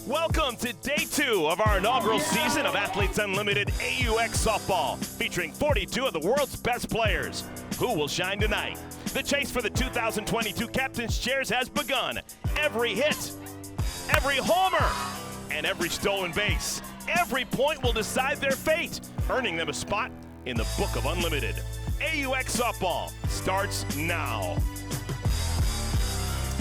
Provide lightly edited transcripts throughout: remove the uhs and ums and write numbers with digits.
Welcome to day 2 of our inaugural season of Athletes Unlimited AUX softball, featuring 42 of the world's best players. Who will shine tonight? The chase for the 2022 captain's chairs has begun. Every hit, every homer, and every stolen base. Every point will decide their fate, earning them a spot in the Book of Unlimited. AUX softball starts now.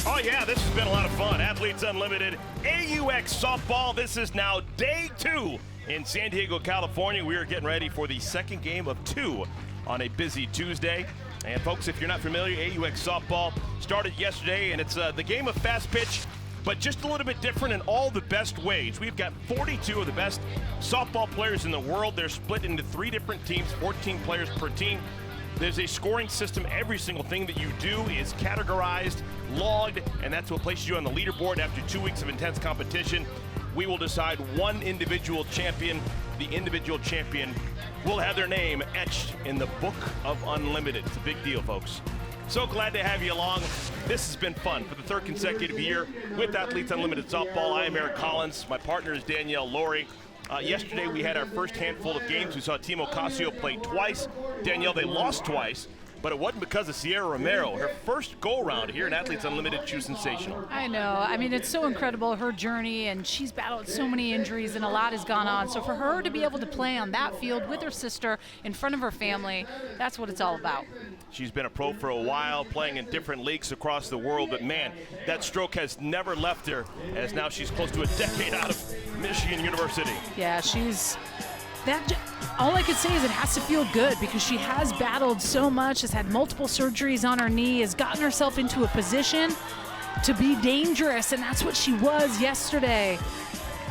Oh yeah, this has been a lot of fun. Athletes Unlimited, AUX softball. This is now day 2 in San Diego, California. We are getting ready for the second game of 2 on a busy Tuesday. And folks, if you're not familiar, AUX softball started yesterday, and it's the game of fast pitch, but just a little bit different in all the best ways. We've got 42 of the best softball players in the world. They're split into 3 different teams, 14 players per team. There's a scoring system. Every single thing that you do is categorized, logged, and that's what places you on the leaderboard after 2 weeks of intense competition. We will decide one individual champion. The individual champion will have their name etched in the Book of Unlimited. It's a big deal, folks. So glad to have you along. This has been fun for the 3rd consecutive year with Athletes Unlimited Softball. I am Eric Collins. My partner is Danielle Laurie. Yesterday we had our first handful of games. We saw Team Ocasio play twice. Danielle, they lost twice, but it wasn't because of Sierra Romero. Her first go-around here in Athletes Unlimited, she was sensational. I know. I mean, it's so incredible, her journey, and she's battled so many injuries, and a lot has gone on. So for her to be able to play on that field with her sister in front of her family, that's what it's all about. She's been a pro for a while, playing in different leagues across the world, but man, that stroke has never left her, as now she's close to a decade out of Michigan University. Yeah, all I could say is it has to feel good, because she has battled so much, has had multiple surgeries on her knee, has gotten herself into a position to be dangerous, and that's what she was yesterday.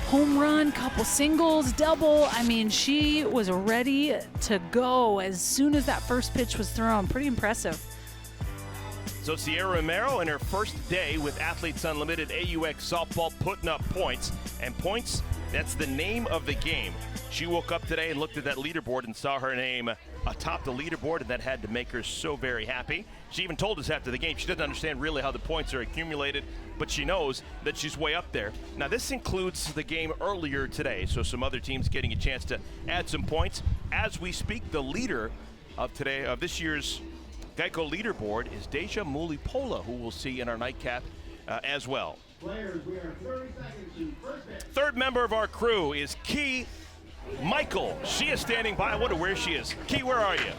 Home run, couple singles, double. I mean, she was ready to go as soon as that first pitch was thrown. Pretty impressive. So Sierra Romero in her first day with Athletes Unlimited AUX softball, putting up points. And points, that's the name of the game. She woke up today and looked at that leaderboard and saw her name atop the leaderboard, and that had to make her so very happy. She even told us after the game she doesn't understand really how the points are accumulated, but she knows that she's way up there. Now, this includes the game earlier today, so some other teams getting a chance to add some points. As we speak, the leader of this year's Geico leaderboard is Deja Mulipola, who we'll see in our nightcap as well. Players, we are 30 seconds to first pitch. Third member of our crew is Key Michael. She is standing by. I wonder where she is. Key, where are you?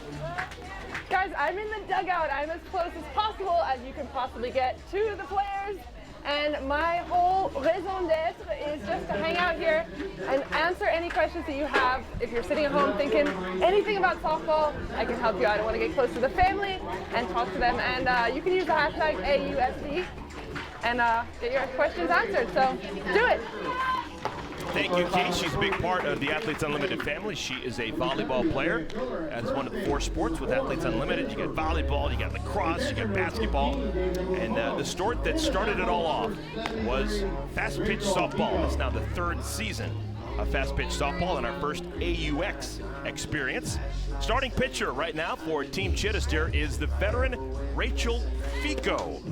Guys, I'm in the dugout. I'm as close as possible as you can possibly get to the players. And my whole raison d'etre is just to hang out here and answer any questions that you have. If you're sitting at home thinking anything about softball, I can help you out. I want to get close to the family and talk to them. And you can use the hashtag AUSD and get your questions answered. So do it. Thank you, Kate. She's a big part of the Athletes Unlimited family. She is a volleyball player. That's one of the 4 sports with Athletes Unlimited. You got volleyball, you got lacrosse, you got basketball. And the sport that started it all off was fast pitch softball. It's now the 3rd season of fast pitch softball and our first AUX experience. Starting pitcher right now for Team Chidester is the veteran Rachel Fico.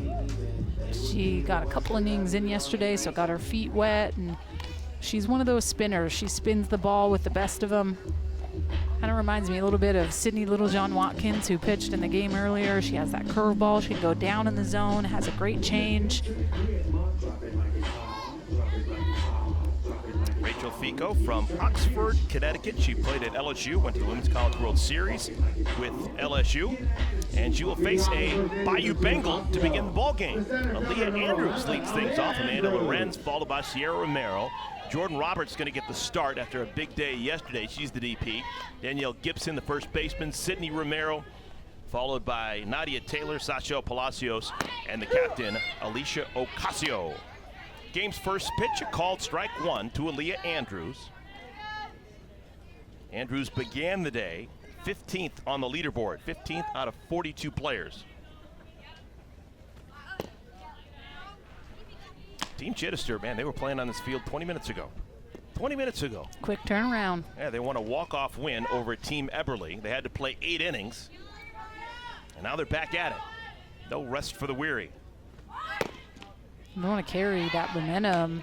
She got a couple innings in yesterday, so got her feet wet, and she's one of those spinners. She spins the ball with the best of them. Kind of reminds me a little bit of Sydney Littlejohn Watkins, who pitched in the game earlier. She has that curveball. She can go down in the zone, has a great change. Rachel Fico from Oxford, Connecticut. She played at LSU, went to the Women's College World Series with LSU. And she will face a Bayou Bengal to begin the ball game. Aaliyah Andrews leads things off. Amanda Lorenz, followed by Sierra Romero. Jordan Roberts going to get the start after a big day yesterday. She's the DP. Danielle Gibson, the first baseman. Sydney Romero, followed by Nadia Taylor, Sasha Palacios, and the captain, Alicia Ocasio. Game's first pitch, a called strike 1 to Aaliyah Andrews. Andrews began the day 15th on the leaderboard, 15th out of 42 players. Team Chidester, man, they were playing on this field 20 minutes ago. 20 minutes ago. Quick turnaround. Yeah, they won a walk-off win over Team Eberly. They had to play 8 innings. And now they're back at it. No rest for the weary. You want to carry that momentum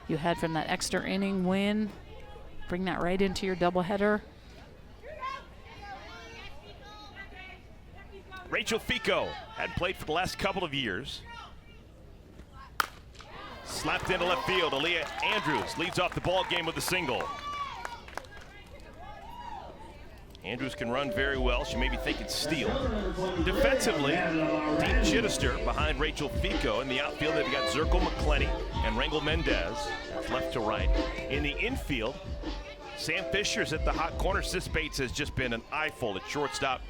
You head from that extra inning win, bring that right into your doubleheader. Rachel Fico hadn't played for the last couple of years. Slapped into left field. Aaliyah Andrews leads off the ball game with a single. Andrews can run very well. She may be thinking steal. Defensively, Dean Chidester behind Rachel Fico. In the outfield, they've got Zirkle McClenny and Rangel Mendez. That's left to right. In the infield, Sam Fisher's at the hot corner. Sis Bates has just been an eyeful at shortstop.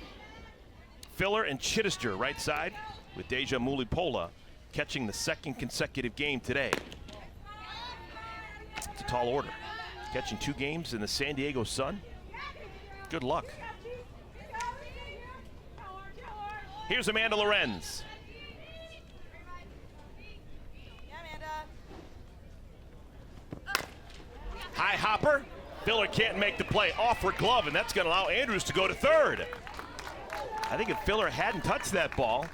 Filler and Chidester right side with Deja Mulipola catching the second consecutive game today. It's a tall order. Catching 2 games in the San Diego Sun. Good luck. Here's Amanda Lorenz. High hopper. Filler can't make the play. Off her glove, and that's going to allow Andrews to go to third. I think if Filler hadn't touched that ball,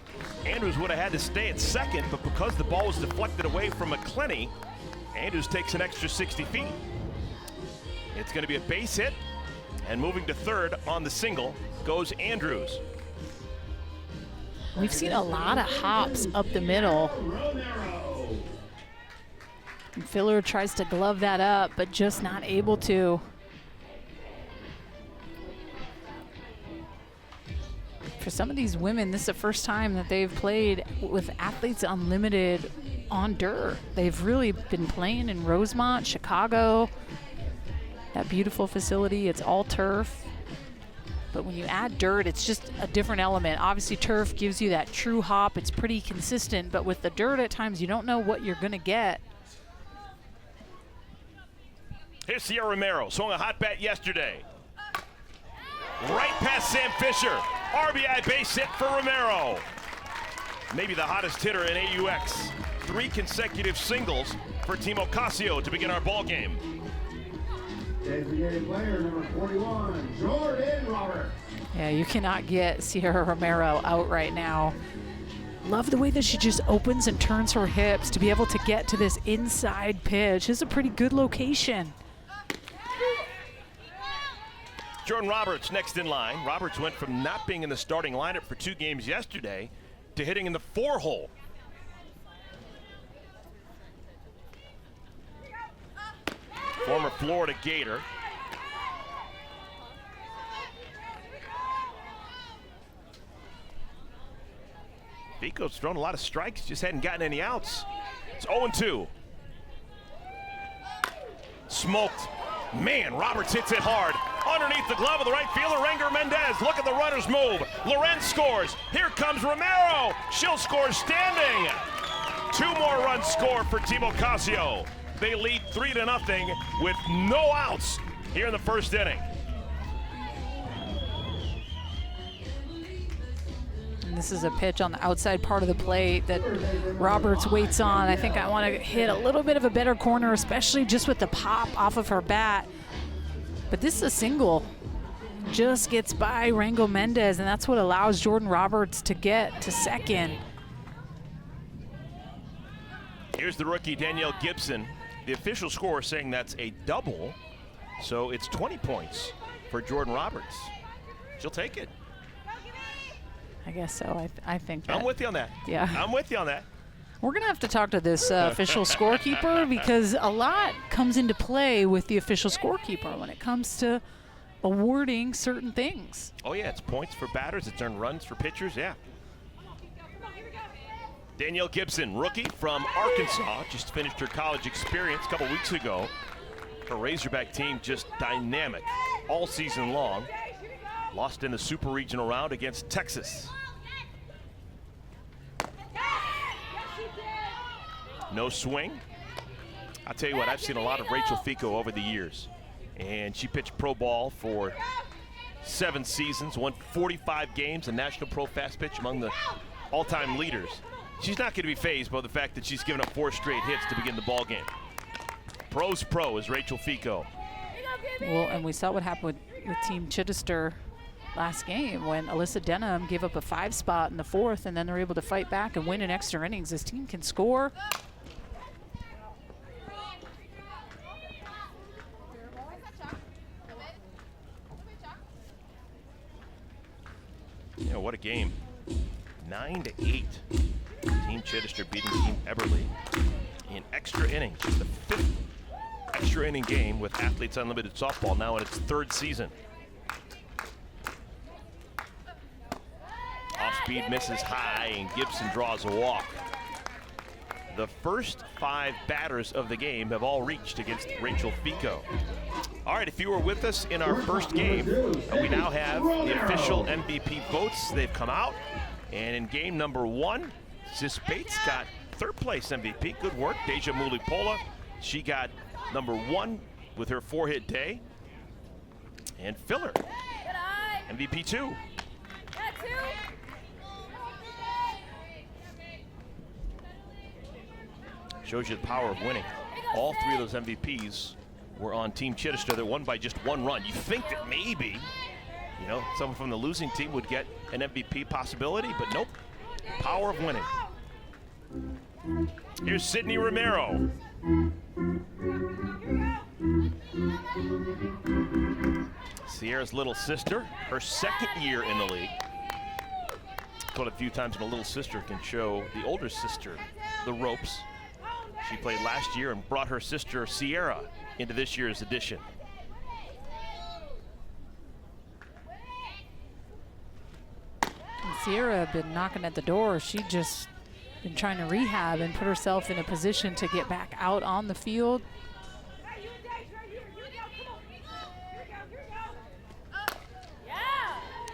Andrews would have had to stay at second, but because the ball was deflected away from McClenny, Andrews takes an extra 60 feet. It's going to be a base hit, and moving to third on the single goes Andrews. We've seen a lot of hops up the middle. And Filler tries to glove that up, but just not able to. For some of these women, this is the first time that they've played with Athletes Unlimited on dirt. They've really been playing in Rosemont, Chicago, that beautiful facility. It's all turf. But when you add dirt, it's just a different element. Obviously, turf gives you that true hop. It's pretty consistent. But with the dirt, at times, you don't know what you're going to get. Here's Sierra Romero, swung a hot bat yesterday. Right past Sam Fisher. RBI base hit for Romero. Maybe the hottest hitter in AUX. 3 consecutive singles for Team Ocasio to begin our ball game. Designated player number 41, Jordan Roberts. Yeah, you cannot get Sierra Romero out right now. Love the way that she just opens and turns her hips to be able to get to this inside pitch. This is a pretty good location. Jordan Roberts next in line. Roberts went from not being in the starting lineup for 2 games yesterday to hitting in the 4-hole. Former Florida Gator. Fico's thrown a lot of strikes, just hadn't gotten any outs. It's 0-2. Smoked. Man, Roberts hits it hard. Underneath the glove of the right fielder, Rangel Mendez. Look at the runner's move. Lorenz scores. Here comes Romero. She'll score standing. 2 more runs scored for Team Ocasio. They lead 3-0 with no outs here in the first inning. And this is a pitch on the outside part of the plate that Roberts waits on. I think I want to hit a little bit of a better corner, especially just with the pop off of her bat. But this is a single. Just gets by Rangel Mendez, and that's what allows Jordan Roberts to get to second. Here's the rookie, Danielle Gibson. The official score saying that's a double, so it's 20 points for Jordan Roberts. She'll take it. I guess so. I think that. I'm with you on that. Yeah. I'm with you on that. We're going to have to talk to this official scorekeeper because a lot comes into play with the official scorekeeper when it comes to awarding certain things. Oh, yeah, it's points for batters. It's earned runs for pitchers, yeah. Danielle Gibson, rookie from Arkansas, just finished her college experience a couple weeks ago. Her Razorback team just dynamic all season long. Lost in the Super Regional round against Texas. No swing. I'll tell you what, I've seen a lot of Rachel Fico over the years. And she pitched pro ball for 7 seasons, won 45 games, a National Pro Fast Pitch among the all-time leaders. She's not going to be fazed by the fact that she's given up 4 straight hits to begin the ball game. Pro's pro is Rachel Fico. Well, and we saw what happened with Team Chidester last game when Alyssa Denham gave up a 5 spot in the 4th, and then they're able to fight back and win in extra innings. This team can score. what a game. 9-8. Team Chidester beating Team Eberly in extra innings. Just the 5th extra inning game with Athletes Unlimited softball now in its 3rd season. Off-speed misses high, and Gibson draws a walk. The first 5 batters of the game have all reached against Rachel Fico. All right, if you were with us in our first game, we now have the official MVP votes. They've come out, and in game number 1, Sis Bates got 3rd place MVP. Good work. Deja Mulipola, she got number 1 with her 4-hit day. And Filler, MVP 2. Shows you the power of winning. All 3 of those MVPs were on Team Chidester that won by just 1 run. You think that maybe, you know, someone from the losing team would get an MVP possibility, but nope. Power of winning. Here's Sydney Romero. Sierra's little sister, her 2nd year in the league. Told a few times when a little sister can show the older sister the ropes. She played last year and brought her sister Sierra into this year's edition. And Sierra had been knocking at the door. She'd just been trying to rehab and put herself in a position to get back out on the field.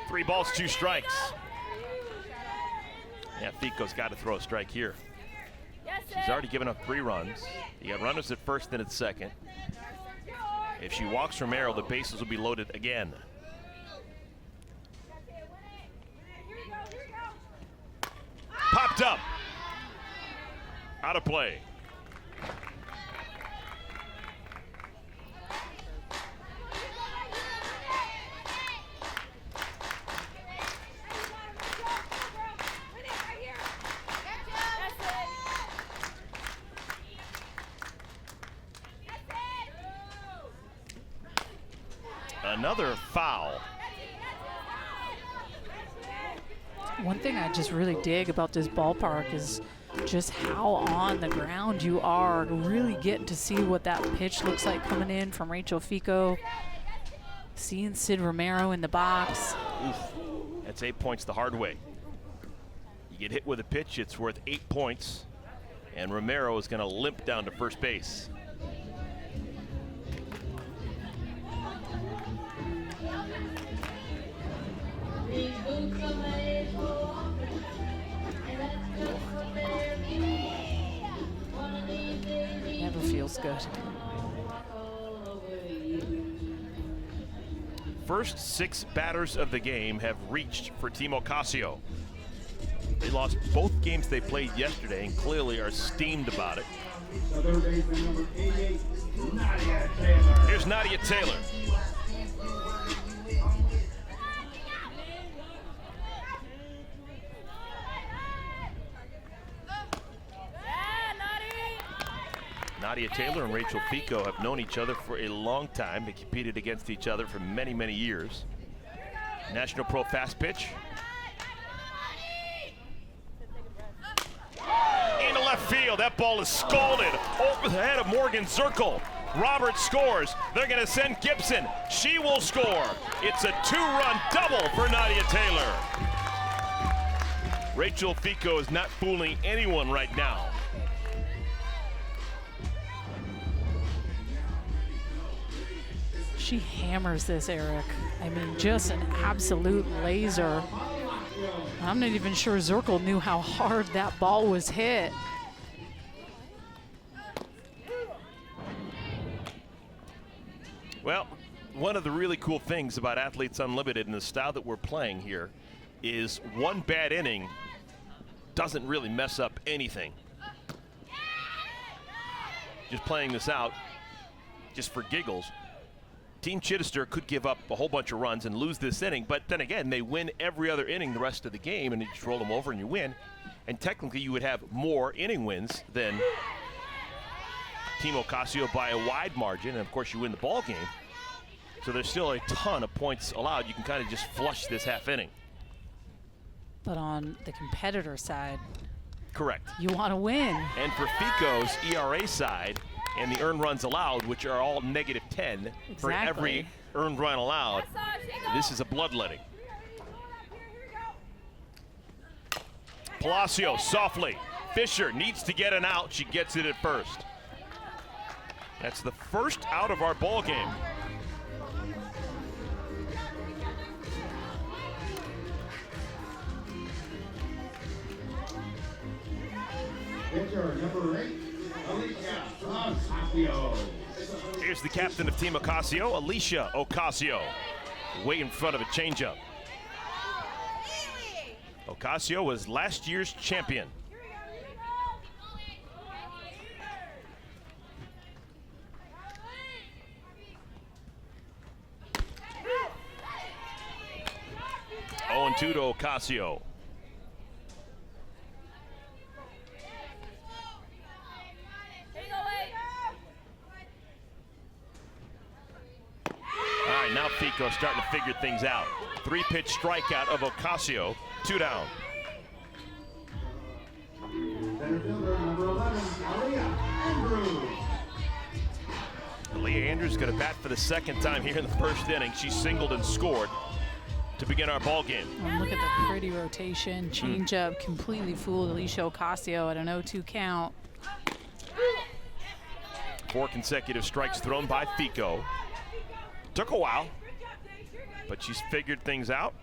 Three balls, 2 strikes. Yeah, Fico's got to throw a strike here. She's already given up 3 runs. You got runners at first and at second. If she walks Romero, the bases will be loaded again. Popped up. Out of play. Another foul. One thing I just really dig about this ballpark is just how on the ground you are, really getting to see what that pitch looks like coming in from Rachel Fico. Seeing Sid Romero in the box. Oof. That's 8 points the hard way. You get hit with a pitch, it's worth 8 points. And Romero is going to limp down to first base. Never feels good. First 6 batters of the game have reached for Team Ocasio. They lost both games they played yesterday and clearly are steamed about it. Here's Nadia Taylor. Nadia Taylor and Rachel Fico have known each other for a long time. They competed against each other for many, many years. National Pro fast pitch. Into left field. That ball is scalded over the head of Morgan Zirkle. Roberts scores. They're going to send Gibson. She will score. It's a 2-run double for Nadia Taylor. Rachel Fico is not fooling anyone right now. She hammers this, Eric. I mean, just an absolute laser. I'm not even sure Zirkle knew how hard that ball was hit. Well, one of the really cool things about Athletes Unlimited and the style that we're playing here is one bad inning doesn't really mess up anything. Just playing this out, just for giggles, Team Chidester could give up a whole bunch of runs and lose this inning, but then again, they win every other inning the rest of the game, and you just roll them over and you win. And technically, you would have more inning wins than Team Ocasio by a wide margin, and of course, you win the ball game. So there's still a ton of points allowed. You can kind of just flush this half inning. But on the competitor side, Correct. you want to win. And for FICO's ERA side and the earned runs allowed, which are all -10 for every earned run allowed, this is a bloodletting. Palacio softly. Fisher needs to get an out. She gets it at first. That's the first out of our ball game. Pitcher number 8, Alicia Ocasio. Here's the captain of Team Ocasio, Alicia Ocasio, way in front of a changeup. Ocasio was last year's champion. Oh, and 2 to Ocasio. All right, now FICO starting to figure things out. 3-pitch strikeout of Ocasio, 2 down. Center fielder number 11, Aaliyah Andrews. Aaliyah Andrews going to bat for the second time here in the first inning. She singled and scored to begin our ball game. And look at the pretty rotation. Changeup completely fooled Alicia Ocasio at an 0-2 count. 4 consecutive strikes thrown by FICO. Took a while, but she's figured things out.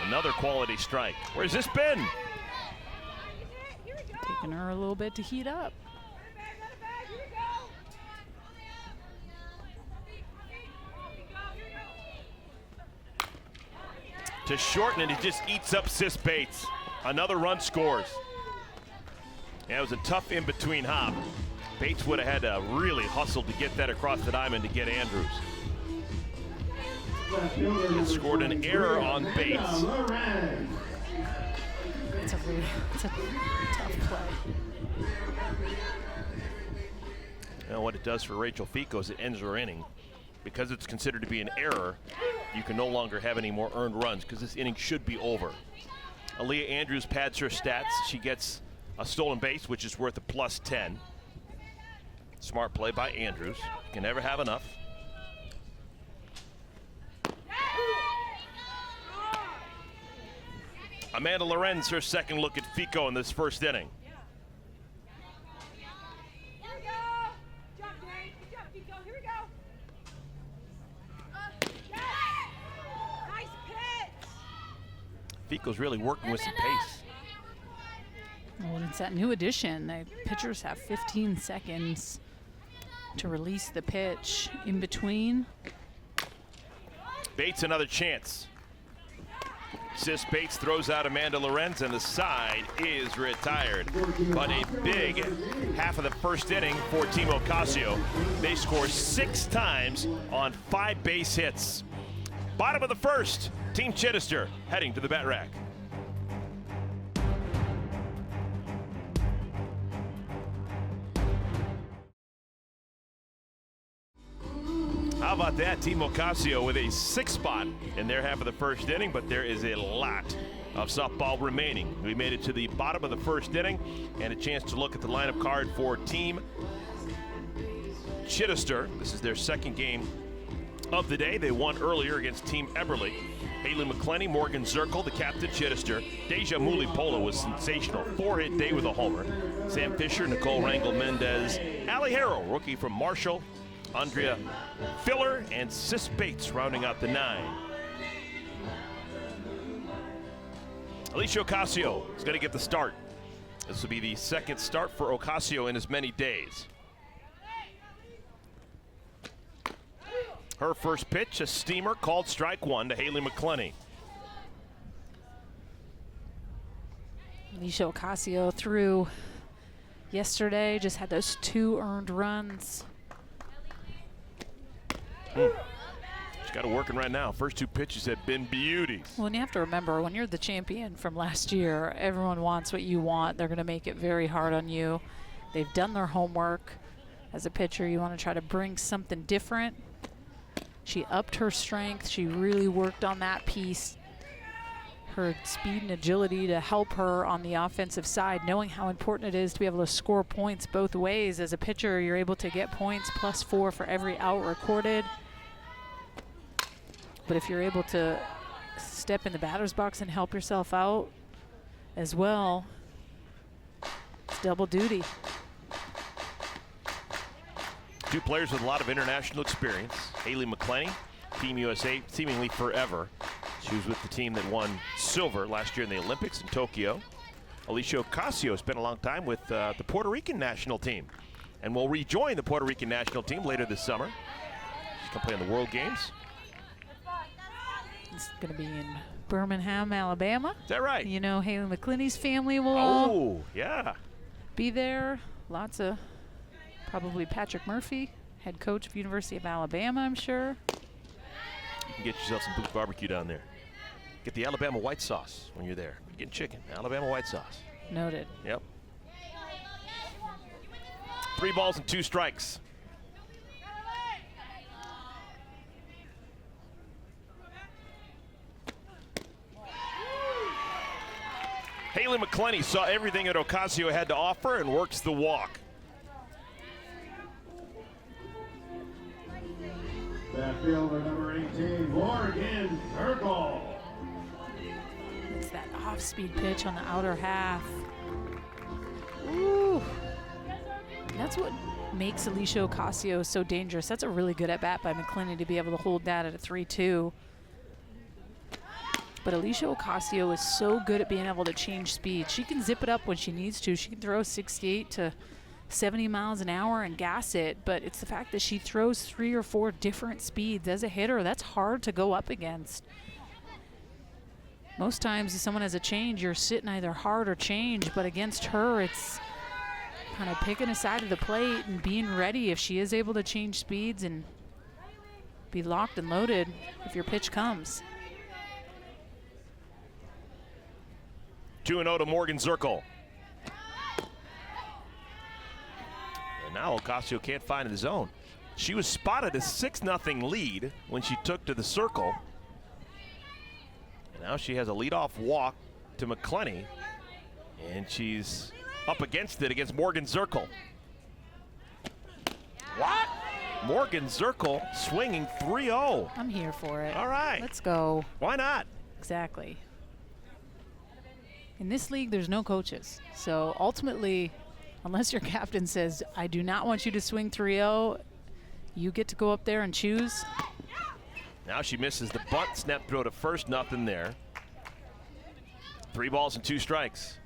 Another quality strike. Where's this been? Taking her a little bit to heat up. To shorten it, he just eats up Sis Bates. Another run scores. Yeah, it was a tough in-between hop. Bates would have had to really hustle to get that across the diamond to get Andrews. It scored an error on Bates. It's a tough play. You know what it does for Rachel FICO is it ends her inning. Because it's considered to be an error, you can no longer have any more earned runs because this inning should be over. Aaliyah Andrews pads her stats. She gets a stolen base, which is worth a +10. Smart play by Andrews. Can never have enough. Amanda Lorenz, her second look at FICO in this first inning. FICO's really working with some pace. Well, it's that new addition. The pitchers have 15 seconds to release the pitch in between. Bates another chance. Sis Bates throws out Amanda Lorenz, and the side is retired. But a big half of the first inning for Team Ocasio. They score 6 times on 5 base hits. Bottom of the first, Team Chidester heading to the bat rack. How about that? Team Ocasio with a 6th spot in their half of the first inning, but there is a lot of softball remaining. We made it to the bottom of the first inning and a chance to look at the lineup card for Team Chidester. This is their second game of the day. They won earlier against Team Eberly. Haley McClenny, Morgan Zirkle, the captain, Chidester. Deja Mulipola was sensational. 4-hit day with a homer. Sam Fisher, Nicole Rangel-Mendez, Allie Harrell, rookie from Marshall, Andrea Filler, and Sis Bates rounding out the 9. Alicia Ocasio is going to get the start. This will be the second start for Ocasio in as many days. Her first pitch, a steamer, called strike 1 to Haley McClenny. Alicia Ocasio threw yesterday, just had those 2 earned runs. She's got it working right now. First 2 pitches have been beauties. Well, and you have to remember, when you're the champion from last year, everyone wants what you want. They're going to make it very hard on you. They've done their homework. As a pitcher, you want to try to bring something different. She upped her strength. She really worked on that piece. Her speed and agility to help her on the offensive side, knowing how important it is to be able to score points both ways. As a pitcher, you're able to get points +4 for every out recorded. But if you're able to step in the batter's box and help yourself out as well, it's double duty. Two players with a lot of international experience. Haley McClenny, Team USA, seemingly forever. She was with the team that won silver last year in the Olympics in Tokyo. Alicia Ocasio spent a long time with the Puerto Rican national team and will rejoin the Puerto Rican national team later this summer. She's going to play in the World Games. It's going to be in Birmingham, Alabama. Is that right? You know, Haley McClenny's family will all Oh, yeah. be there. Lots of, probably Patrick Murphy, head coach of University of Alabama, I'm sure. You can get yourself some Boots barbecue down there. Get the Alabama white sauce when you're there. You're getting chicken, Alabama white sauce. Noted. Yep. 3 balls and 2 strikes. Haley McClenny saw everything that Ocasio had to offer and works the walk. That fielder, number 18, Morgan Zirkle. It's that off-speed pitch on the outer half. Ooh. That's what makes Alicia Ocasio so dangerous. That's a really good at-bat by McClenny to be able to hold that at a 3-2. But Alicia Ocasio is so good at being able to change speed. She can zip it up when she needs to. She can throw 68 to 70 miles an hour and gas it, but it's the fact that she throws 3 or 4 different speeds. As a hitter, that's hard to go up against. Most times if someone has a change, you're sitting either hard or change, but against her, it's kind of picking a side of the plate and being ready if she is able to change speeds and be locked and loaded if your pitch comes. 2-0 to Morgan Zirkle. And now Ocasio can't find the zone. She was spotted a 6-0 lead when she took to the circle. And now she has a leadoff walk to McClenny, and she's up against it against Morgan Zirkle. What? Morgan Zirkle swinging 3-0. I'm here for it. All right. Let's go. Why not? Exactly. In this league, there's no coaches. So ultimately, unless your captain says, I do not want you to swing 3-0, you get to go up there and choose. Now she misses the bunt, snap throw to first, nothing there. 3 balls and 2 strikes.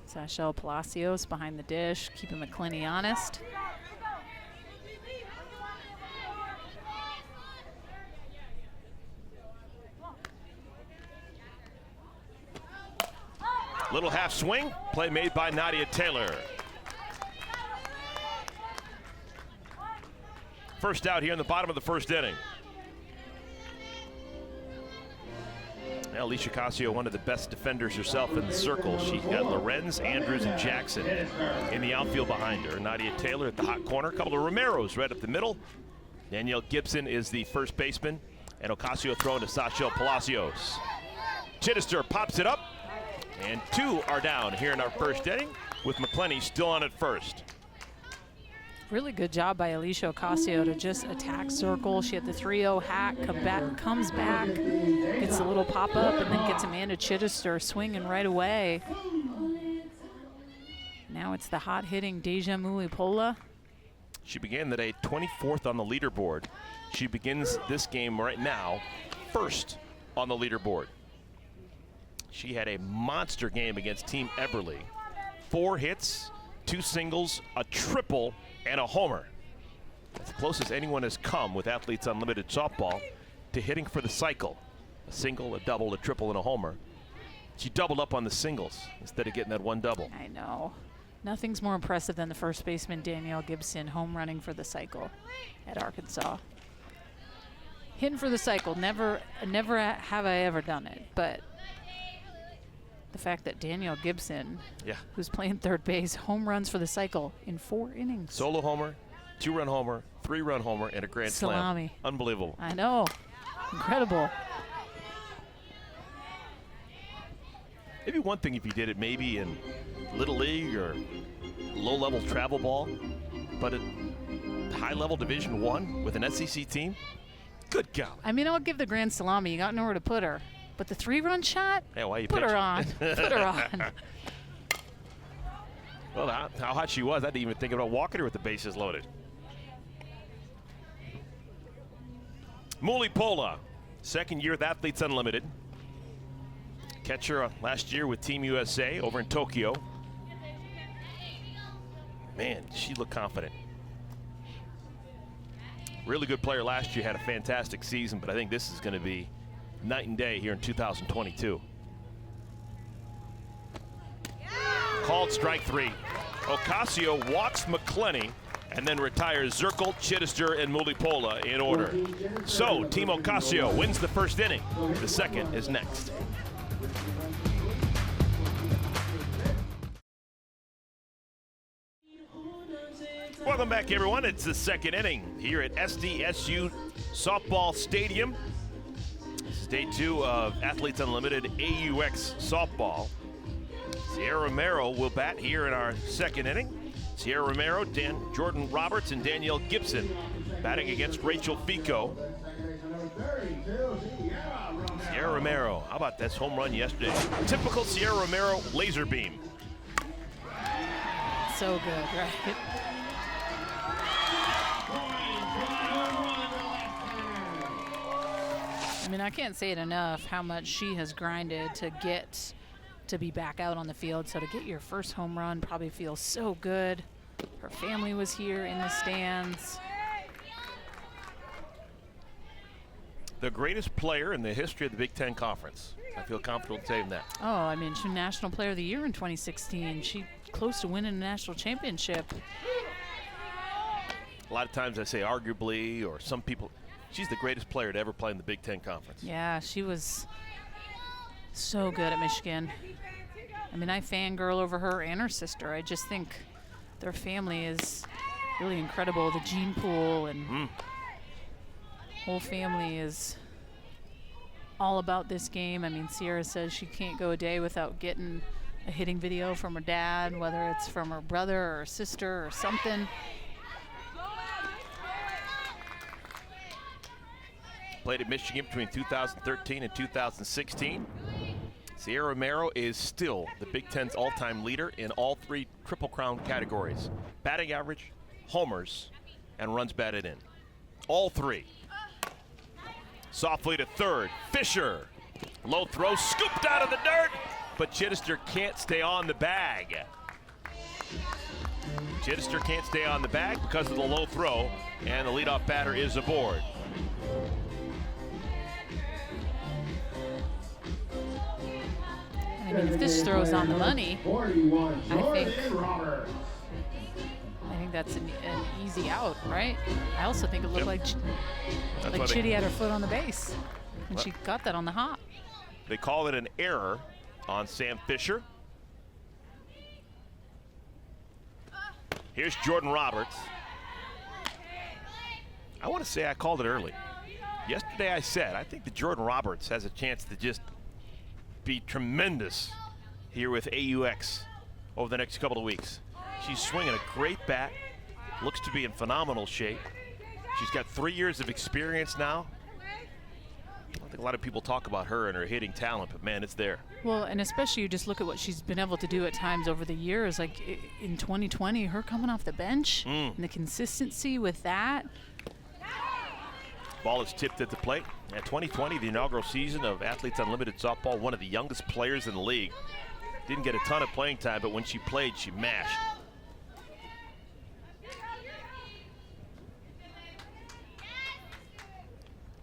Sachel Palacios behind the dish, keeping McClenny honest. Little half swing, play made by Nadia Taylor. First out here in the bottom of the first inning. Now Alicia Ocasio, one of the best defenders herself in the circle. She's got Lorenz, Andrews, and Jackson in the outfield behind her. Nadia Taylor at the hot corner. A couple of Romeros right up the middle. Danielle Gibson is the first baseman. And Ocasio throwing to Sachel Palacios. Chidester pops it up. And 2 are down here in our first inning, with McClenny still on at first. Really good job by Alicia Ocasio to just attack circle. She had the 3-0 hack, comes back, gets a little pop-up, and then gets Amanda Chidester swinging right away. Now it's the hot-hitting Deja Mulipola. She began the day 24th on the leaderboard. She begins this game right now first on the leaderboard. She had a monster game against Team Eberly. 4 hits, 2 singles, a triple, and a homer. That's the closest anyone has come with Athletes Unlimited softball to hitting for the cycle. A single, a double, a triple, and a homer. She doubled up on the singles instead of getting that 1 double. I know. Nothing's more impressive than the first baseman, Danielle Gibson, home running for the cycle at Arkansas. Hitting for the cycle, never have I ever done it, but the fact that Danielle Gibson, who's playing third base, home runs for the cycle in 4 innings. Solo homer, 2-run homer, 3-run homer, and a grand Salami. slam. Unbelievable. I know. Incredible. Maybe one thing if you did it maybe in Little League or low-level travel ball, but at high-level Division I with an SEC team, good golly. I mean, I'll give the grand salami. You got nowhere to put her. But the 3-run shot? Yeah, why you put pitch her it? on. Put her on. Well, how hot she was, I didn't even think about walking her with the bases loaded. Mulipola, second year with Athletes Unlimited. Catcher last year with Team USA over in Tokyo. Man, she looked confident. Really good player last year, had a fantastic season, but I think this is going to be night and day here in 2022. Called strike 3. Ocasio walks McClenny and then retires Zirkle, Chidester, and Mulipola in order. So Team Ocasio wins the first inning. The second is next. Welcome back, everyone. It's the second inning here at SDSU Softball Stadium. This is day 2 of Athletes Unlimited AUX Softball. Sierra Romero will bat here in our second inning. Sierra Romero, Jordan Roberts, and Danielle Gibson batting against Rachel Fico. Sierra Romero, how about this home run yesterday? Typical Sierra Romero laser beam. So good, right? I mean, I can't say it enough how much she has grinded to get to be back out on the field. So to get your first home run probably feels so good. Her family was here in the stands. The greatest player in the history of the Big Ten Conference. I feel comfortable saying that. Oh, I mean, she's National Player of the Year in 2016. She close to winning a national championship. A lot of times I say arguably, or some people, she's the greatest player to ever play in the Big Ten Conference. Yeah, she was so good at Michigan. I mean, I fangirl over her and her sister. I just think their family is really incredible. The gene pool and whole family is all about this game. I mean, Sierra says she can't go a day without getting a hitting video from her dad, whether it's from her brother or her sister or something. Played at Michigan between 2013 and 2016. Sierra Romero is still the Big Ten's all-time leader in all 3 Triple Crown categories: batting average, homers, and runs batted in. All 3. Softly to third, Fisher. Low throw, scooped out of the dirt, but Chidester can't stay on the bag. Chidester can't stay on the bag because of the low throw, and the leadoff batter is aboard. I mean, if this throws on the money, I think that's an easy out, right? I also think it looked like Chitty had her foot on the base, and she got that on the hop. They call it an error on Sam Fisher. Here's Jordan Roberts. I want to say I called it early. Yesterday I said I think that Jordan Roberts has a chance to just be tremendous here with AUX over the next couple of weeks. She's swinging a great bat, looks to be in phenomenal shape. She's got 3 years of experience now. I don't think a lot of people talk about her and her hitting talent, but man, it's there. Well, and especially you just look at what she's been able to do at times over the years, like in 2020, her coming off the bench and the consistency with that. Ball is tipped at the plate. At 2020, the inaugural season of Athletes Unlimited Softball, one of the youngest players in the league. Didn't get a ton of playing time, but when she played, she mashed.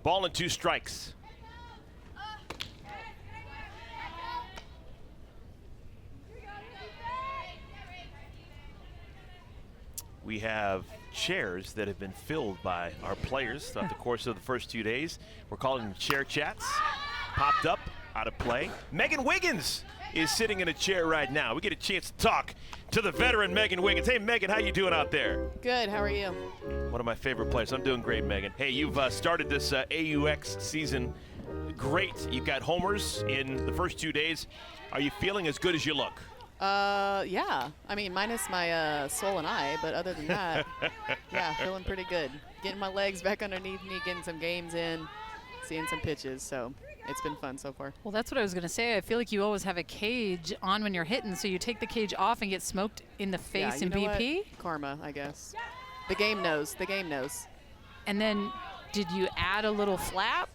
Ball and 2 strikes. We have chairs that have been filled by our players throughout the course of the first 2 days. We're calling them chair chats. Popped up, out of play. Megan Wiggins is sitting in a chair right now. We get a chance to talk to the veteran Megan Wiggins. Hey, Megan, how you doing out there? Good. How are you? One of my favorite players. I'm doing great, Megan. Hey, you've started this AUX season great. You've got homers in the first 2 days. Are you feeling as good as you look? Yeah. I mean, minus my swollen eye, but other than that, yeah, feeling pretty good. Getting my legs back underneath me, getting some games in, seeing some pitches. So it's been fun so far. Well, that's what I was going to say. I feel like you always have a cage on when you're hitting, so you take the cage off and get smoked in the face yeah, in BP. What? Karma, I guess. The game knows. The game knows. And then did you add a little flap?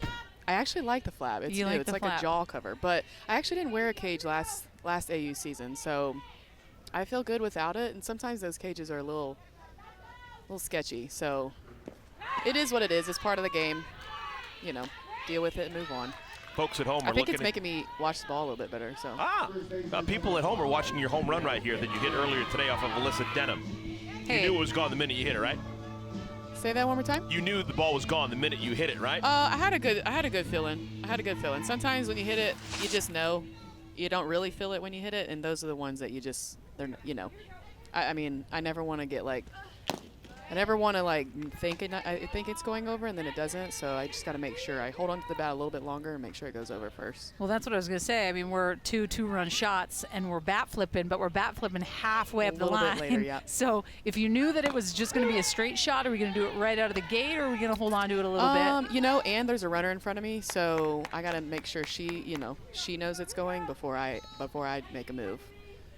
I actually like the flap. It's new. It's like a jaw cover. But I actually didn't wear a cage last AU season, so I feel good without it. And sometimes those cages are a little sketchy. So it is what it is. It's part of the game. You know, deal with it and move on. Folks at home are I think looking it's making me watch the ball a little bit better. So people at home are watching your home run right here that you hit earlier today off of Alyssa Denham. Hey. You knew it was gone the minute you hit it, right? Say that one more time. You knew the ball was gone the minute you hit it, right? I had a good feeling. Sometimes when you hit it, you just know. You don't really feel it when you hit it, and those are the ones that you just I mean, I never want to get I never want to think it's going over and then it doesn't. So I just got to make sure I hold on to the bat a little bit longer and make sure it goes over first. Well, that's what I was going to say. I mean, we're two-run shots and we're bat flipping, but we're bat flipping halfway up the line. A little bit later, yeah. So if you knew that it was just going to be a straight shot, are we going to do it right out of the gate, or are we going to hold on to it a little bit? And there's a runner in front of me, so I got to make sure she knows it's going before I make a move,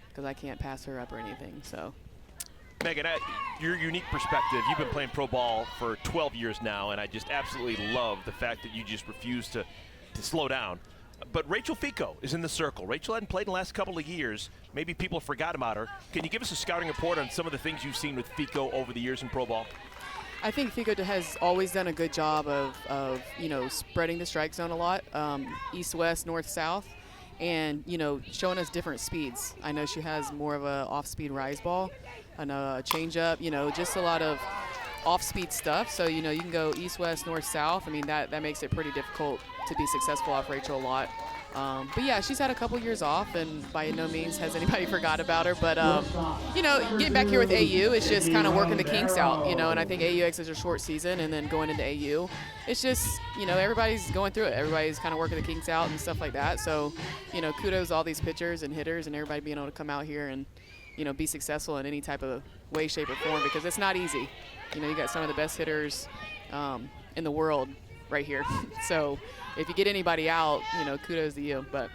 because I can't pass her up or anything. So. Megan, your unique perspective, you've been playing pro ball for 12 years now, and I just absolutely love the fact that you just refuse to slow down. But Rachel Fico is in the circle. Rachel hadn't played in the last couple of years. Maybe people forgot about her. Can you give us a scouting report on some of the things you've seen with Fico over the years in pro ball? I think Fico has always done a good job of spreading the strike zone a lot, east-west, north-south, and, showing us different speeds. I know she has more of a off-speed rise ball, and a change-up, just a lot of off-speed stuff. So, you can go east, west, north, south. I mean, that makes it pretty difficult to be successful off Rachel a lot. But, yeah, she's had a couple years off, and by no means has anybody forgot about her. But, getting back here with AU is just kind of working the kinks out, and I think AUX is a short season, and then going into AU, it's just, everybody's going through it. Everybody's kind of working the kinks out and stuff like that. So, kudos to all these pitchers and hitters and everybody being able to come out here and, be successful in any type of way, shape, or form, because it's not easy. You got some of the best hitters in the world right here. So if you get anybody out, kudos to you. But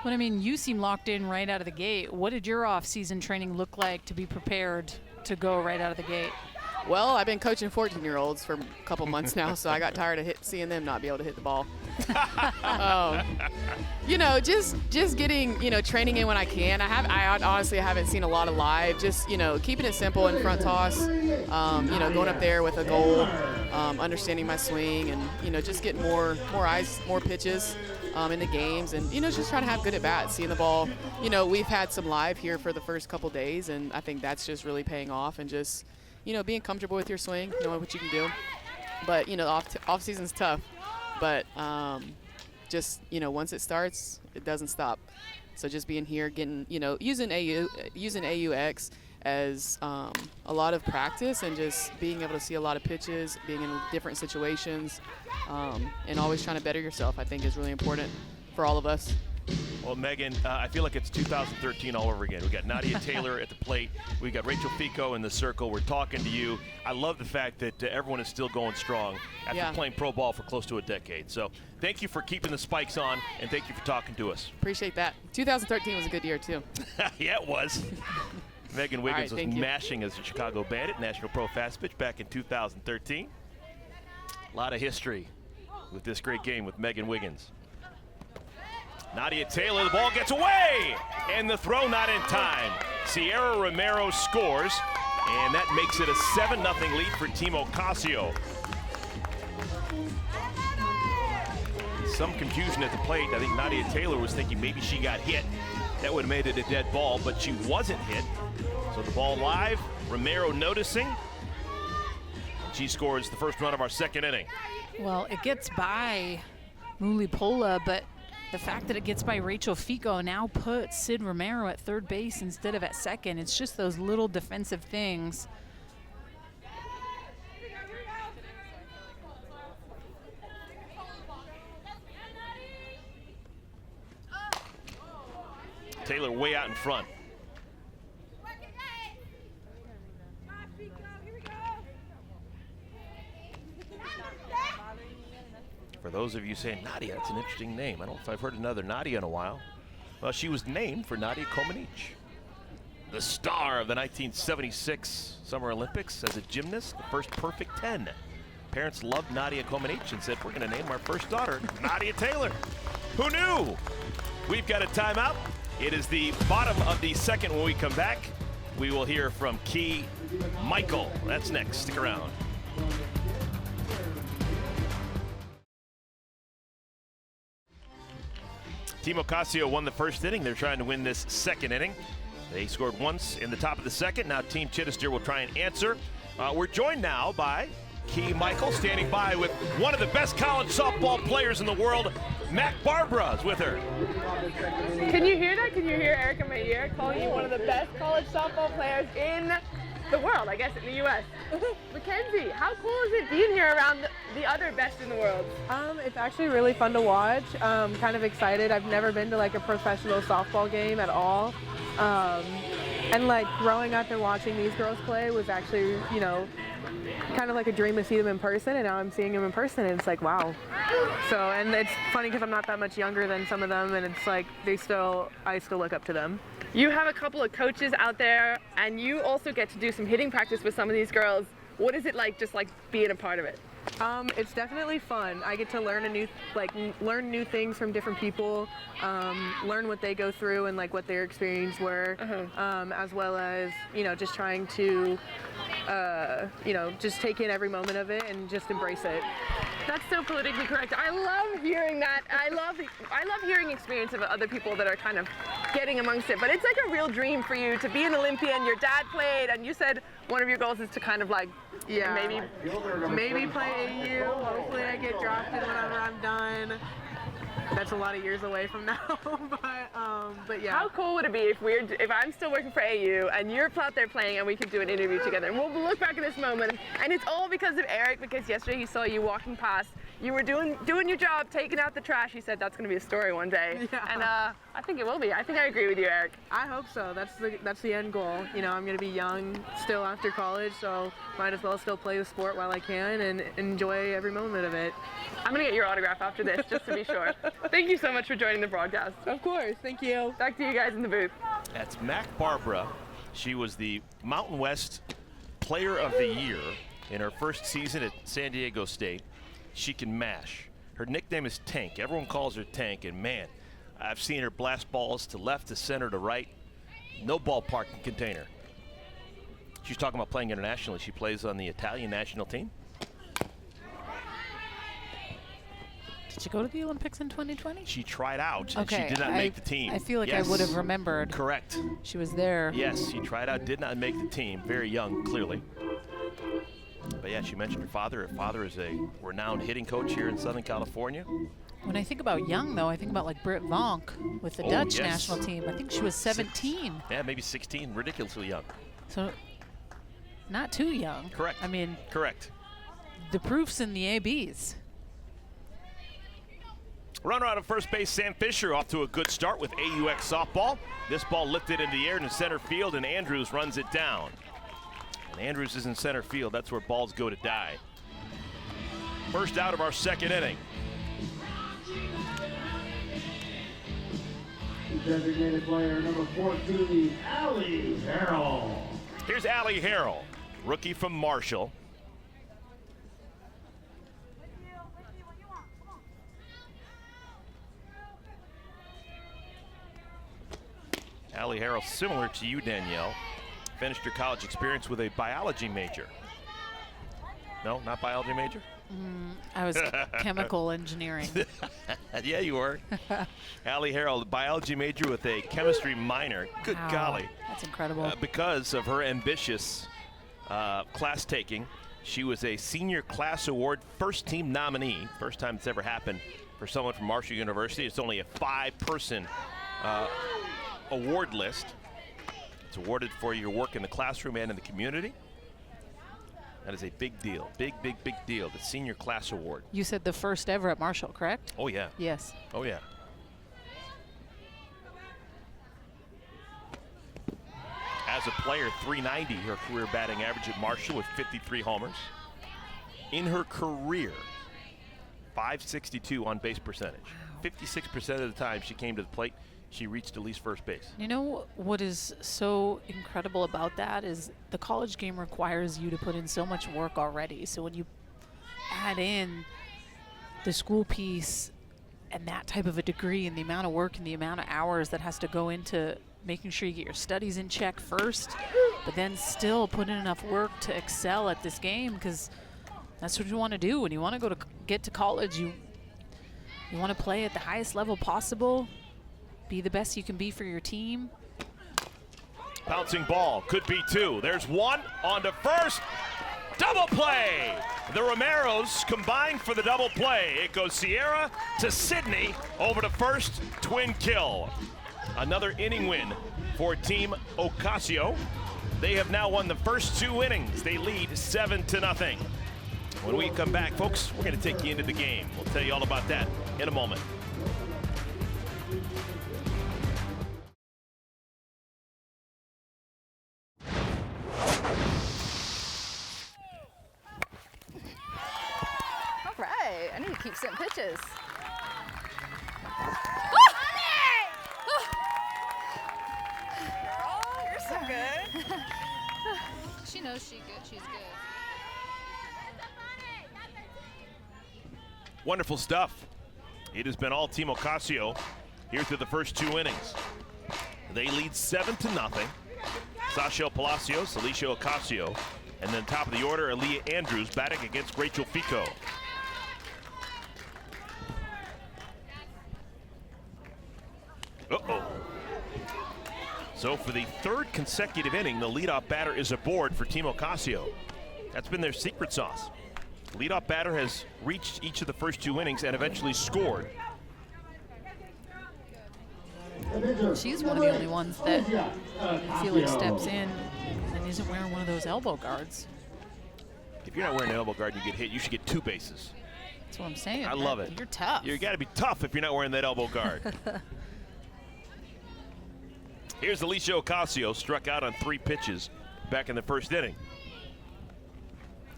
I mean, you seem locked in right out of the gate. What did your off-season training look like to be prepared to go right out of the gate? Well, I've been coaching 14-year-olds for a couple months now, so I got tired of seeing them not be able to hit the ball. Just getting, training in when I can. I honestly haven't seen a lot of live. Just, keeping it simple in front toss. Going up there with a goal, understanding my swing, and just getting more eyes, more pitches in the games, and just trying to have good at bats, seeing the ball. We've had some live here for the first couple days, and I think that's just really paying off, and just being comfortable with your swing, knowing what you can do. But off season's tough. But just once it starts, it doesn't stop. So just being here, getting using AUX as a lot of practice, and just being able to see a lot of pitches, being in different situations, and always trying to better yourself, I think is really important for all of us. Well, Megan, I feel like it's 2013 all over again. We got Nadia Taylor at the plate. We got Rachel Fico in the circle. We're talking to you. I love the fact that everyone is still going strong after playing pro ball for close to a decade. So thank you for keeping the spikes on, and thank you for talking to us. Appreciate that. 2013 was a good year, too. Yeah, it was. Megan Wiggins was mashing as a Chicago Bandit, National Pro Fast Pitch back in 2013. A lot of history with this great game with Megan Wiggins. Nadia Taylor, the ball gets away, and the throw not in time. Sierra Romero scores, and that makes it a 7-0 lead for Team Ocasio. Some confusion at the plate. I think Nadia Taylor was thinking maybe she got hit. That would have made it a dead ball, but she wasn't hit. So the ball live, Romero noticing. She scores the first run of our second inning. Well, it gets by Mulipola, but The fact that it gets by Rachel Fico now puts Sid Romero at third base instead of at second. It's just those little defensive things. Taylor way out in front. For those of you saying, Nadia, that's an interesting name. I don't know if I've heard another Nadia in a while. Well, she was named for Nadia Comaneci, the star of the 1976 Summer Olympics as a gymnast, the first perfect 10. Parents loved Nadia Comaneci and said, we're going to name our first daughter Nadia Taylor. Who knew? We've got a timeout. It is the bottom of the second. When we come back, we will hear from Key Michael. That's next. Stick around. Team Ocasio won the first inning. They're trying to win this second inning. They scored once in the top of the second. Now Team Chidester will try and answer. We're joined now by Key Michael, standing by with one of the best college softball players in the world. Mac Barbara is with her. Can you hear that? Can you hear Eric in my ear calling you one of the best college softball players in the world, I guess, in the U.S. Mackenzie, how cool is it being here around the other best in the world? It's actually really fun to watch. Kind of excited. I've never been to like a professional softball game at all. And like growing up and watching these girls play was actually, you know, kind of like a dream to see them in person, and now I'm seeing them in person and it's like, wow. So, and it's funny because I'm not that much younger than some of them, and it's like I still look up to them. You have a couple of coaches out there, and you also get to do some hitting practice with some of these girls. What is it like, just like being a part of it? It's definitely fun. I get to learn learn new things from different people, learn what they go through and like what their experiences were, as well as, you know, just trying to, you know, just take in every moment of it and just embrace it. That's so politically correct. I love hearing that. I love hearing experience of other people that are kind of getting amongst it. But it's like a real dream for you to be an Olympian. Your dad played, and you said one of your goals is to kind of like, yeah, maybe play AU. Hopefully I get drafted whenever I'm done. That's a lot of years away from now, but yeah. How cool would it be if I'm still working for AU and you're out there playing and we could do an interview together? And we'll look back at this moment, and it's all because of Eric, because yesterday he saw you walking past. You were doing your job, taking out the trash. He said that's going to be a story one day, yeah. And I think it will be. I think I agree with you, Eric. I hope so. That's the end goal. You know, I'm going to be young still after college, so might as well still play the sport while I can and enjoy every moment of it. I'm going to get your autograph after this, just to be sure. Thank you so much for joining the broadcast. Of course. Thank you. Back to you guys in the booth. That's Mac Barbara. She was the Mountain West Player of the Year in her first season at San Diego State. She can mash. Her nickname is Tank. Everyone calls her Tank, and man, I've seen her blast balls to left, to center, to right. No ballpark can contain her. She's talking about playing internationally. She plays on the Italian national team. Did she go to the Olympics in 2020? She tried out, and Okay, she did not make the team. I feel like Yes. I would have remembered. Correct. She was there. Yes, she tried out, did not make the team. Very young, clearly. But yeah, she mentioned her father. Her father is a renowned hitting coach here in Southern California. When I think about young, though, I think about like Britt Vonk with the Dutch yes. national team. I think she was 17. Yeah, maybe 16. Ridiculously young. So not too young. Correct. I mean, correct. The proof's in the ABs. Runner out of first base, Sam Fisher, off to a good start with AUX softball. This ball lifted into the air into center field, and Andrews runs it down. And Andrews is in center field. That's where balls go to die. First out of our second inning. Designated player number 14, Allie Harrell. Here's Allie Harrell, rookie from Marshall. Allie Harrell, similar to you, Danielle, finished her college experience with a biology major. No, not biology major? I was chemical engineering. Yeah, you were. Allie Harrell, biology major with a chemistry minor. Good Wow, golly. That's incredible. Because of her ambitious class taking, she was a senior class award first team nominee, first time it's ever happened for someone from Marshall University. It's only a 5-person award list. It's awarded for your work in the classroom and in the community. That is a big deal, big deal, the Senior Class Award. You said the first ever at Marshall, correct? Oh, yeah. Yes. Oh, yeah. As a player, 390, her career batting average at Marshall with 53 homers. In her career, 562 on base percentage. 56% of the time she came to the plate, she reached at least first base. You know what is so incredible about that is the college game requires you to put in so much work already. So when you add in the school piece and that type of a degree and the amount of work and the amount of hours that has to go into making sure you get your studies in check first, but then still put in enough work to excel at this game, because that's what you want to do. When you want to get to college, you want to play at the highest level possible, be the best you can be for your team. Bouncing ball, could be two. There's one on to first. Double play! The Romeros combine for the double play. It goes Sierra to Sydney, over to first, twin kill. Another inning win for Team Ocasio. They have now won the first 2 innings. They lead 7-0. When we come back, folks, we're going to take you into the game. We'll tell you all about that in a moment. All right, I need to keep sending pitches. Girl, you're so good. She knows she's good. Wonderful stuff. It has been all Team Ocasio here through the first 2 innings. They lead 7-0. Sasha Palacios, Alicia Ocasio, and then top of the order, Aaliyah Andrews batting against Rachel Fico. Uh-oh. So for the 3rd consecutive inning, the leadoff batter is aboard for Team Ocasio. That's been their secret sauce. Leadoff batter has reached each of the first 2 innings and eventually scored. She's one of the only ones that I feel like steps in and isn't wearing one of those elbow guards. If you're not wearing an elbow guard and you get hit, you should get 2 bases. That's what I'm saying. I love it. You're tough. You got to be tough if you're not wearing that elbow guard. Here's Alicia Ocasio, struck out on 3 pitches back in the first inning.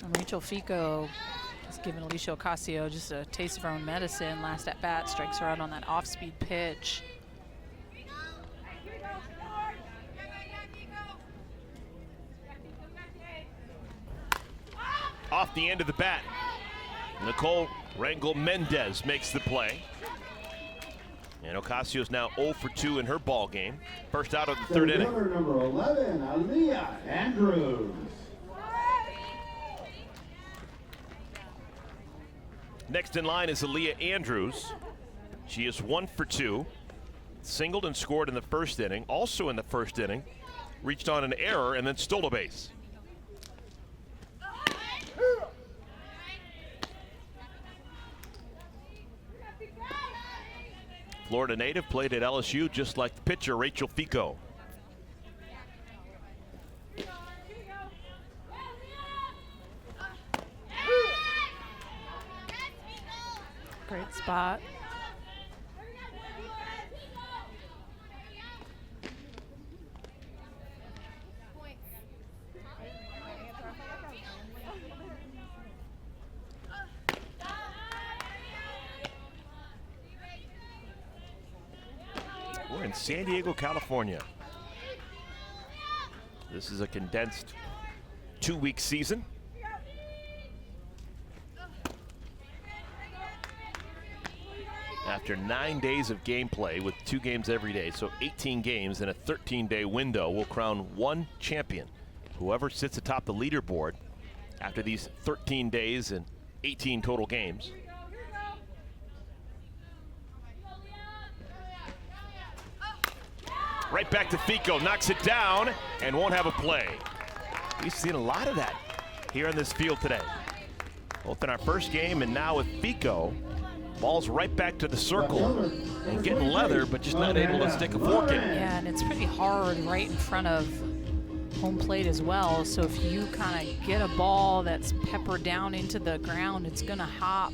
And Rachel Fico has given Alicia Ocasio just a taste of her own medicine. Last at bat, strikes her out on that off-speed pitch. Off the end of the bat, Nicole Rangel Mendez makes the play. And Ocasio's now 0 for 2 in her ball game. First out of the 3rd inning. Number 11, Aaliyah Andrews. Next in line is Aaliyah Andrews. She is 1 for 2. Singled and scored in the first inning. Also in the first inning, reached on an error and then stole a base. Florida native, played at LSU just like the pitcher Rachel Fico. Great spot. We're in San Diego, California. This is a condensed 2-week season. After 9 days of gameplay with 2 games every day, so 18 games in a 13-day window, will crown one champion. Whoever sits atop the leaderboard after these 13 days and 18 total games. Right back to Fico, knocks it down and won't have a play. We've seen a lot of that here on this field today. Both in our first game and now with Fico. Ball's right back to the circle and getting leather, but just not able to stick a fork in. Yeah, and it's pretty hard right in front of home plate as well. So if you kind of get a ball that's peppered down into the ground, it's going to hop.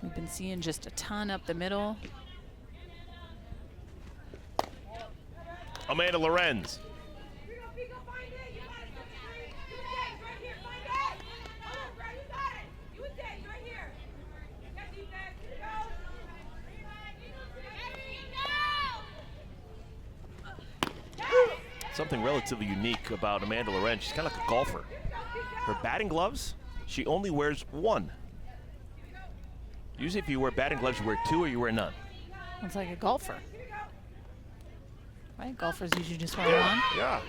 We've been seeing just a ton up the middle. Amanda Lorenz. Something relatively unique about Amanda Lorenz, she's kind of like a golfer. Her batting gloves, she only wears one. Usually if you wear batting gloves, you wear two or you wear none. It's like a golfer. Right? Golfers usually just wear one. Yeah.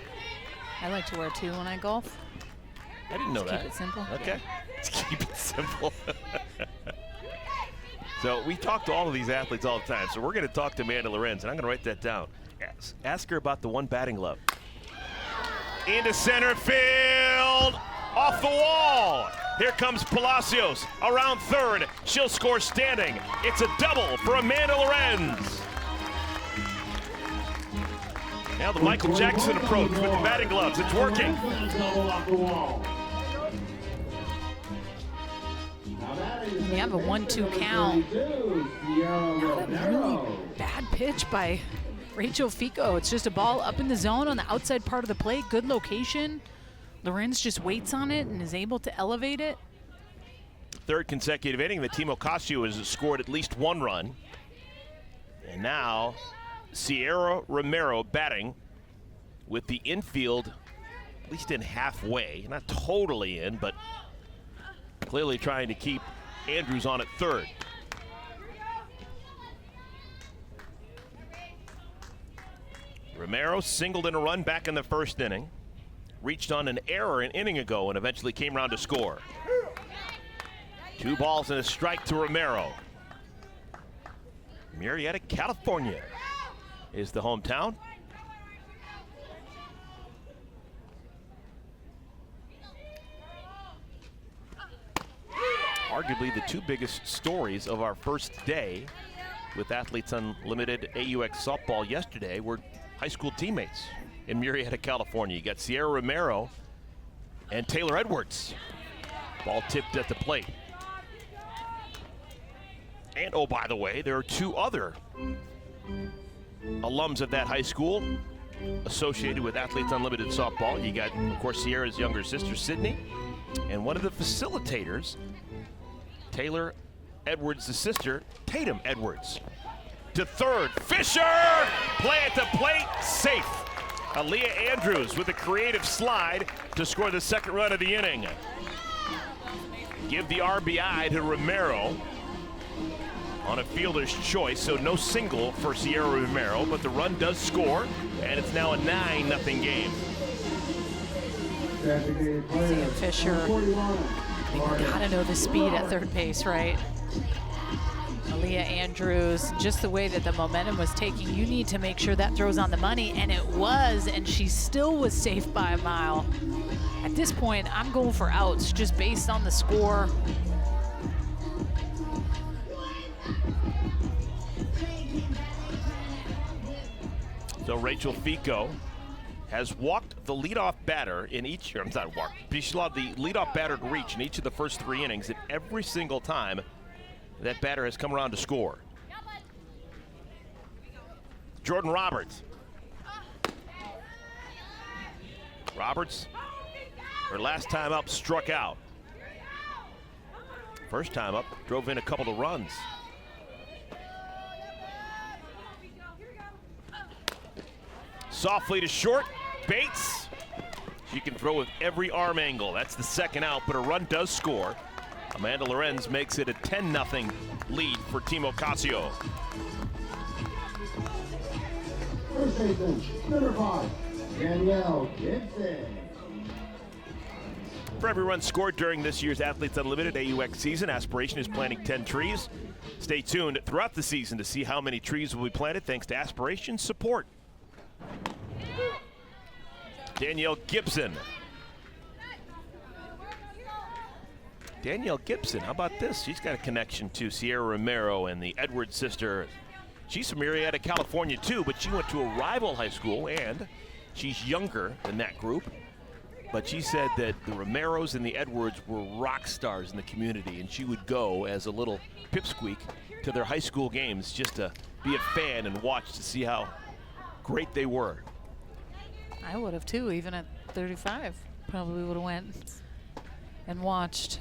I like to wear two when I golf. I didn't know that. Keep it simple. Okay. Let's keep it simple. So we talk to all of these athletes all the time. So we're going to talk to Amanda Lorenz, and I'm going to write that down. Ask her about the one batting glove. Into center field. Off the wall. Here comes Palacios around third. She'll score standing. It's a double for Amanda Lorenz. Now the Michael Jackson approach with the batting gloves. It's working. We have a 1-2 count. Really bad pitch by Rachel Fico. It's just a ball up in the zone on the outside part of the plate. Good location. Lorenz just waits on it and is able to elevate it. Third consecutive inning, the team Ocasio has scored at least one run. And now Sierra Romero batting with the infield at least in halfway. Not totally in, but clearly trying to keep Andrews on at third. Romero singled in a run back in the first inning. Reached on an error an inning ago and eventually came around to score. 2 balls and a strike to Romero. Murrieta, California is the hometown. Arguably the 2 biggest stories of our first day with Athletes Unlimited AUX softball yesterday were high school teammates in Murrieta, California. You got Sierra Romero and Taylor Edwards. Ball tipped at the plate. And oh, by the way, there are 2 other alums of that high school associated with Athletes Unlimited softball. You got, of course, Sierra's younger sister, Sydney, and one of the facilitators, Taylor Edwards' sister, Tatum Edwards. To third, Fisher! Play at the plate, safe. Aaliyah Andrews with a creative slide to score the second run of the inning. Give the RBI to Romero on a fielder's choice, so no single for Sierra Romero, but the run does score, and it's now a 9-0 game. Fisher, you gotta know the speed at third base, right? Aaliyah Andrews, just the way that the momentum was taking, you need to make sure that throws on the money, and it was, and she still was safe by a mile. At this point, I'm going for outs just based on the score. So Rachel Fico has walked the leadoff batter in each, I'm not walked, but she allowed the leadoff batter to reach in each of the first 3 innings, and every single time that batter has come around to score. Jordan Roberts. Roberts, her last time up, struck out. First time up, drove in a couple of runs. Softly to short, Bates. She can throw with every arm angle. That's the second out, but a run does score. Amanda Lorenz makes it a 10-0 lead for Team Ocasio. First baseman, number 5, Danielle Gibson. For every run scored during this year's Athletes Unlimited AUX season, Aspiration is planting 10 trees. Stay tuned throughout the season to see how many trees will be planted thanks to Aspiration's support. Danielle Gibson. Danielle Gibson, how about this? She's got a connection to Sierra Romero and the Edwards sister. She's from Marietta, California too, but she went to a rival high school, and she's younger than that group. But she said that the Romeros and the Edwards were rock stars in the community, and she would go as a little pipsqueak to their high school games just to be a fan and watch to see how great they were. I would have too, even at 35. Probably would have went and watched.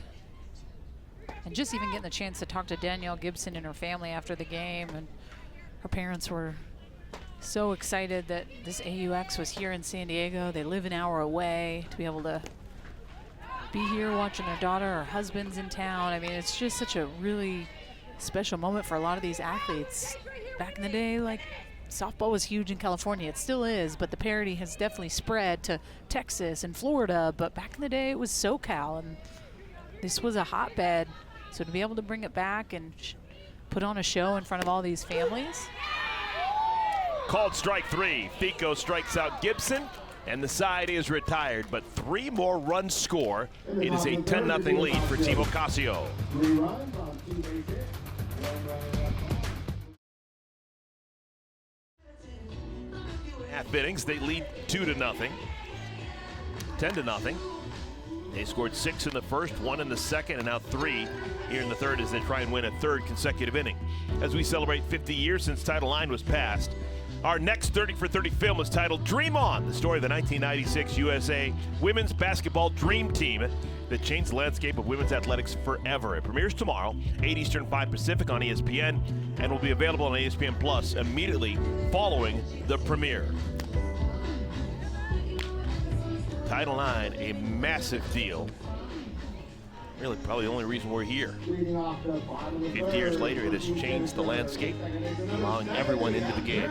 And just even getting the chance to talk to Danielle Gibson and her family after the game, and her parents were so excited that this AUX was here in San Diego. They live an hour away. To be able to be here watching their daughter, her husband's in town. I mean, it's just such a really special moment for a lot of these athletes. Back in the day, like, softball was huge in California. It still is, but the parity has definitely spread to Texas and Florida. But back in the day, it was SoCal, and this was a hotbed. So to be able to bring it back and put on a show in front of all these families. Called strike 3. Fico strikes out Gibson, and the side is retired, but 3 more runs score. It is a 10-0 lead for Team Ocasio. 3 runs on 2 base hits. 1 run. Half innings, they lead 2-0, 10-0. They scored 6 in the first, 1 in the second, and now 3 here in the third as they try and win a 3rd consecutive inning. As we celebrate 50 years since Title IX was passed, our next 30 for 30 film is titled Dream On, the story of the 1996 USA Women's Basketball Dream Team that changed the landscape of women's athletics forever. It premieres tomorrow, 8 Eastern, 5 Pacific on ESPN, and will be available on ESPN Plus immediately following the premiere. Title IX, a massive deal. Really, probably the only reason we're here. 50 years later, it has changed the landscape, allowing everyone into the game.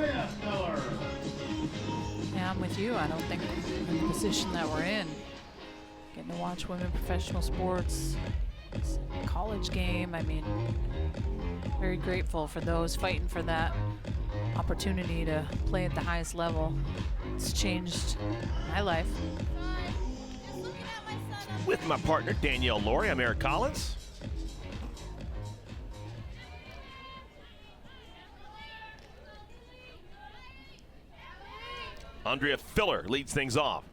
Yeah, I'm with you. I don't think in the position that we're in, getting to watch women professional sports, college game, I mean, very grateful for those fighting for that opportunity to play at the highest level. It's changed my life. With my partner, Danielle Laurie, I'm Eric Collins. Andrea Filler leads things off.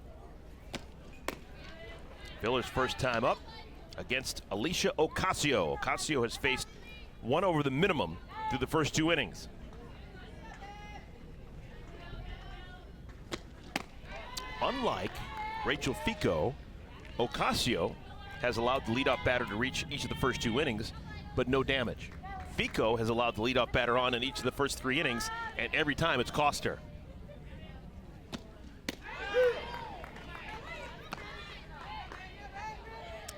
Filler's first time up against Alicia Ocasio. Ocasio has faced 1 over the minimum through the first 2 innings. Unlike Rachel Fico, Ocasio has allowed the leadoff batter to reach each of the first 2 innings, but no damage. Fico has allowed the leadoff batter on in each of the first 3 innings, and every time it's cost her.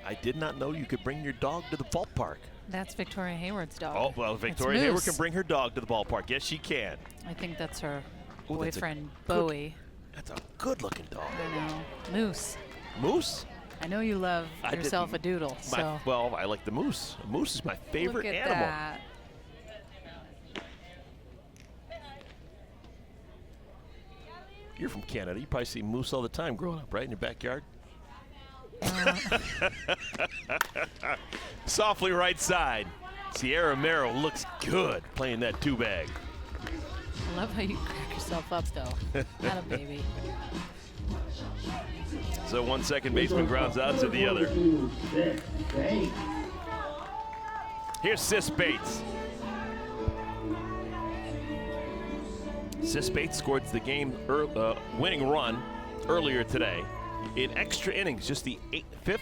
I did not know you could bring your dog to the ballpark. That's Victoria Hayward's dog. Oh, well, Victoria Hayward can bring her dog to the ballpark. Yes, she can. I think that's her Ooh, boyfriend, Bowie. That's a good-looking dog. I know. Moose. Moose? I know you love I yourself didn't- a doodle, so. Well, I like the moose. A moose is my favorite Look at animal. that. You're from Canada. You probably see moose all the time growing up, right, in your backyard? Softly right side. Sierra Romero looks good playing that 2-bag. I love how you crack yourself up, though. Not a baby. So 1 second baseman grounds out to the other. Here's Sis Bates. Sis Bates scored the game winning run earlier today in extra innings, just the 5th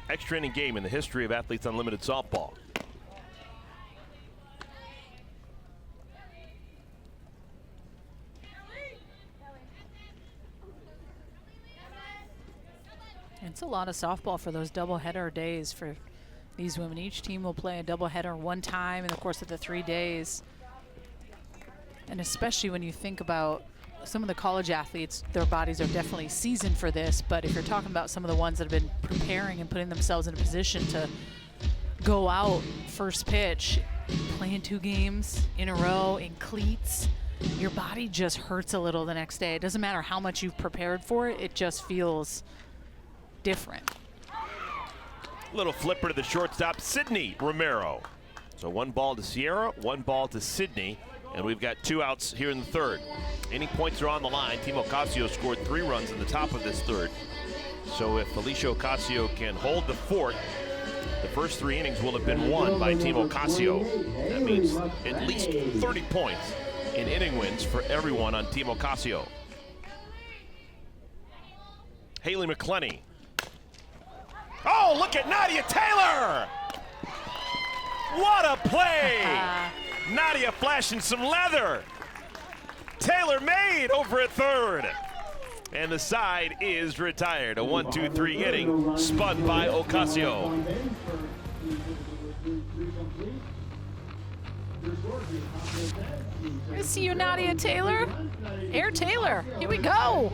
extra inning game in the history of Athletes Unlimited softball. It's a lot of softball for those doubleheader days for these women. Each team will play a doubleheader 1 time in the course of the 3 days. And especially when you think about some of the college athletes, their bodies are definitely seasoned for this. But if you're talking about some of the ones that have been preparing and putting themselves in a position to go out first pitch, playing 2 games in a row in cleats, your body just hurts a little the next day. It doesn't matter how much you've prepared for it, it just feels different. Little flipper to the shortstop, Sydney Romero. So 1 ball to Sierra, 1 ball to Sydney, and we've got 2 outs here in the third. Any points are on the line. Team Ocasio scored 3 runs in the top of this third. So if Felicia Ocasio can hold the fort, the first 3 innings will have been won by Team Ocasio. That means at least 30 points in inning wins for everyone on Team Ocasio. Haley McClenny. Oh, look at Nadia Taylor! What a play! Nadia flashing some leather. Taylor made over at third. And the side is retired. A 1-2-3 inning spun by Ocasio. I see you, Nadia Taylor. Air Taylor, here we go.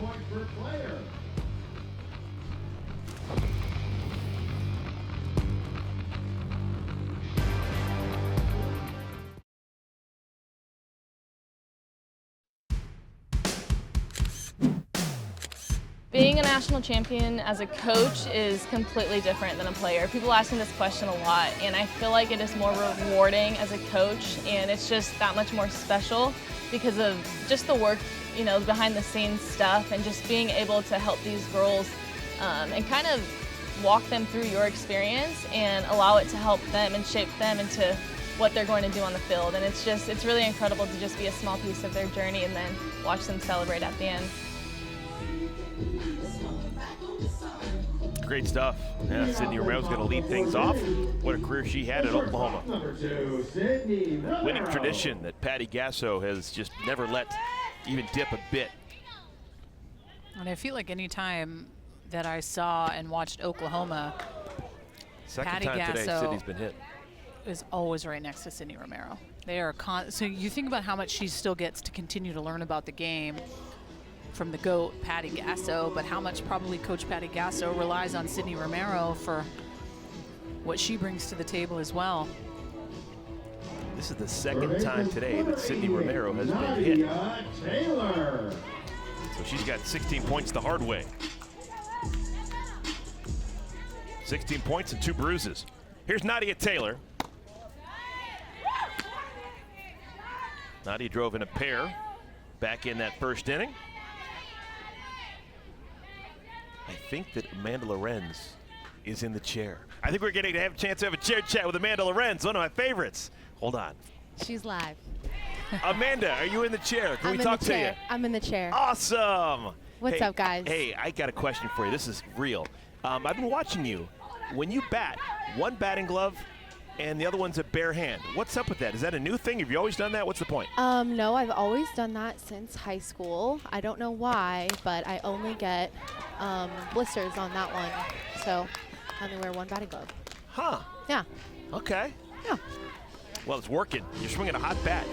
Being a national champion as a coach is completely different than a player. People ask me this question a lot, and I feel like it is more rewarding as a coach, and it's just that much more special because of just the work, you know, behind the scenes stuff, and just being able to help these girls and kind of walk them through your experience and allow it to help them and shape them into what they're going to do on the field. And it's really incredible to just be a small piece of their journey and then watch them celebrate at the end. Great stuff. Yeah, Sydney Romero's going to lead things off. What a career she had at Oklahoma. Winning tradition that Patty Gasso has just never let even dip a bit. And I feel like any time that I saw and watched Oklahoma, Second Patty time today Gasso Sydney's been hit. is always right next to Sydney Romero. They are so you think about how much she still gets to continue to learn about the game from the GOAT, Patty Gasso, but how much probably Coach Patty Gasso relies on Sydney Romero for what she brings to the table as well. This is the second time today that Sydney Romero has been hit. Taylor. So she's got 16 points the hard way. 16 points and 2 bruises. Here's Nadia Taylor. Nadia drove in a pair back in that first inning. I think that Amanda Lorenz is in the chair. I think we're getting to have a chance to have a chair chat with Amanda Lorenz, one of my favorites. Hold on. She's live. Amanda, are you in the chair? Can we talk to you? I'm in the chair. Awesome. What's up, guys? Hey, I got a question for you. This is real. I've been watching you. When you bat, one batting glove and the other one's a bare hand. What's up with that? Is that a new thing? Have you always done that? What's the point? No, I've always done that since high school. I don't know why, but I only get blisters on that one. So I only wear one batting glove. Huh. Yeah. Okay. Yeah. Well, it's working. You're swinging a hot bat.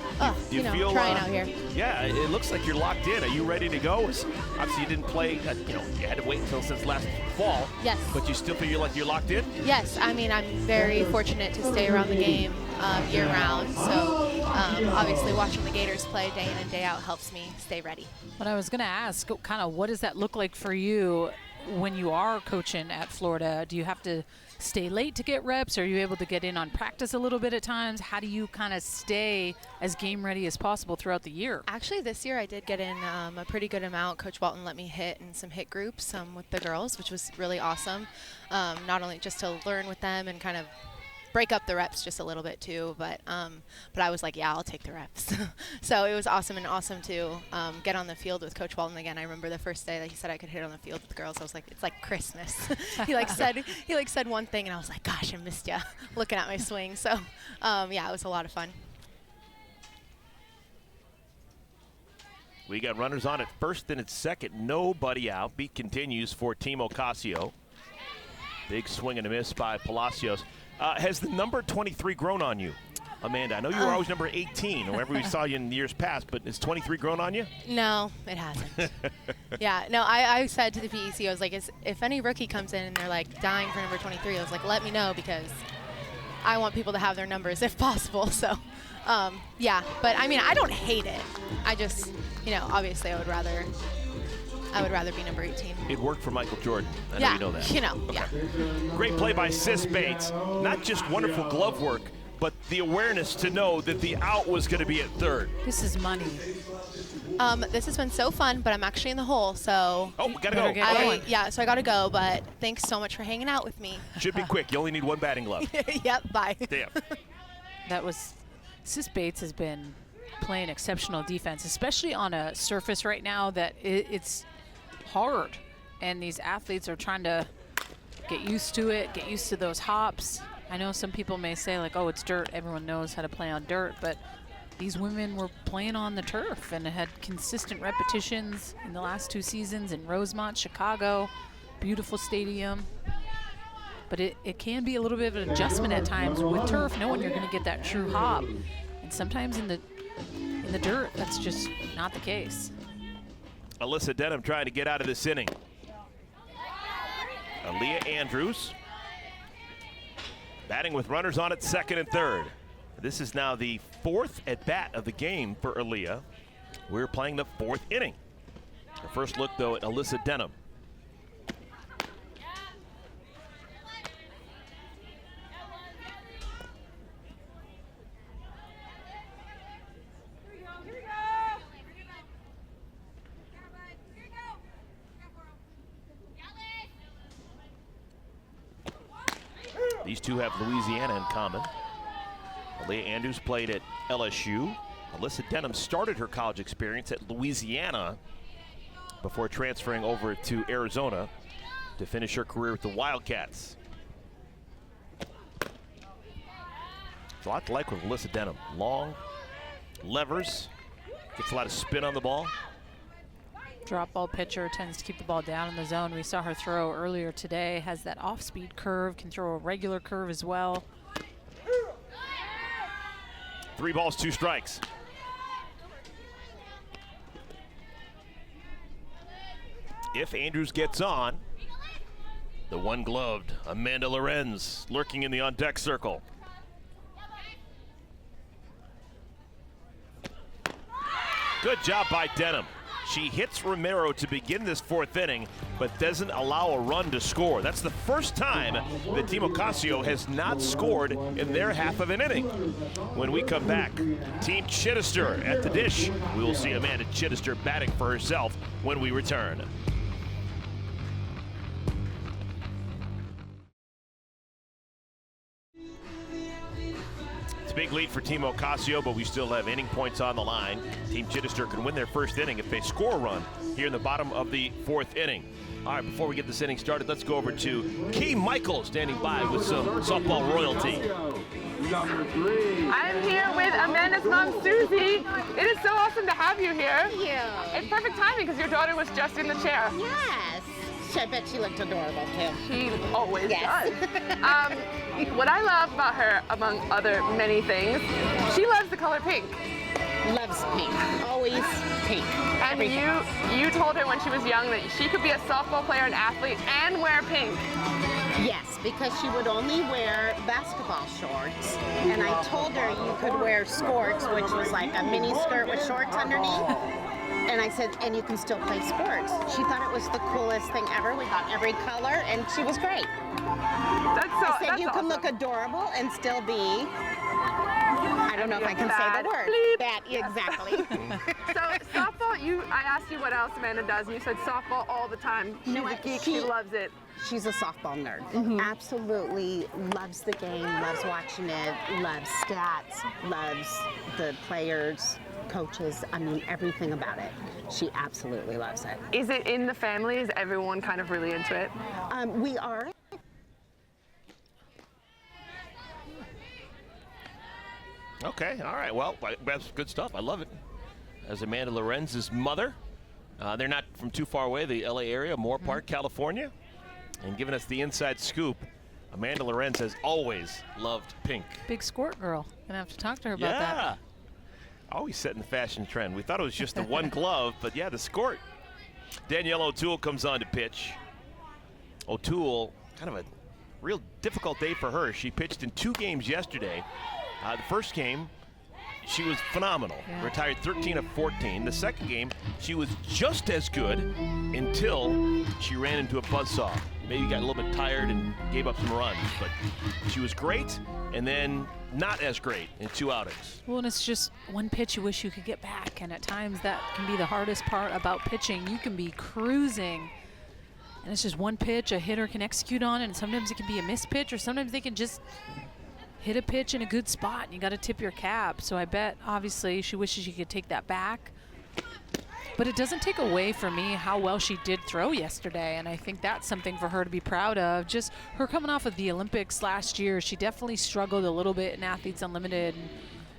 Do you know, feel trying out here. Yeah, it looks like you're locked in. Are you ready to go? Obviously, you didn't play. You had to wait until since last fall. Yes. But you still feel like you're locked in? Yes. I mean, I'm very fortunate to stay around the game year-round. So obviously, watching the Gators play day in and day out helps me stay ready. But I was going to ask, kind of, what does that look like for you when you are coaching at Florida? Do you have to stay late to get reps? Are you able to get in on practice a little bit at times? How do you kind of stay as game ready as possible throughout the year? Actually, this year I did get in a pretty good amount. Coach Walton let me hit in some hit groups with the girls, which was really awesome. Not only just to learn with them and kind of break up the reps just a little bit too, but I was like, yeah, I'll take the reps. So it was awesome to get on the field with Coach Walton again. I remember the first day that he said I could hit on the field with the girls. I was like, it's like Christmas. he said one thing, and I was like, gosh, I missed ya. Looking at my swing. So yeah, it was a lot of fun. We got runners on at first and at second. Nobody out. Beat continues for Team Ocasio. Big swing and a miss by Palacios. Has the number 23 grown on you, Amanda? I know you were always number 18 whenever we saw you in years past, but is 23 grown on you? No, it hasn't. Yeah, no, I said to the PEC, I was like, if any rookie comes in and they're like dying for number 23, I was like, let me know, because I want people to have their numbers if possible. So, yeah, but I mean, I don't hate it. I just, obviously I would rather I would rather be number 18. It worked for Michael Jordan. I know Yeah, you know that. you know, yeah. Great play by Sis Bates. Not just wonderful glove work, but the awareness to know that the out was going to be at third. This is money. This has been so fun, but I'm actually in the hole, so. Oh, we got to go. Better get going. Yeah, so I got to go, but thanks so much for hanging out with me. Should be quick. You only need one batting glove. Yep, bye. Damn. That was, Sis Bates has been playing exceptional defense, especially on a surface right now that it's hard. And these athletes are trying to get used to it, get used to those hops. I know some people may say like, oh, it's dirt. Everyone knows how to play on dirt, but these women were playing on the turf and had consistent repetitions in the last 2 seasons in Rosemont, Chicago, beautiful stadium. But it can be a little bit of an adjustment at times with turf, knowing you're going to get that true hop. And sometimes in the dirt, that's just not the case. Alyssa Denham trying to get out of this inning. Aaliyah Andrews batting with runners on at second and third. This is now the 4th at-bat of the game for Aaliyah. We're playing the 4th inning. The first look, though, at Alyssa Denham. These two have Louisiana in common. Aaliyah Andrews played at LSU. Alyssa Denham started her college experience at Louisiana before transferring over to Arizona to finish her career with the Wildcats. It's a lot to like with Alyssa Denham. Long, levers, gets a lot of spin on the ball. Drop ball pitcher, tends to keep the ball down in the zone. We saw her throw earlier today, has that off-speed curve, can throw a regular curve as well. 3 balls, 2 strikes. If Andrews gets on, the one-gloved Amanda Lorenz lurking in the on-deck circle. Good job by Denham. She hits Romero to begin this 4th inning, but doesn't allow a run to score. That's the first time that Team Ocasio has not scored in their half of an inning. When we come back, Team Chidester at the dish. We will see Amanda Chidester batting for herself when we return. Big lead for Team Ocasio, but we still have inning points on the line. Team Chidester can win their first inning if they score a run here in the bottom of the 4th inning. All right, before we get this inning started, let's go over to Key Michael standing by with some softball royalty. I'm here with Amanda's mom, Susie. It is so awesome to have you here. Thank you. It's perfect timing because your daughter was just in the chair. Yes. I bet she looked adorable too. She always Yes. does. What I love about her, among other many things, she loves the color pink. Loves pink. Always pink. And you told her when she was young that she could be a softball player and athlete and wear pink. Yes, because she would only wear basketball shorts. And I told her you could wear skirts, which was like a mini skirt with shorts underneath. And I said, and you can still play sports. She thought it was the coolest thing ever. We got every color, and she was great. I said, you can look adorable and still be, I don't know if I can say the word. That, exactly. So softball, I asked you what else Amanda does, and you said softball all the time. She's a geek, she loves it. She's a softball nerd. Absolutely loves the game, loves watching it, loves stats, loves the players, coaches, I mean, everything about it. She absolutely loves it. Is it in the family? Is everyone kind of really into it? We are. Okay, all right, well, that's good stuff. I love it. As Amanda Lorenz's mother, they're not from too far away, the LA area, Moore Park, California, and giving us the inside scoop. Amanda Lorenz has always loved pink. Big squirt girl. Gonna have to talk to her about that. Yeah. Always setting the fashion trend. We thought it was just the one glove, but yeah, the squirt. Danielle O'Toole comes on to pitch. O'Toole, kind of a real difficult day for her. She pitched in 2 games yesterday. The first game, she was phenomenal. Yeah. Retired 13 of 14. The second game, she was just as good until she ran into a buzzsaw. Maybe got a little bit tired and gave up some runs, but she was great, and then not as great in 2 outings. Well, and it's just one pitch you wish you could get back, and at times that can be the hardest part about pitching. You can be cruising, and it's just one pitch a hitter can execute on, and sometimes it can be a missed pitch, or sometimes they can just hit a pitch in a good spot, and you got to tip your cap. So I bet, obviously, she wishes she could take that back. But it doesn't take away from me how well she did throw yesterday, and I think that's something for her to be proud of. Just her coming off of the Olympics last year, she definitely struggled a little bit in Athletes Unlimited, and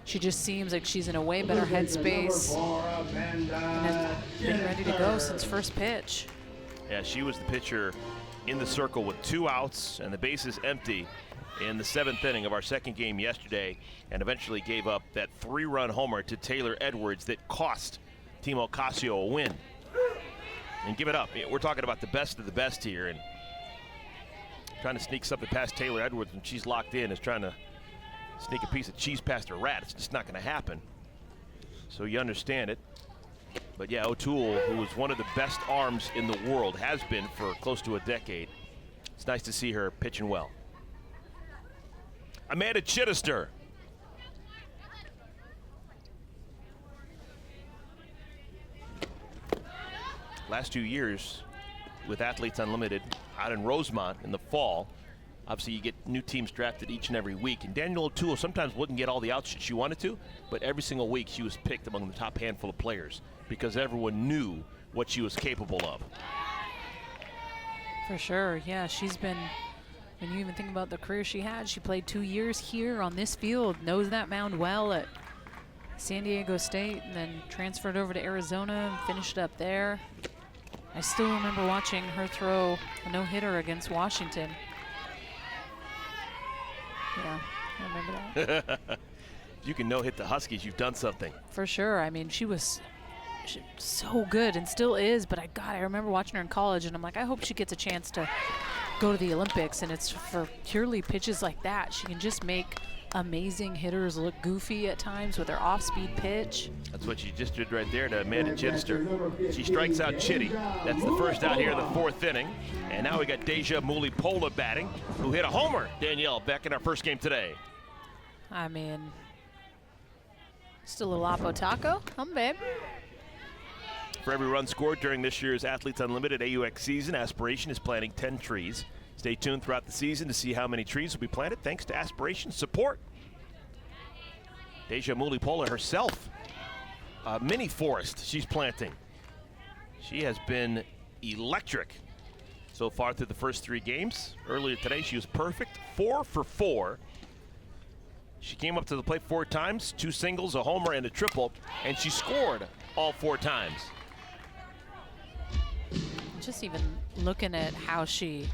she just seems like she's in a way better headspace and has been ready to go since first pitch. Yeah, she was the pitcher in the circle with 2 outs and the bases empty in the 7th inning of our second game yesterday, and eventually gave up that 3-run homer to Taylor Edwards that cost Team Ocasio a win. And give it up. We're talking about the best of the best here, and trying to sneak something past Taylor Edwards when she's locked in is trying to sneak a piece of cheese past a rat. It's just not going to happen. So you understand it. But yeah, O'Toole, who was one of the best arms in the world, has been for close to a decade. It's nice to see her pitching well. Amanda Chidester. Last 2 years with Athletes Unlimited out in Rosemont in the fall, obviously you get new teams drafted each and every week, and Danielle O'Toole sometimes wouldn't get all the outs she wanted to, but every single week she was picked among the top handful of players because everyone knew what she was capable of. For sure, yeah, she's been, when you even think about the career she had, she played 2 years here on this field, knows that mound well at San Diego State, and then transferred over to Arizona and finished up there. I still remember watching her throw a no-hitter against Washington. Yeah, I remember that. If you can no-hit the Huskies, you've done something. For sure. I mean, she was so good and still is, but I remember watching her in college, and I'm like, I hope she gets a chance to go to the Olympics, and it's for purely pitches like that. She can just make amazing hitters look goofy at times with her off-speed pitch. That's what she just did right there to Amanda Chidester. She strikes out Chitty. That's the first out here in the 4th inning. And now we got Deja Mulipola batting, who hit a homer, Danielle, back in our first game today. I mean, still a Lapo Taco? Babe. For every run scored during this year's Athletes Unlimited AUX season, Aspiration is planting 10 trees. Stay tuned throughout the season to see how many trees will be planted thanks to Aspiration support. Deja Mulipola herself, a mini forest she's planting. She has been electric so far through the first 3 games. Earlier today, she was perfect, 4 for 4. She came up to the plate 4 times, 2 singles, a homer, and a triple, and she scored all 4 times. Just even looking at how she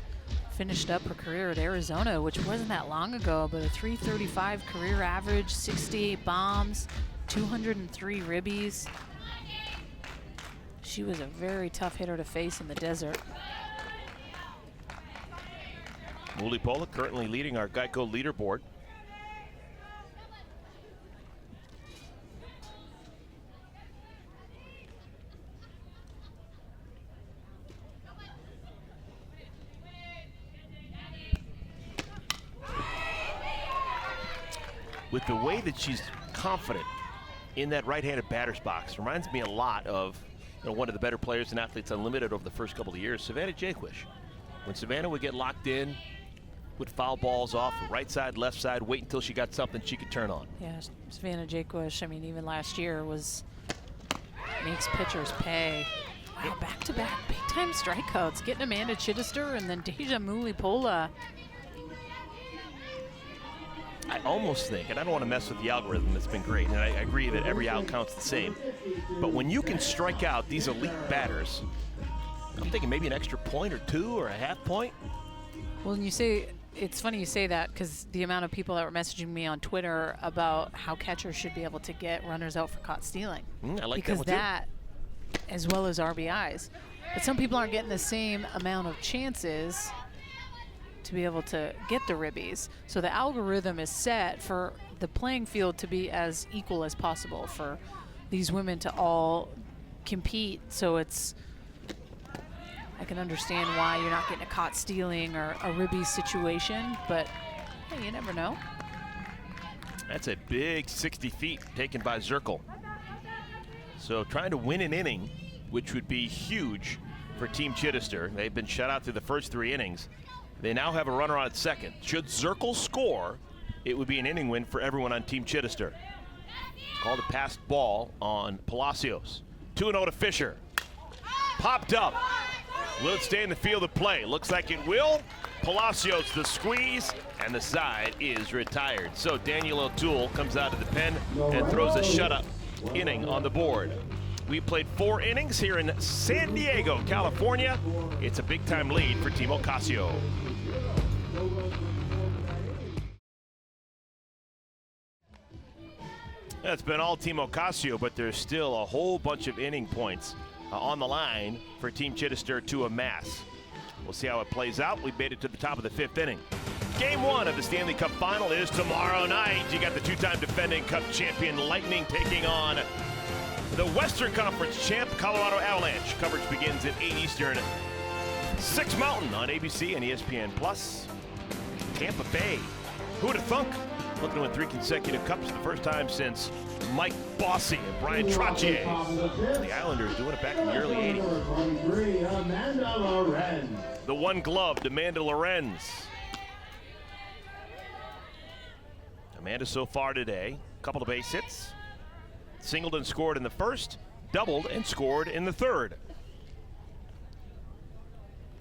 finished up her career at Arizona, which wasn't that long ago, but a 335 career average, 68 bombs, 203 ribbies. She was a very tough hitter to face in the desert. Mulipola currently leading our Geico leaderboard. With the way that she's confident in that right-handed batter's box, reminds me a lot of one of the better players in Athletes Unlimited over the first couple of years, Savannah Jaquish. When Savannah would get locked in, would foul balls off right side, left side, wait until she got something she could turn on. Yeah, Savannah Jaquish, I mean, even last year makes pitchers pay. Wow, back-to-back big-time strikeouts, getting Amanda Chidester and then Deja Mulipola. I almost think, and I don't want to mess with the algorithm, it's been great, and I agree that every out counts the same. But when you can strike out these elite batters, I'm thinking maybe an extra point or 2 or a half point. Well, and it's funny you say that because the amount of people that were messaging me on Twitter about how catchers should be able to get runners out for caught stealing. I like because that one too. As well as RBIs. But some people aren't getting the same amount of chances to be able to get the ribbies. So the algorithm is set for the playing field to be as equal as possible for these women to all compete. So it's, I can understand why you're not getting a caught stealing or a ribby situation, but hey, you never know. That's a big 60 feet taken by Zirkle. So trying to win an inning, which would be huge for Team Chidester. They've been shut out through the first 3 innings. They now have a runner on at second. Should Zirkle score, it would be an inning win for everyone on Team Chidester. Called a passed ball on Palacios. 2-0 to Fisher. Popped up. Will it stay in the field of play? Looks like it will. Palacios the squeeze, and the side is retired. So Daniel O'Toole comes out of the pen and throws a shutout inning on the board. We played 4 innings here in San Diego, California. It's a big-time lead for Team Ocasio. That's been all Team Ocasio, but there's still a whole bunch of inning points on the line for Team Chidester to amass. We'll see how it plays out. We made it to the top of the 5th inning. Game 1 of the Stanley Cup Final is tomorrow night. You got the 2-time defending Cup champion Lightning taking on the Western Conference champ Colorado Avalanche. Coverage begins at 8 Eastern, 6 Mountain on ABC and ESPN+. Tampa Bay, who would have thunk? Looking to win 3 consecutive cups for the first time since Mike Bossy and Brian Trottier. The Islanders doing it back in the early 80s. The one-gloved Amanda Lorenz. Amanda so far today, a couple of base hits. Singled and scored in the first, doubled and scored in the third.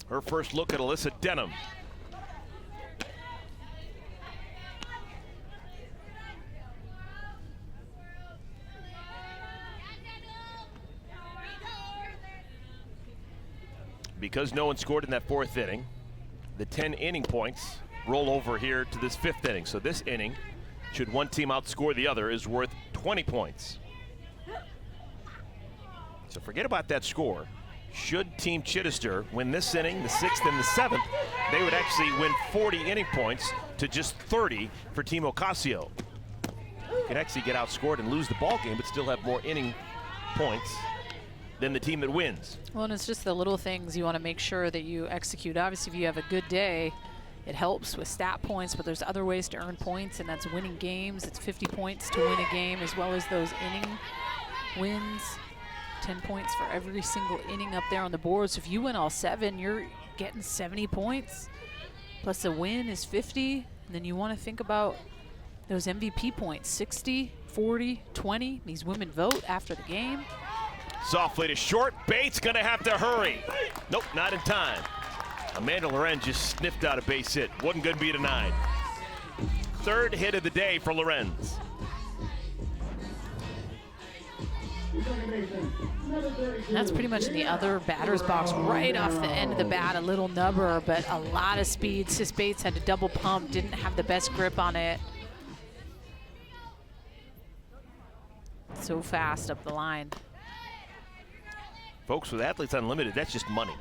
Her first look at Alyssa Denham. Because no one scored in that 4th inning, the 10 inning points roll over here to this 5th inning. So this inning, should one team outscore the other, is worth 20 points. So forget about that score. Should Team Chidester win this inning, the 6th and the 7th, they would actually win 40 inning points to just 30 for Team Ocasio. You could actually get outscored and lose the ball game, but still have more inning points than the team that wins. Well, and it's just the little things you want to make sure that you execute. Obviously, if you have a good day, it helps with stat points, but there's other ways to earn points, and that's winning games. It's 50 points to win a game, as well as those inning wins. 10 points for every single inning up there on the board. So if you win all 7, you're getting 70 points. Plus a win is 50. And then you want to think about those MVP points, 60, 40, 20. These women vote after the game. Softly to short. Bates going to have to hurry. Nope, not in time. Amanda Lorenz just sniffed out a base hit. Wasn't going to be a 9. 3rd hit of the day for Lorenz. That's pretty much in the other batter's box, right off the end of the bat, a little nubber, but a lot of speed. Sis Bates had to double pump, didn't have the best grip on it. So fast up the line. Folks, with Athletes Unlimited, that's just money.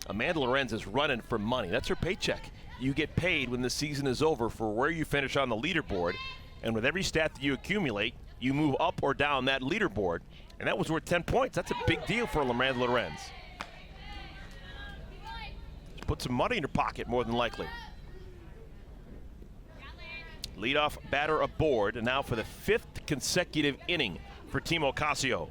Amanda Lorenz is running for money. That's her paycheck. You get paid when the season is over for where you finish on the leaderboard, and with every stat that you accumulate, you move up or down that leaderboard, and that was worth 10 points. That's a big deal for Amanda Lorenz. Just put some money in her pocket, more than likely. Leadoff batter aboard, and now for the 5th consecutive inning for Team Ocasio.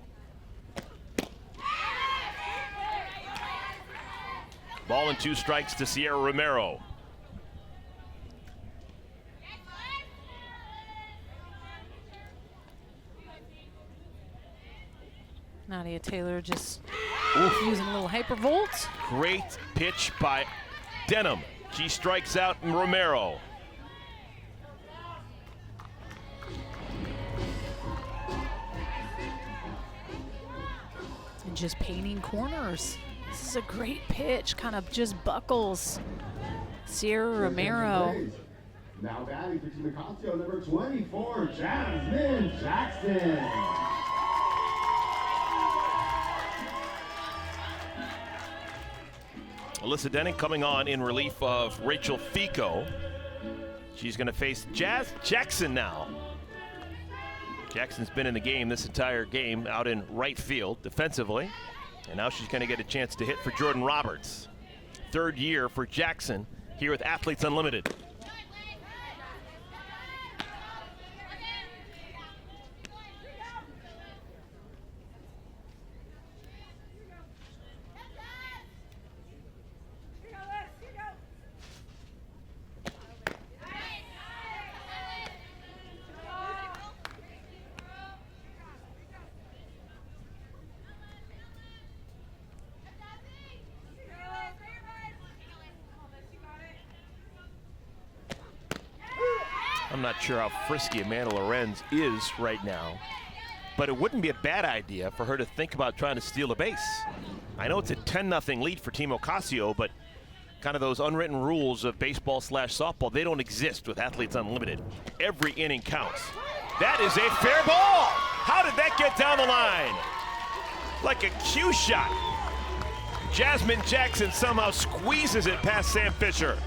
Ball and 2 strikes to Sierra Romero. Nadia Taylor just using a little hypervolt. Great pitch by Denham. She strikes out Romero. And just painting corners. This is a great pitch, kind of just buckles Sierra Romero. Now batting for Team Ocasio, number 24, Jasmine Jackson. Alyssa Denning coming on in relief of Rachel Fico. She's going to face Jazz Jackson now. Jackson's been in the game this entire game out in right field defensively. And now she's going to get a chance to hit for Jordan Roberts. Third year for Jackson here with Athletes Unlimited. I'm not sure how frisky Amanda Lorenz is right now, but it wouldn't be a bad idea for her to think about trying to steal a base. I know it's a 10-0 lead for Team Ocasio, but kind of those unwritten rules of baseball/softball, they don't exist with Athletes Unlimited. Every inning counts. That is a fair ball. How did that get down the line? Like a cue shot. Jasmine Jackson somehow squeezes it past Sam Fisher.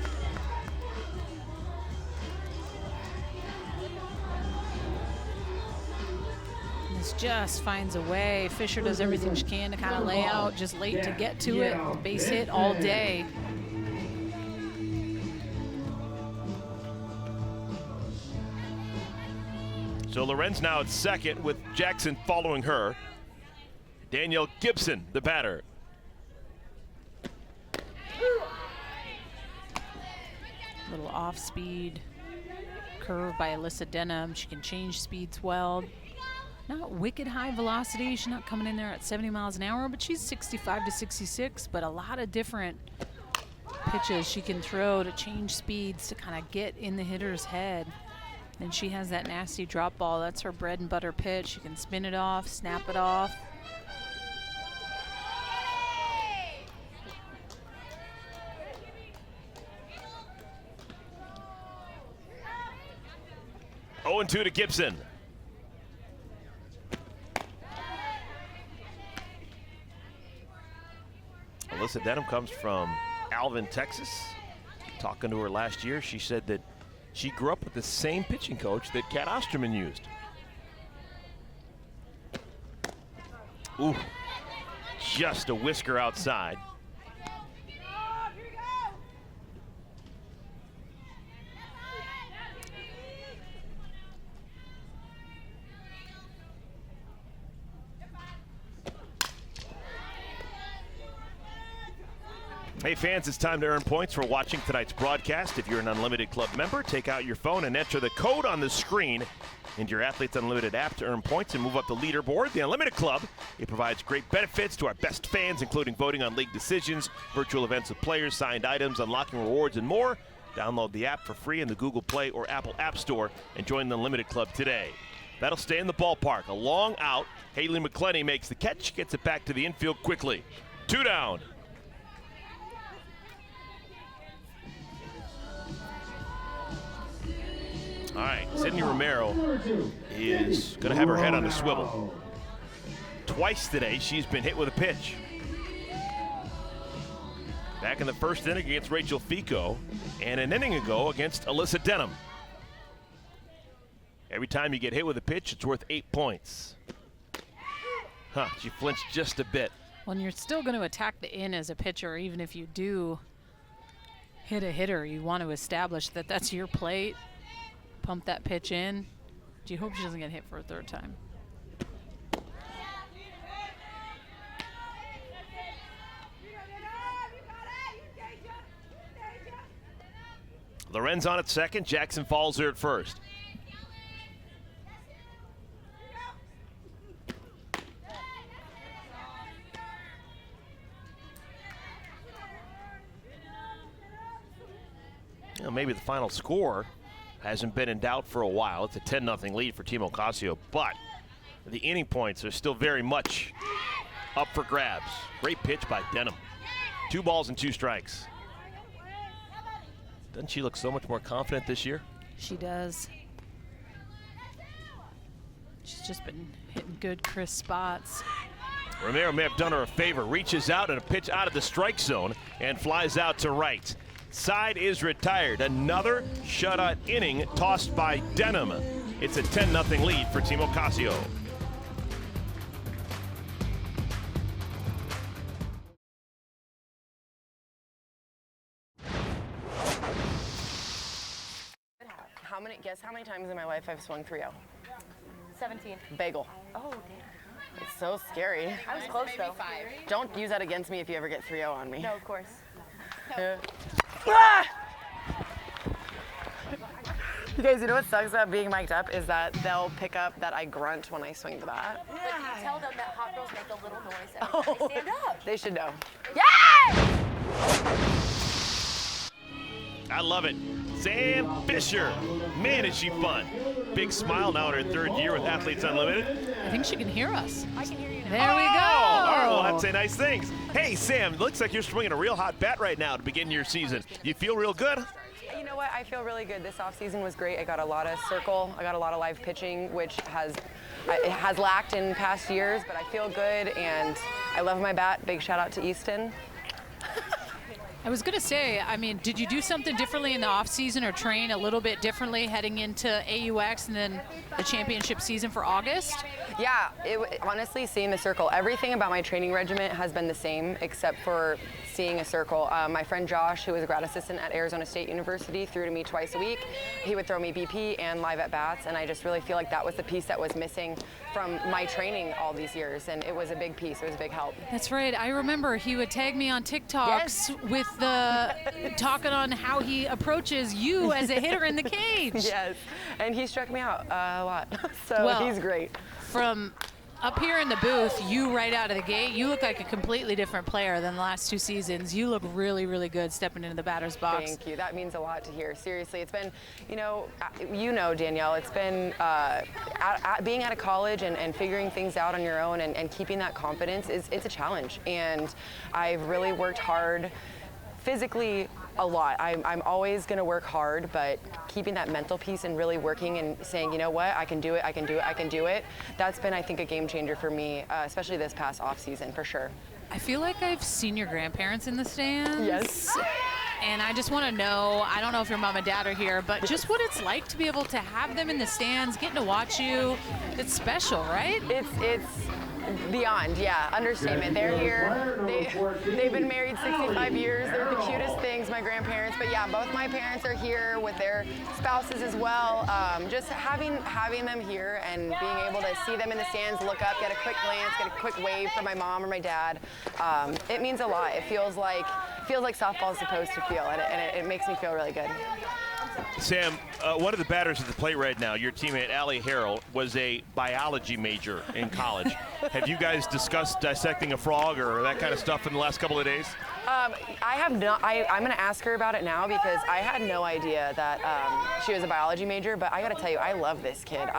Just finds a way. Fisher does everything she can to kind of lay out, just late to get to it. Base hit all day. So Lorenz now at second with Jackson following her. Danielle Gibson, the batter. Little off-speed curve by Alyssa Denham. She can change speeds well. Not wicked high velocity. She's not coming in there at 70 miles an hour, but she's 65 to 66. But a lot of different pitches she can throw to change speeds to kind of get in the hitter's head. And she has that nasty drop ball. That's her bread and butter pitch. She can spin it off, snap it off. Oh, 0-2 to Gibson. Alyssa Denham comes from Alvin, Texas. Talking to her last year, she said that she grew up with the same pitching coach that Kat Osterman used. Ooh, just a whisker outside. Hey fans, it's time to earn points for watching tonight's broadcast. If you're an Unlimited Club member, take out your phone and enter the code on the screen into your Athletes Unlimited app to earn points and move up the leaderboard. The Unlimited Club, it provides great benefits to our best fans, including voting on league decisions, virtual events with players, signed items, unlocking rewards, and more. Download the app for free in the Google Play or Apple App Store and join the Unlimited Club today. That'll stay in the ballpark. A long out. Haley McClenny makes the catch, gets it back to the infield quickly. 2 down. All right, Sydney Romero is going to have her head on the swivel. Twice today, she's been hit with a pitch. Back in the first inning against Rachel Fico, and an inning ago against Alyssa Denham. Every time you get hit with a pitch, it's worth 8 points. She flinched just a bit. Well, you're still going to attack the in as a pitcher, even if you do hit a hitter. You want to establish that that's your plate. Pump that pitch in. Do you hope she doesn't get hit for a third time? Lorenz on at second. Jackson follows her at first. Maybe the final score hasn't been in doubt for a while. It's a 10-0 lead for Team Ocasio, but the inning points are still very much up for grabs. Great pitch by Denham. 2 balls and 2 strikes. Doesn't she look so much more confident this year? She does. She's just been hitting good, crisp spots. Romero may have done her a favor. Reaches out and a pitch out of the strike zone and flies out to right. Side is retired. Another shutout inning tossed by Denham It's a 10-0 lead for Team Ocasio. Guess how many times in my life I've swung 3-0? 17. Bagel. Oh, damn. It's so scary. I was close, though. 5. Don't use that against me if you ever get 3-0 on me. No, of course. Yeah. Ah! You guys, you know what sucks about being mic'd up is that they'll pick up that I grunt when I swing the bat. But you tell them that hot girls make a little noise every time they stand up. They should know. I love it. Sam Fisher. Man, is she fun. Big smile now in her 3rd year with Athletes Unlimited. I think she can hear us. I can hear you now. There we go. All right, well, I'd say nice things. Hey, Sam, looks like you're swinging a real hot bat right now to begin your season. You feel real good? You know what? I feel really good. This offseason was great. I got a lot of circle. I got a lot of live pitching, which it has lacked in past years, but I feel good, and I love my bat. Big shout out to Easton. I was going to say, I mean, did you do something differently in the offseason or train a little bit differently heading into AUX and then the championship season for August? Yeah, honestly, seeing the circle, everything about my training regimen has been the same except for seeing a circle. My friend Josh, who was a grad assistant at Arizona State University, threw to me twice a week. He would throw me BP and live at bats, and I just really feel like that was the piece that was missing from my training all these years, and it was a big piece. It was a big help. That's right. I remember he would tag me on TikToks with the talking on how he approaches you as a hitter in the cage. Yes, and he struck me out a lot, so he's great. From up here in the booth, you right out of the gate, you look like a completely different player than the last 2 seasons. You look really, really good stepping into the batter's box. Thank you. That means a lot to hear. Seriously, it's been, you know, Danielle, it's been being out of college and figuring things out on your own and keeping that confidence it's a challenge. And I've really worked hard physically a lot. I'm always going to work hard, but keeping that mental piece and really working and saying, you know what, I can do it, I can do it, I can do it. That's been, I think, a game changer for me, especially this past off season, for sure. I feel like I've seen your grandparents in the stands. Yes. And I just want to know, I don't know if your mom and dad are here, but just what it's like to be able to have them in the stands, getting to watch you. It's special, right? It's beyond, yeah, understatement. They're here. They've been married 65 years. They're the cutest things, my grandparents. But yeah, both my parents are here with their spouses as well. Just having them here and being able to see them in the stands, look up, get a quick glance, get a quick wave from my mom or my dad. It means a lot. It feels like softball is supposed to feel, and it makes me feel really good. Sam, one of the batters at the plate right now, your teammate Allie Harrell, was a biology major in college. Have you guys discussed dissecting a frog or that kind of stuff in the last couple of days? I have not. I'm going to ask her about it now because I had no idea that she was a biology major, but I got to tell you, I love this kid.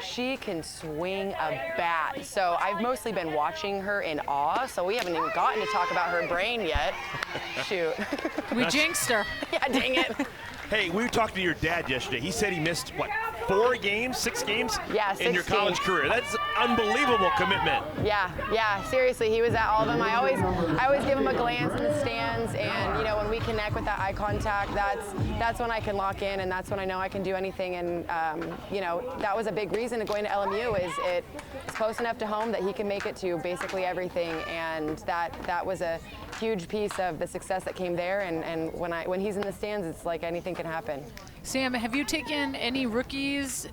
She can swing a bat. So I've mostly been watching her in awe, so we haven't even gotten to talk about her brain yet. Shoot. We jinxed her. Yeah, dang it. Hey, we were talking to your dad yesterday. He said he missed, what, 4 games, 6 games? Yeah, 6 in your college games. career. That's unbelievable commitment. Yeah, seriously, he was at all of them. I always give him a glance in the stands, and you know, when we connect with that eye contact, that's when I can lock in, and that's when I know I can do anything. And you know, that was a big reason of going to LMU is it's close enough to home that he can make it to basically everything, and that was a huge piece of the success that came there. And when he's in the stands, it's like anything can happen. Sam, have you taken any rookies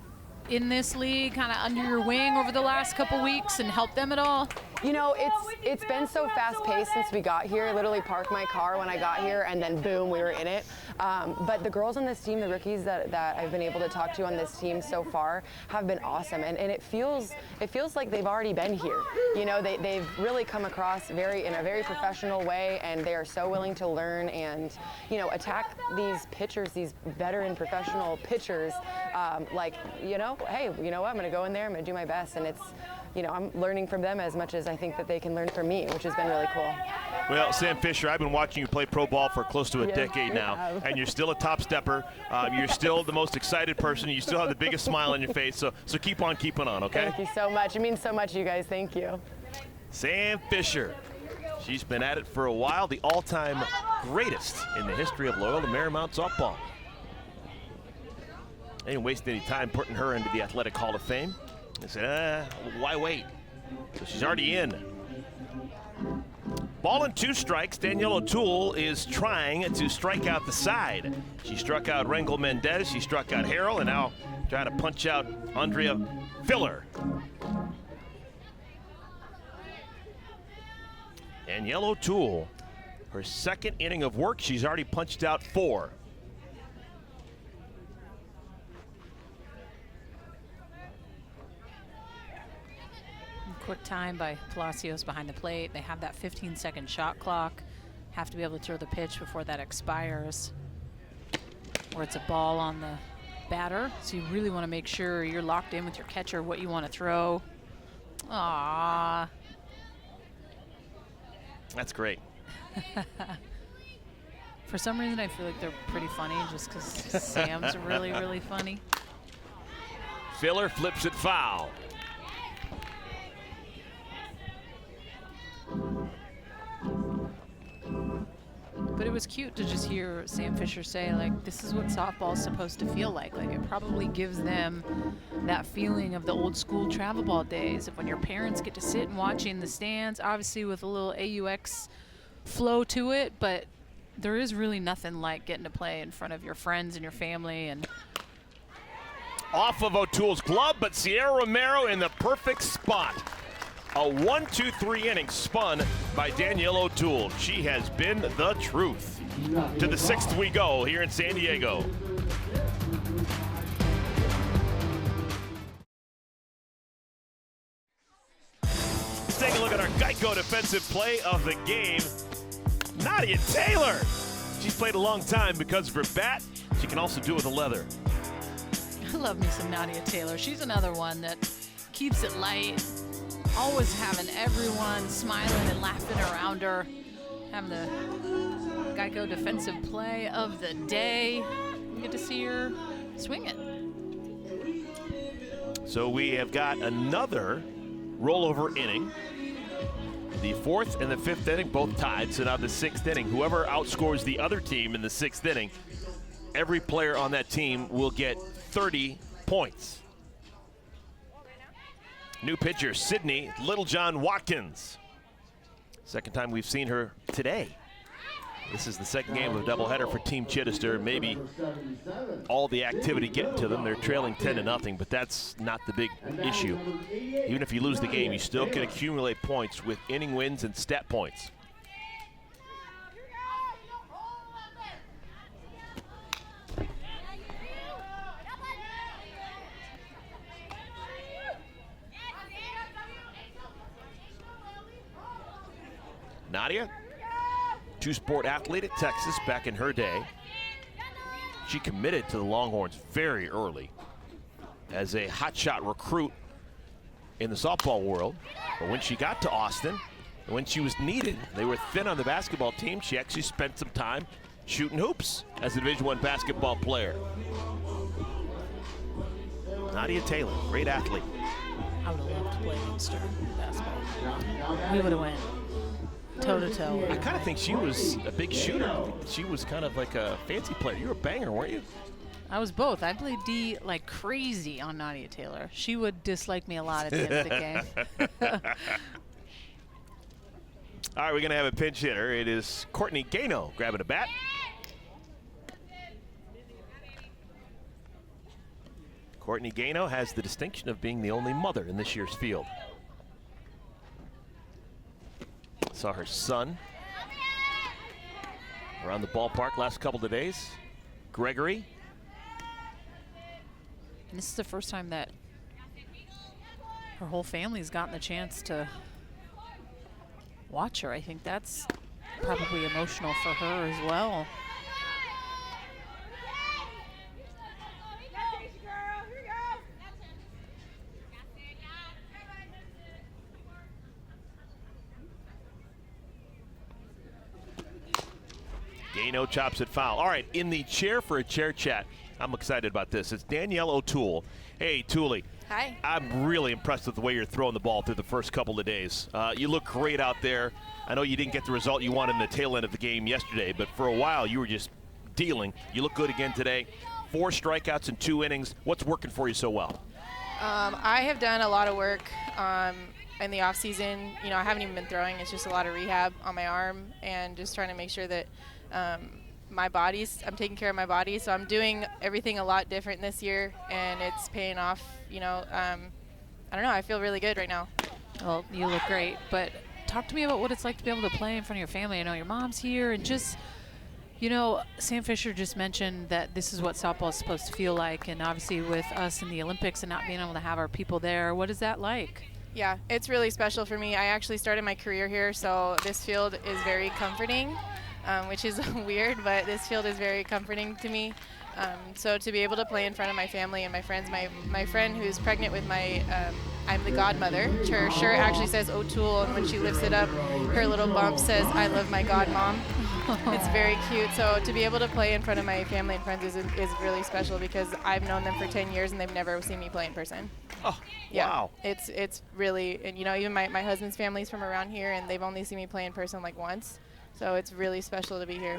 in this league kind of under your wing over the last couple weeks and helped them at all? You know, it's been so fast-paced since we got here. I literally parked my car when I got here, and then boom, we were in it. But the girls on this team, the rookies that I've been able to talk to on this team so far, have been awesome, and it feels like they've already been here. You know, they've really come across in a very professional way, and they are so willing to learn and, you know, attack these pitchers, these veteran professional pitchers, like, you know, hey, you know what, I'm going to go in there, I'm going to do my best, and it's, you know, I'm learning from them as much as I think that they can learn from me, which has been really cool. Well, Sam Fisher, I've been watching you play pro ball for close to a decade now, and you're still a top stepper. You're still the most excited person. You still have the biggest smile on your face, so keep on keeping on, okay? Thank you so much. It means so much, you guys. Thank you. Sam Fisher. She's been at it for a while, the all-time greatest in the history of Loyola Marymount softball. They didn't waste any time putting her into the Athletic Hall of Fame. They said, why wait? So she's already in. Ball and 2 strikes. Danielle O'Toole is trying to strike out the side. She struck out Rangel Mendez. She struck out Harrell, and now trying to punch out Andrea Filler. Danielle O'Toole, her second inning of work, she's already punched out 4. Quick time by Palacios behind the plate. They have that 15-second shot clock. Have to be able to throw the pitch before that expires. Or it's a ball on the batter. So you really want to make sure you're locked in with your catcher, what you want to throw. Aww. That's great. For some reason, I feel like they're pretty funny just because Sam's really, really funny. Filler flips it foul. But it was cute to just hear Sam Fisher say, like, this is what softball's supposed to feel like. Like, it probably gives them that feeling of the old school travel ball days of when your parents get to sit and watch in the stands, obviously with a little AUX flow to it, but there is really nothing like getting to play in front of your friends and your family. And off of O'Toole's glove, but Sierra Romero in the perfect spot. A 1-2-3 inning spun by Danielle O'Toole. She has been the truth. To the 6th we go here in San Diego. Let's take a look at our Geico defensive play of the game. Nadia Taylor. She's played a long time because of her bat. She can also do it with a leather. I love me some Nadia Taylor. She's another one that keeps it light. Always having everyone smiling and laughing around her. Having the Geico defensive play of the day. Get to see her swing it. So we have got another rollover inning. The 4th and the 5th inning both tied, so now the 6th inning. Whoever outscores the other team in the 6th inning, every player on that team will get 30 points. New pitcher, Sydney Littlejohn Watkins. Second time we've seen her today. This is the second game of a doubleheader for Team Chidester. Maybe all the activity getting to them. They're trailing 10-0, but that's not the big issue. Even if you lose the game, you still can accumulate points with inning wins and stat points. Nadia, two-sport athlete at Texas back in her day. She committed to the Longhorns very early as a hotshot recruit in the softball world. But when she got to Austin, when she was needed, they were thin on the basketball team. She actually spent some time shooting hoops as a Division I basketball player. Nadia Taylor, great athlete. I would have loved to play against her in basketball. We would have went toe-to-toe. I kind of think she was a big shooter. She was kind of like a fancy player. You were a banger, weren't you? I was both. I played D like crazy on Nadia Taylor. She would dislike me a lot at the end of the game. All right, we're going to have a pinch hitter. It is Courtney Gano grabbing a bat. Courtney Gano has the distinction of being the only mother in this year's field. Saw her son around the ballpark last couple of days. Gregory. And this is the first time that her whole family's gotten the chance to watch her. I think that's probably emotional for her as well. Gano chops it foul. All right, in the chair for a chair chat, I'm excited about this. It's Danielle O'Toole. Hey, Tooley. Hi. I'm really impressed with the way you're throwing the ball through the first couple of days. You look great out there. I know you didn't get the result you wanted in the tail end of the game yesterday, but for a while you were just dealing. You look good again today. 4 strikeouts in 2 innings. What's working for you so well? I have done a lot of work in the off season. You know, I haven't even been throwing. It's just a lot of rehab on my arm and just trying to make sure that I'm taking care of my body. So I'm doing everything a lot different this year, and it's paying off. You know, I don't know. I feel really good right now. Well, you look great, but talk to me about what it's like to be able to play in front of your family. I know your mom's here, and just, you know, Sam Fisher just mentioned that this is what softball is supposed to feel like, and obviously with us in the Olympics and not being able to have our people there, what is that like? Yeah, it's really special for me. I actually started my career here, so this field is very comforting, which is weird, but this field is very comforting to me. So to be able to play in front of my family and my friends, my friend who's pregnant with I'm the godmother. Her shirt actually says O'Toole, and when she lifts it up, her little bump says, "I love my godmom." It's very cute. So to be able to play in front of my family and friends is really special because I've known them for 10 years and they've never seen me play in person. Oh, yeah, wow. It's really, and you know, even my husband's family's from around here and they've only seen me play in person like once. So it's really special to be here.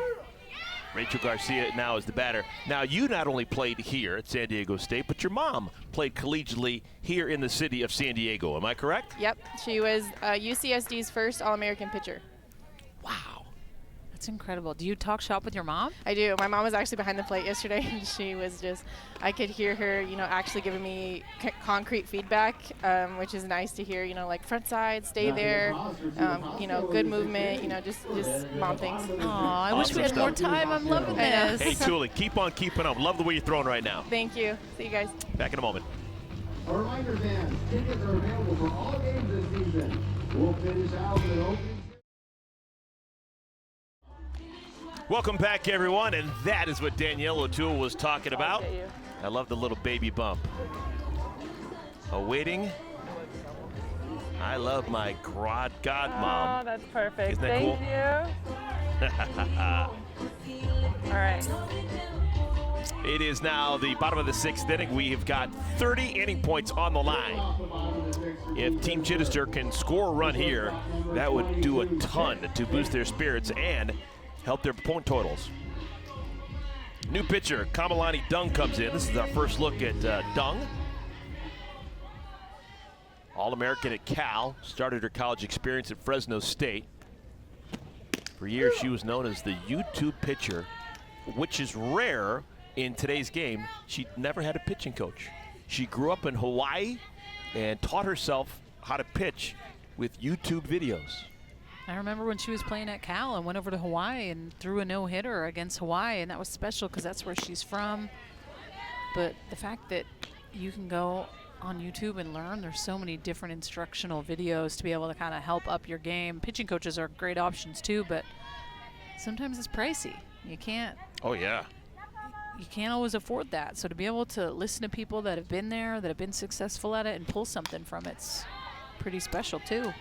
Rachel Garcia now is the batter. Now, you not only played here at San Diego State, but your mom played collegiately here in the city of San Diego. Am I correct? Yep. She was UCSD's first All-American pitcher. Wow. That's incredible. Do you talk shop with your mom? I do. My mom was actually behind the plate yesterday, and she was just, I could hear her, you know, actually giving me concrete feedback, which is nice to hear, you know, like front side, stay there, you know, good movement, you know, just mom things. Oh, I wish we had more time. I'm loving this. Hey, Thule, keep on keeping up. Love the way you're throwing right now. Thank you. See you guys. Back in a moment. A reminder, fans, tickets are available for all games this season. We'll finish out with an opening. Welcome back, everyone, and that is what Danielle O'Toole was talking about. I love the little baby bump. Awaiting. I love my godmom. Oh, that's perfect. Isn't that cool? Thank you. All right. It is now the bottom of the 6th inning. We have got 30 inning points on the line. If Team Chidester can score a run here, that would do a ton to boost their spirits and help their point totals. New pitcher, Kamalani Dung comes in. This is our first look at Dung. All-American at Cal, started her college experience at Fresno State. For years, she was known as the YouTube pitcher, which is rare in today's game. She never had a pitching coach. She grew up in Hawaii and taught herself how to pitch with YouTube videos. I remember when she was playing at Cal and went over to Hawaii and threw a no-hitter against Hawaii, and that was special because that's where she's from. But the fact that you can go on YouTube and learn, there's so many different instructional videos to be able to kind of help up your game. Pitching coaches are great options too, but sometimes it's pricey. You can't. Oh, yeah. You can't always afford that. So to be able to listen to people that have been there, that have been successful at it, and pull something from it's pretty special too.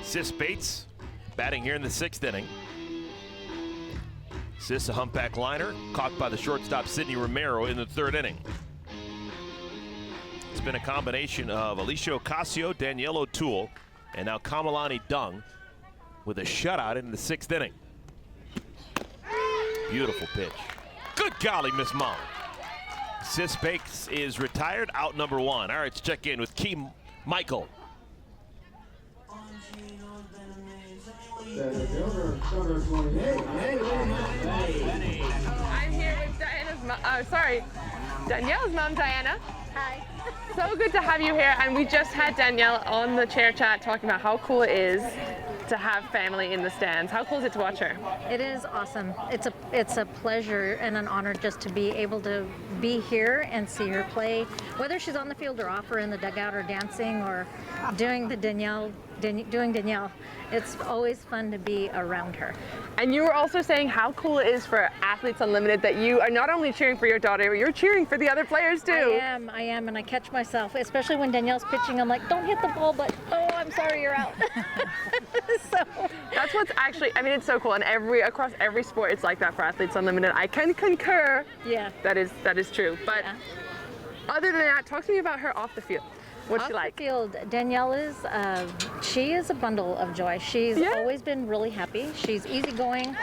Sis Bates batting here in the 6th inning. Sis, a humpback liner, caught by the shortstop Sidney Romero in the 3rd inning. It's been a combination of Alicia Ocasio, Danielle O'Toole, and now Kamalani Dung with a shutout in the 6th inning. Beautiful pitch. Good golly, Miss Mom. Sis Bates is retired, out number 1. All right, let's check in with Key Michael. I'm here with Diana's mom. Danielle's mom, Diana. Hi. So good to have you here, and we just had Danielle on the chair chat talking about how cool it is to have family in the stands. How cool is it to watch her? It is awesome. It's a pleasure and an honor just to be able to be here and see her play, whether she's on the field or off or in the dugout or dancing or doing Danielle. It's always fun to be around her. And you were also saying how cool it is for Athletes Unlimited that you are not only cheering for your daughter, but you're cheering for the other players too. I am, and I catch myself, especially when Danielle's pitching. I'm like, don't hit the ball, but oh, I'm sorry, you're out. So that's what's actually, I mean, it's so cool. And across every sport, it's like that for Athletes Unlimited. I can concur. Yeah. That is true. But other than that, talk to me about her off the field. What's Off she like? the field, Danielle is, she is a bundle of joy. She's always been really happy. She's easygoing.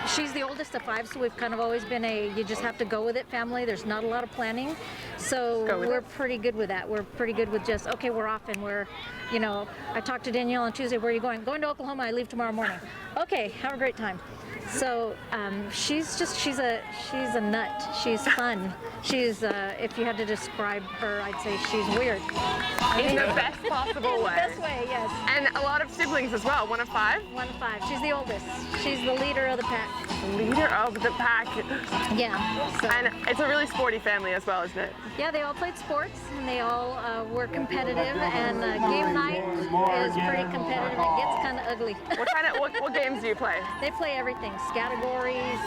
She's the oldest of 5, so we've kind of always been you just have to go with it family. There's not a lot of planning. So we're pretty good with that. We're pretty good with just, okay, we're off and we're, I talked to Danielle on Tuesday, where are you going? Going to Oklahoma, I leave tomorrow morning. Okay, have a great time. So she's a nut. She's fun. She's if you had to describe her, I'd say she's weird. In the best possible way. In the best way, yes. And a lot of siblings as well. 1 of 5. 1 of 5. She's the oldest. She's the leader of the pack. Leader of the pack. Yeah. So. And it's a really sporty family as well, isn't it? Yeah, they all played sports and they all were competitive. And game night is pretty competitive. It gets kind of ugly. What games do you play? They play everything. Categories.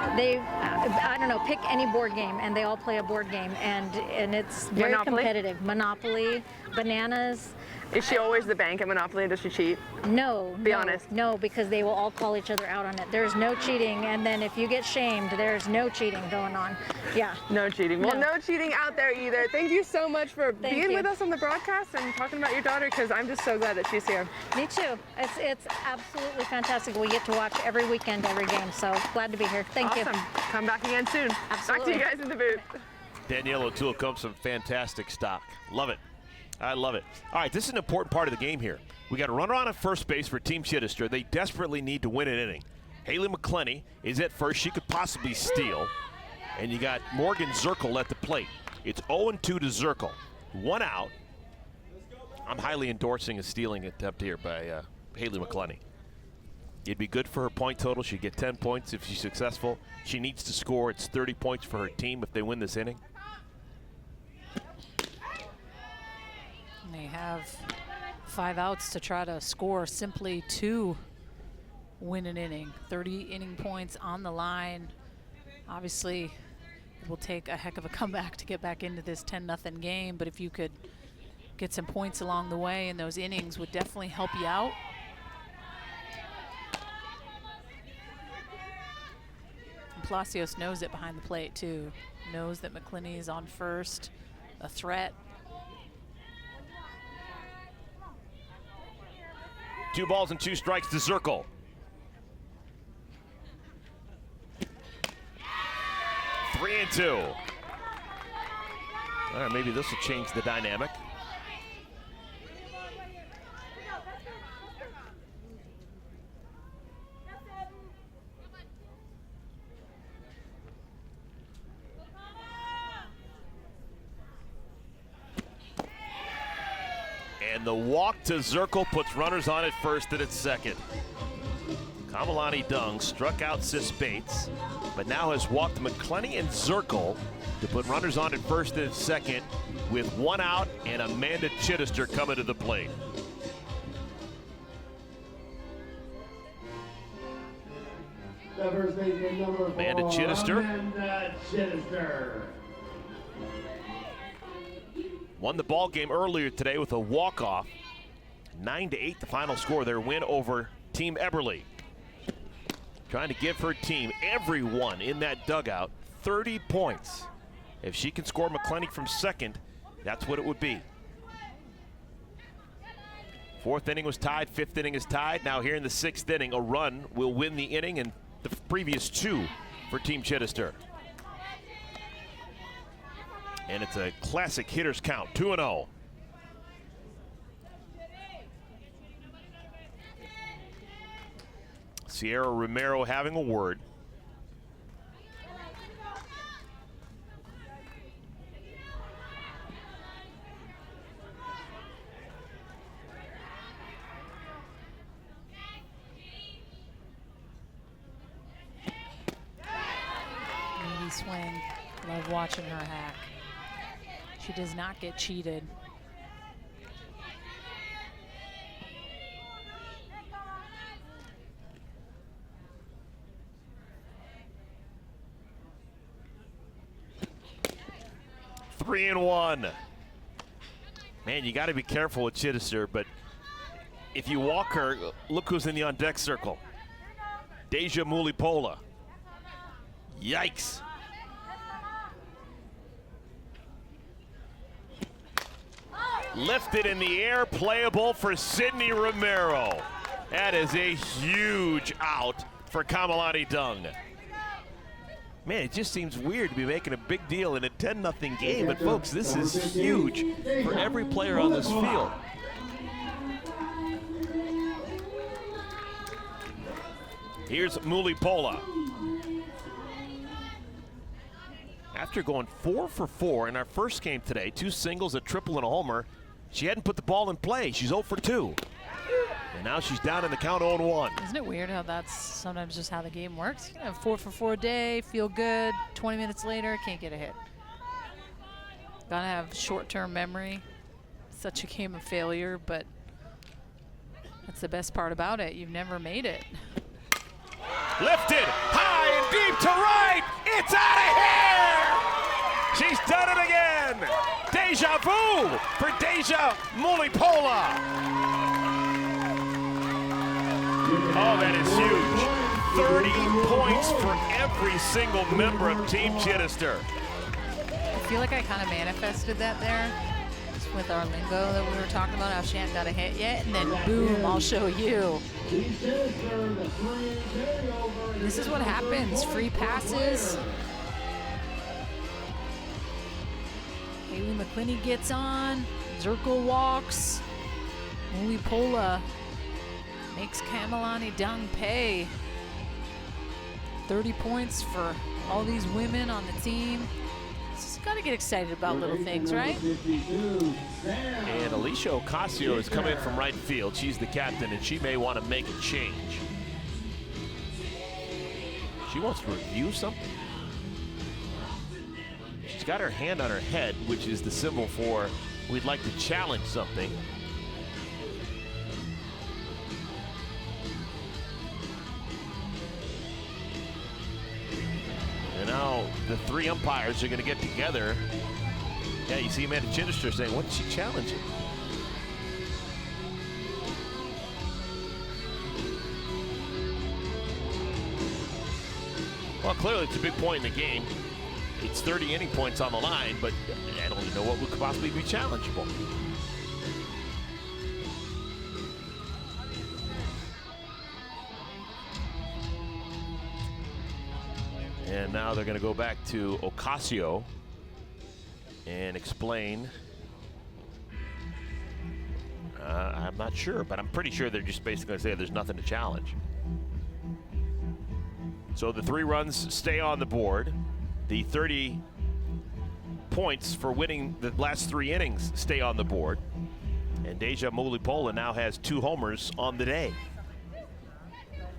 I don't know, pick any board game and they all play a board game, and it's very competitive. Monopoly, bananas. Is she always the bank at Monopoly? Does she cheat? No. Be honest. No, because they will all call each other out on it. There's no cheating, and then if you get shamed, there's no cheating going on. Yeah. No cheating. Well, no cheating out there either. Thank you so much for being with us on the broadcast and talking about your daughter, because I'm just so glad that she's here. Me too. It's absolutely fantastic. We get to watch every weekend, every game, so glad to be here. Thank you. Awesome. Come back again soon. Absolutely. Back to you guys in the booth. Danielle O'Toole comes from fantastic stock. Love it. I love it. All right, this is an important part of the game here. We got a runner on at first base for Team Chidester. They desperately need to win an inning. Haley McClenny is at first. She could possibly steal. And you got Morgan Zirkle at the plate. It's 0-2 to Zirkle. 1 out. I'm highly endorsing a stealing attempt here by Haley McClenny. It'd be good for her point total. She'd get 10 points if she's successful. She needs to score. It's 30 points for her team if they win this inning. They have 5 outs to try to score simply to win an inning. 30 inning points on the line. Obviously, it will take a heck of a comeback to get back into this 10-0 game, but if you could get some points along the way in those innings would definitely help you out. And Palacios knows it behind the plate too. Knows that McClenny is on first, a threat. 2 balls and 2 strikes to Zirkle. 3-2. All right, maybe this will change the dynamic. And the walk to Zirkle puts runners on at first and at second. Kamalani Dung struck out Sis Bates, but now has walked McClenny and Zirkle to put runners on at first and at second with 1 out and Amanda Chidester coming to the plate. Amanda Chidester. Amanda Chidester. Won the ball game earlier today with a walk-off. 9-8 the final score, their win over Team Eberly. Trying to give her team, everyone in that dugout, 30 points. If she can score McClenny from second, that's what it would be. 4th inning was tied, 5th inning is tied. Now here in the 6th inning, a run will win the inning, and the previous 2 for Team Chidester. And it's a classic hitter's count, 2-0. Sierra Romero having a word. Meaty swing. Love watching her hack. She does not get cheated. 3-1. Man, you got to be careful with Chidester, but if you walk her, look who's in the on-deck circle. Deja Mulipola. Yikes. Lifted in the air, playable for Sydney Romero. That is a huge out for Kamalani Dung. Man, it just seems weird to be making a big deal in a 10-0 game, but folks, this is huge for every player on this field. Here's Mulipola. After going 4 for 4 in our first game today, 2 singles, a triple, and a homer, she hadn't put the ball in play. She's 0 for 2. And now she's down in the count 0-1. Isn't it weird how that's sometimes just how the game works? You can have 4 for 4 day, feel good, 20 minutes later, can't get a hit. Gotta have short-term memory. Such a game of failure, but that's the best part about it. You've never made it. Lifted, high and deep to right. It's out of here! She's done it again! Deja vu for Deja Mulipola. Oh, that is huge. 30 points for every single member of Team Chidester. I feel like I kind of manifested that there with our lingo that we were talking about, how she hadn't got a hit yet, and then boom, I'll show you. This is what happens, free passes. Haley McClinney gets on, Zirkle walks, Mulipola makes Kamalani Dung pay. 30 points for all these women on the team. Just gotta get excited about little things, right? And Alicia Ocasio is coming in from right field. She's the captain, and she may want to make a change. She wants to review something. She's got her hand on her head, which is the symbol for we'd like to challenge something. And now the 3 umpires are going to get together. Yeah, you see Amanda Chidester saying, what's she challenging? Well, clearly it's a big point in the game. It's 30 inning points on the line, but I don't even know what would possibly be challengeable. And now they're going to go back to Ocasio and explain. I'm not sure, but I'm pretty sure they're just basically going to say there's nothing to challenge. So the 3 runs stay on the board. The 30 points for winning the last 3 innings stay on the board. And Deja Mulipola now has 2 homers on the day.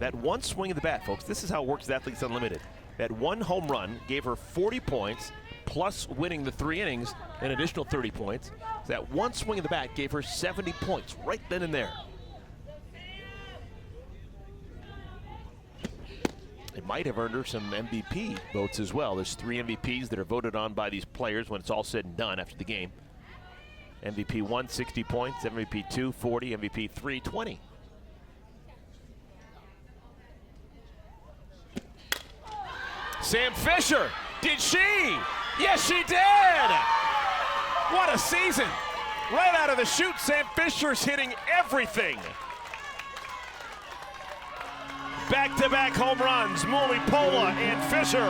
That one swing of the bat, folks, this is how it works at Athletes Unlimited. That one home run gave her 40 points, plus winning the 3 innings, an additional 30 points. That one swing of the bat gave her 70 points right then and there. It might have earned her some MVP votes as well. There's 3 MVPs that are voted on by these players when it's all said and done after the game. MVP 1, 60 points. MVP 2, 40. MVP 3, 20. Sam Fisher, did she? Yes, she did! What a season! Right out of the chute, Sam Fisher's hitting everything. Back-to-back home runs, Mulipola and Fisher.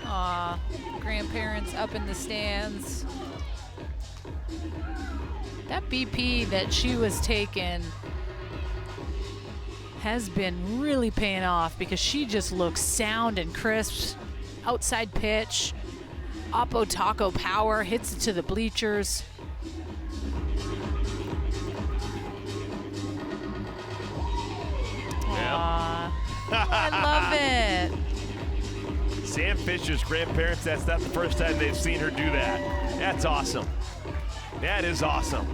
Aw, grandparents up in the stands. That BP that she was taking has been really paying off because she just looks sound and crisp. Outside pitch, Oppo Taco power, hits it to the bleachers. Yeah. I love it. Sam Fisher's grandparents, that's not the first time they've seen her do that. That's awesome. That is awesome.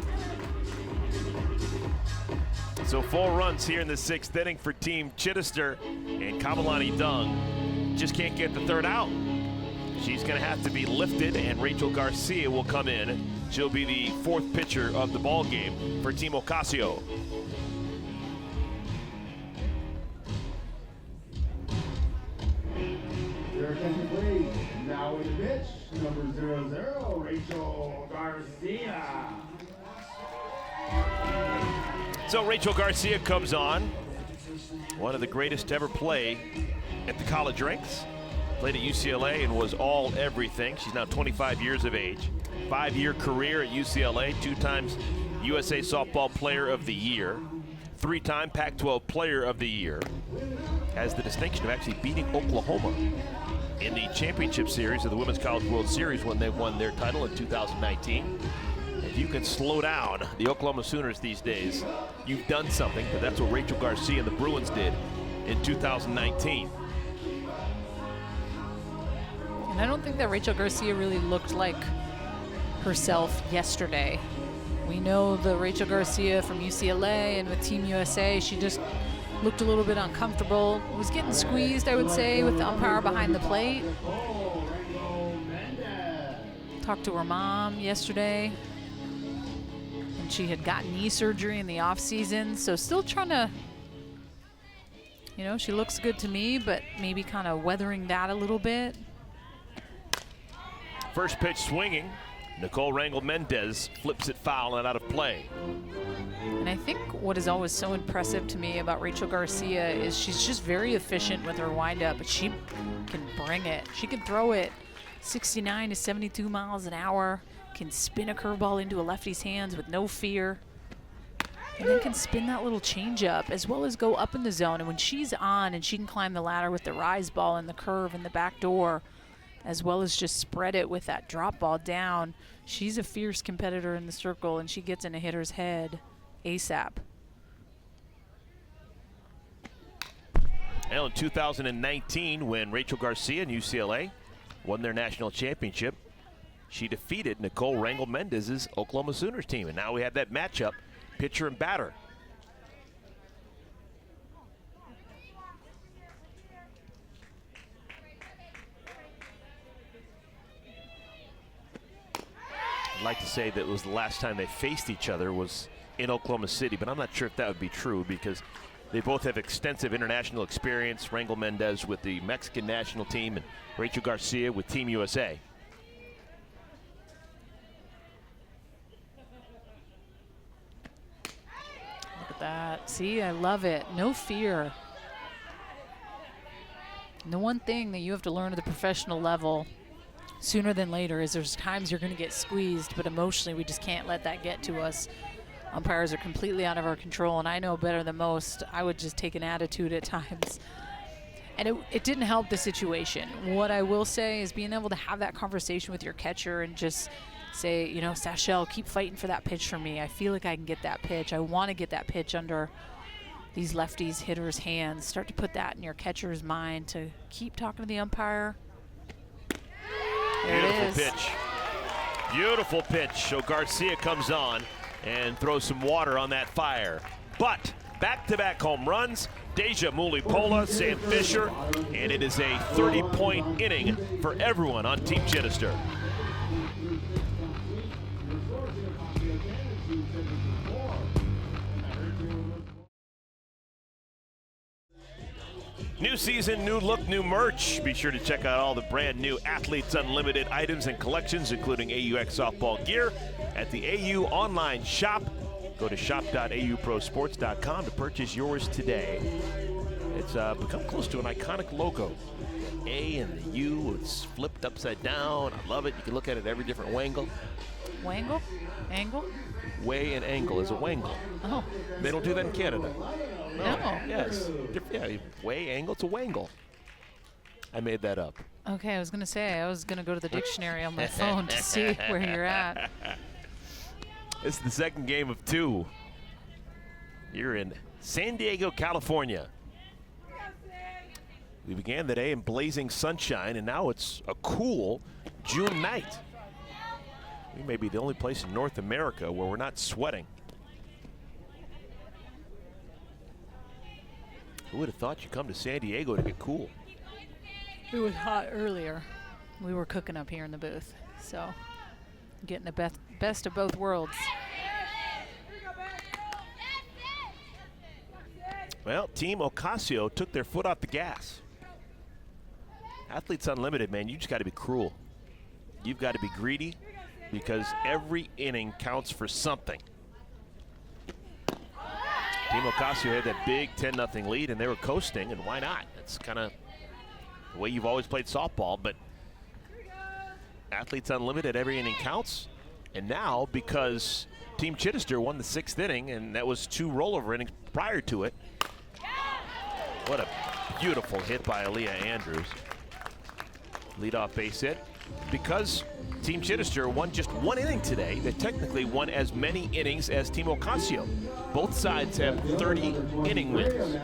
So 4 runs here in the 6th inning for Team Chidester, and Kamalani Dung just can't get the 3rd out. She's going to have to be lifted, and Rachel Garcia will come in. She'll be the 4th pitcher of the ball game for Team Ocasio. Your attention, please. pitch, number 00, Rachel Garcia. So Rachel Garcia comes on, one of the greatest to ever play at the college ranks. Played at UCLA and was all everything. She's now 25 years of age. 5-year career at UCLA, 2 times USA Softball Player of the Year, 3-time Pac-12 Player of the Year. Has the distinction of actually beating Oklahoma in the championship series of the Women's College World Series when they won their title in 2019. If you can slow down the Oklahoma Sooners these days, you've done something, but that's what Rachel Garcia and the Bruins did in 2019. And I don't think that Rachel Garcia really looked like herself yesterday. We know the Rachel Garcia from UCLA and with Team USA, she just looked a little bit uncomfortable. Was getting squeezed, I would say, with the umpire behind the plate. Talked to her mom yesterday, and she had gotten knee surgery in the off season, so still trying to, you know, she looks good to me, but maybe kind of weathering that a little bit. First pitch swinging. Nicole Rangel-Mendez flips it foul and out of play. And I think what is always so impressive to me about Rachel Garcia is she's just very efficient with her windup, but she can bring it. She can throw it 69 to 72 miles an hour, can spin a curveball into a lefty's hands with no fear, and then can spin that little changeup as well as go up in the zone. And when she's on and she can climb the ladder with the rise ball and the curve and the back door, as well as just spread it with that drop ball down, she's a fierce competitor in the circle, and she gets in a hitter's head ASAP. Well, in 2019, when Rachel Garcia and UCLA won their national championship, she defeated Nicole Rangel-Mendez's Oklahoma Sooners team, and now we have that matchup, pitcher and batter. I'd like to say that it was the last time they faced each other was in Oklahoma City, but I'm not sure if that would be true because they both have extensive international experience. Rangel-Mendez with the Mexican national team and Rachel Garcia with Team USA. Look at that. See, I love it. No fear. And the one thing that you have to learn at the professional level sooner than later is there's times you're going to get squeezed, but emotionally we just can't let that get to us. Umpires are completely out of our control, and I know better than most. I would just take an attitude at times. And it didn't help the situation. What I will say is being able to have that conversation with your catcher and just say, you know, Sachelle, keep fighting for that pitch for me. I feel like I can get that pitch. I want to get that pitch under these lefties hitters' hands. Start to put that in your catcher's mind to keep talking to the umpire. There Beautiful it is. pitch. Beautiful pitch. So Garcia comes on and throws some water on that fire. But back-to-back home runs, Deja Mulipola, Sam Fisher, and it is a 30-point inning for everyone on Team Chidester. New season, new look, new merch. Be sure to check out all the brand new Athletes Unlimited items and collections, including AUX softball gear at the AU online shop. Go to shop.auprosports.com to purchase yours today. It's become close to an iconic logo. A and the U, it's flipped upside down. I love it. You can look at it every different wangle. Wangle? Angle? Way and angle is a wangle. Oh. They don't do that in Canada. No. Yes. Yeah, way, angle, it's a wangle. I made that up. Okay, I was going to say, I was going to go to the dictionary on my phone to see where you're at. This is the second game of 2. You're in San Diego, California. We began the day in blazing sunshine, and now it's a cool June night. We may be the only place in North America where we're not sweating. Who would have thought you'd come to San Diego to get cool? It was hot earlier. We were cooking up here in the booth, so getting the best of both worlds. Well, Team Ocasio took their foot off the gas. Athletes Unlimited, man, you just got to be cruel. you've got to be greedy because every inning counts for something. Team Ocasio had that big 10-0 lead, and they were coasting, and why not? That's kind of the way you've always played softball, but Athletes Unlimited, every inning counts. And now, because Team Chidester won the 6th inning, and that was 2 rollover innings prior to it. What a beautiful hit by Aaliyah Andrews. Leadoff base hit. Because Team Chidester won just 1 inning today, they technically won as many innings as Team Ocasio. Both sides have 30 inning wins.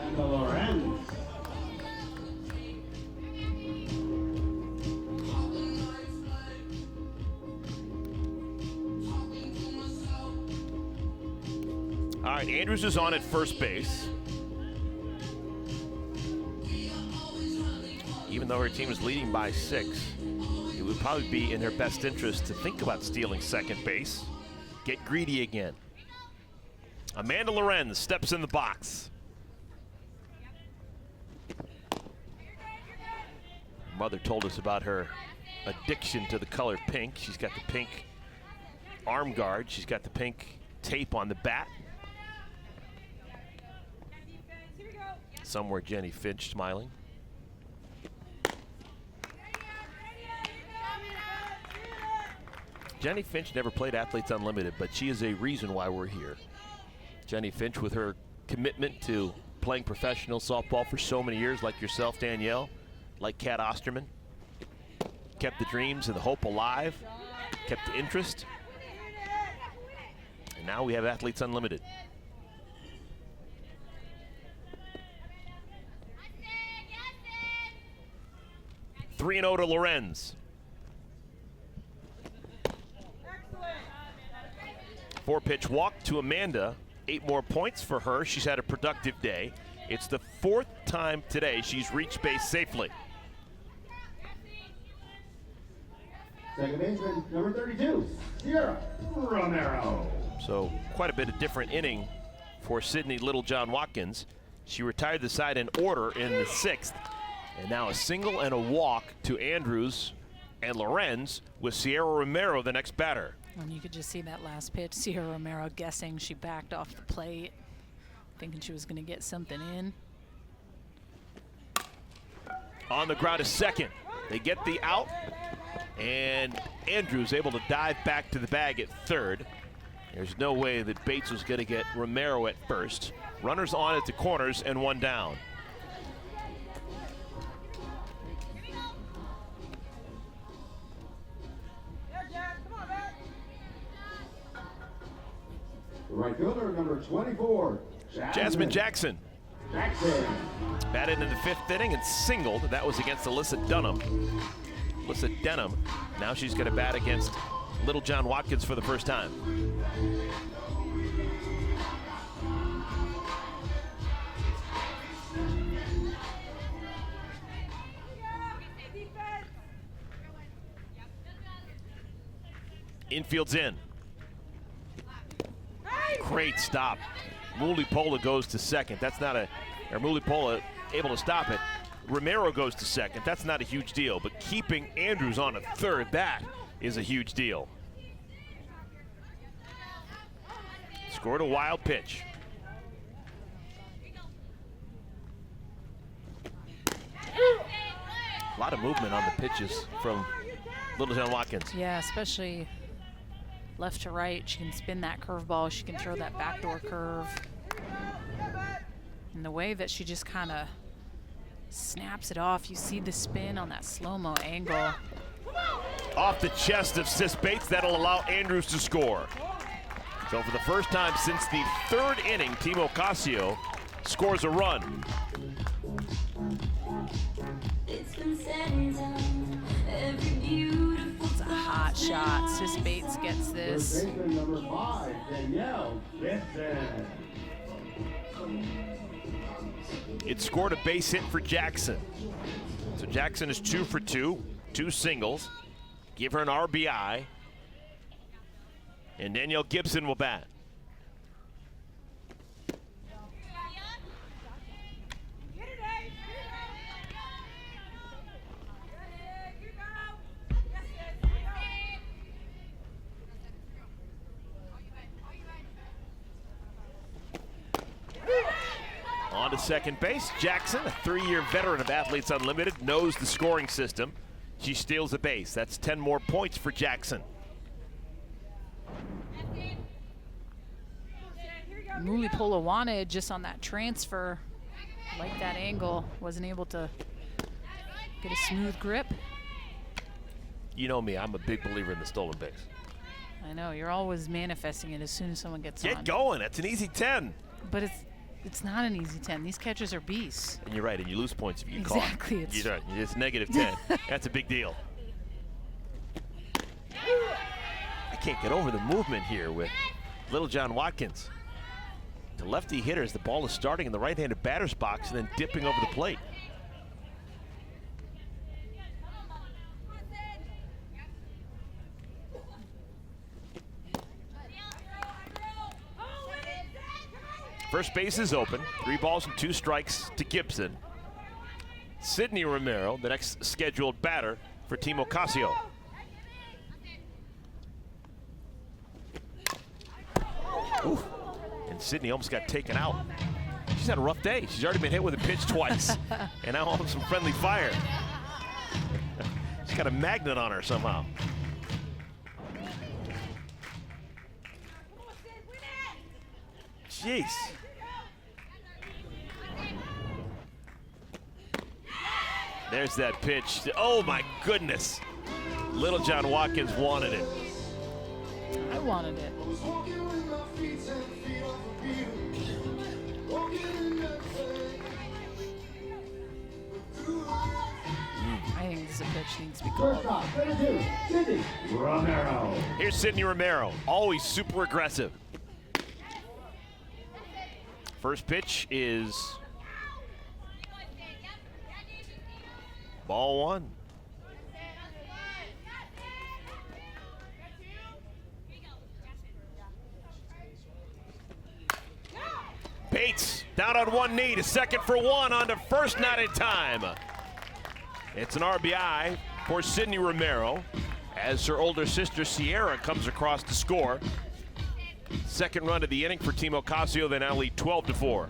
All right, Andrews is on at first base. Even though her team is leading by 6, it would probably be in her best interest to think about stealing second base. Get greedy again. Amanda Lorenz steps in the box. Her mother told us about her addiction to the color pink. She's got the pink arm guard. She's got the pink tape on the bat. Somewhere Jenny Finch smiling. Jenny Finch never played Athletes Unlimited, but she is a reason why we're here. Jenny Finch, with her commitment to playing professional softball for so many years, like yourself, Danielle, like Kat Osterman, kept the dreams and the hope alive, kept the interest. And now we have Athletes Unlimited. Three 3-0 to Lorenz. 4-pitch walk to Amanda. 8 more points for her. She's had a productive day. It's the 4th time today she's reached base safely. Second baseman, number 32, Sierra Romero. So quite a bit of different inning for Sydney Littlejohn Watkins. She retired the side in order in the 6th. And now a single and a walk to Andrews and Lorenz, with Sierra Romero the next batter. And you could just see that last pitch, Sierra Romero guessing. She backed off the plate, thinking she was going to get something in. On the ground is second. They get the out, and Andrews able to dive back to the bag at third. There's no way that Bates was going to get Romero at first. Runners on at the corners and 1 down. Right fielder, number 24, Jasmine Jackson. Batted in the 5th inning and singled. That was against Alyssa Denham. Now she's going to bat against Littlejohn Watkins for the first time. Infield's in. Great stop. Mulipola goes to second. That's not a, or Mulipola able to stop it. Romero goes to second. That's not a huge deal, but keeping Andrews on a third, that is a huge deal. Scored a wild pitch. A lot of movement on the pitches from Littlejohn Watkins. Yeah, especially left to right. She can spin that curveball. She can throw that backdoor curve. And the way that she just kind of snaps it off, you see the spin on that slow-mo angle. Off the chest of Sis Bates, that'll allow Andrews to score. So for the first time since the 3rd inning, Team Ocasio scores a run. It's a hot shot. Sis Bates gets this. First baseman, number 5, Danielle Gibson. It scored a base hit for Jackson. So Jackson is 2 for 2, 2 singles. Give her an RBI. And Danielle Gibson will bat. On to second base, Jackson, a 3-year veteran of Athletes Unlimited, knows the scoring system. She steals a base. That's 10 more points for Jackson. Mulipola wanted just on that transfer, like that angle, wasn't able to get a smooth grip. You know me, I'm a big believer in the stolen base. I know, you're always manifesting it as soon as someone gets on. Get going, that's an easy 10. But it's not an easy 10. These catchers are beasts. And you're right, and you lose points if you get Exactly. caught. You're right, it's negative 10. That's a big deal. I can't get over the movement here with Littlejohn Watkins. To lefty hitters, the ball is starting in the right-handed batter's box and then dipping over the plate. First base is open. 3 balls and 2 strikes to Gibson. Sydney Romero, the next scheduled batter for Team Ocasio. Ooh. And Sydney almost got taken out. She's had a rough day. She's already been hit with a pitch twice. And now on some friendly fire. She's got a magnet on her somehow. Jeez. There's that pitch. Oh my goodness. Littlejohn Watkins wanted it. I wanted it. I think this pitch needs to be called. First off, 32, Sydney Romero. Here's Sydney Romero, always super aggressive. First pitch is ball 1. Bates down on one knee to second for 1 on to first, not in time. It's an RBI for Sydney Romero as her older sister Sierra comes across to score. Second run of the inning for Team Ocasio. They now lead 12-4.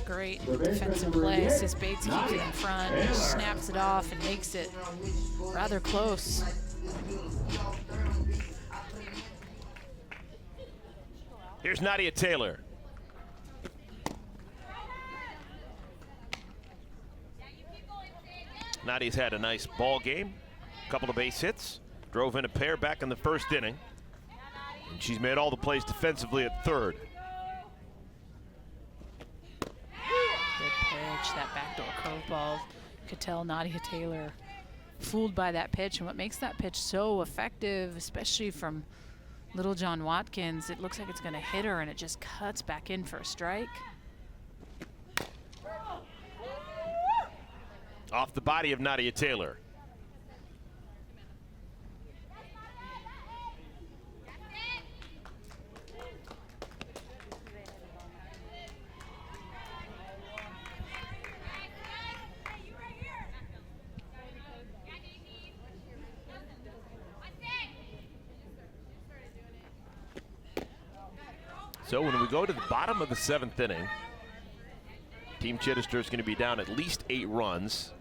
Great defensive play. Sis Bates keeps it in front, snaps it off, and makes it rather close. Here's Nadia Taylor. Nadia's had a nice ball game, a couple of base hits, drove in a pair back in the first inning, and she's made all the plays defensively at third. Good pitch, that backdoor curveball. Could tell Nadia Taylor fooled by that pitch, and what makes that pitch so effective, especially from Littlejohn Watkins, it looks like it's going to hit her, and it just cuts back in for a strike. Off the body of Nadia Taylor. So when we go to the bottom of the 7th inning, Team Chidester is going to be down at least 8 runs,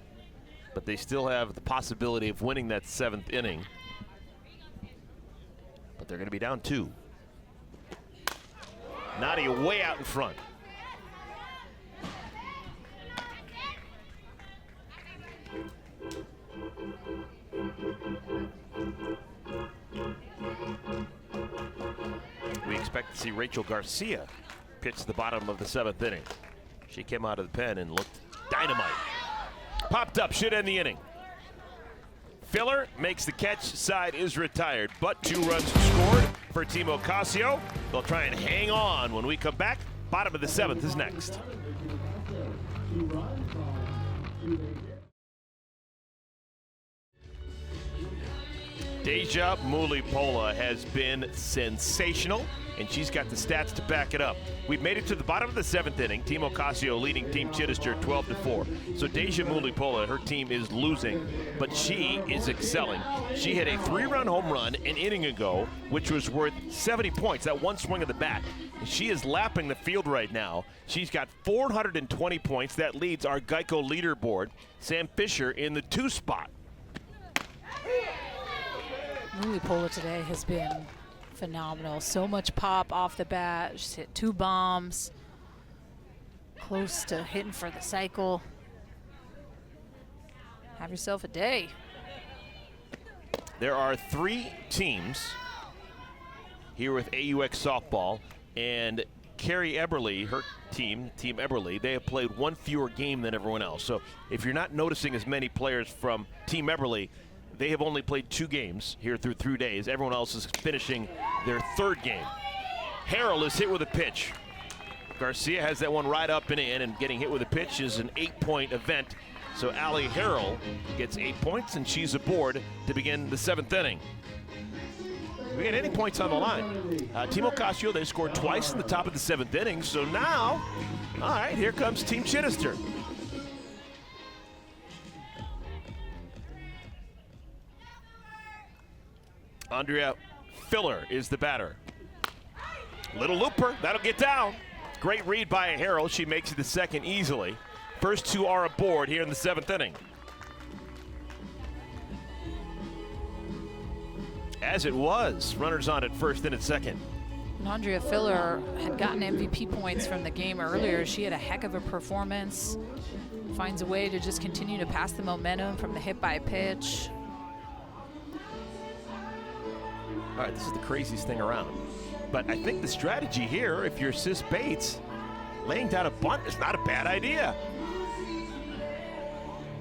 but they still have the possibility of winning that 7th inning. But they're going to be down 2. Nadia way out in front. We expect to see Rachel Garcia pitch the bottom of the 7th inning. She came out of the pen and looked dynamite. Popped up, should end the inning. Filler makes the catch, side is retired, but 2 runs scored for Team Ocasio. They'll try and hang on when we come back. Bottom of the 7th is next. Deja Mulipola has been sensational and she's got the stats to back it up. We've made it to the bottom of the 7th inning. Team Ocasio leading Team Chidester 12-4. So Deja Mulipola, her team is losing, but she is excelling. She hit a 3-run home run an inning ago, which was worth 70 points, that one swing of the bat. She is lapping the field right now. She's got 420 points. That leads our Geico leaderboard. Sam Fisher in the 2 spot. Mulipola today has been phenomenal. So much pop off the bat. She's hit 2 bombs. Close to hitting for the cycle. Have yourself a day. There are 3 teams here with AUX softball, and Carrie Eberly, her team, Team Eberly, they have played 1 fewer game than everyone else. So if you're not noticing as many players from Team Eberly, they have only played 2 games here through 3 days. Everyone else is finishing their 3rd game. Harrell is hit with a pitch. Garcia has that one right up and in, and getting hit with a pitch is an 8-point event. So Allie Harrell gets 8 points, and she's aboard to begin the 7th inning. We get any points on the line. Team Ocasio, they scored twice in the top of the 7th inning. So now, all right, here comes Team Chidester. Andrea Filler is the batter. Little looper, that'll get down. Great read by Harrell. She makes it the 2nd easily. First 2 are aboard here in the 7th inning. As it was, runners on at 1st and at 2nd. And Andrea Filler had gotten MVP points from the game earlier. She had a heck of a performance. Finds a way to just continue to pass the momentum from the hit by pitch. All right, this is the craziest thing around. But I think the strategy here, if you're Sis Bates, laying down a bunt is not a bad idea.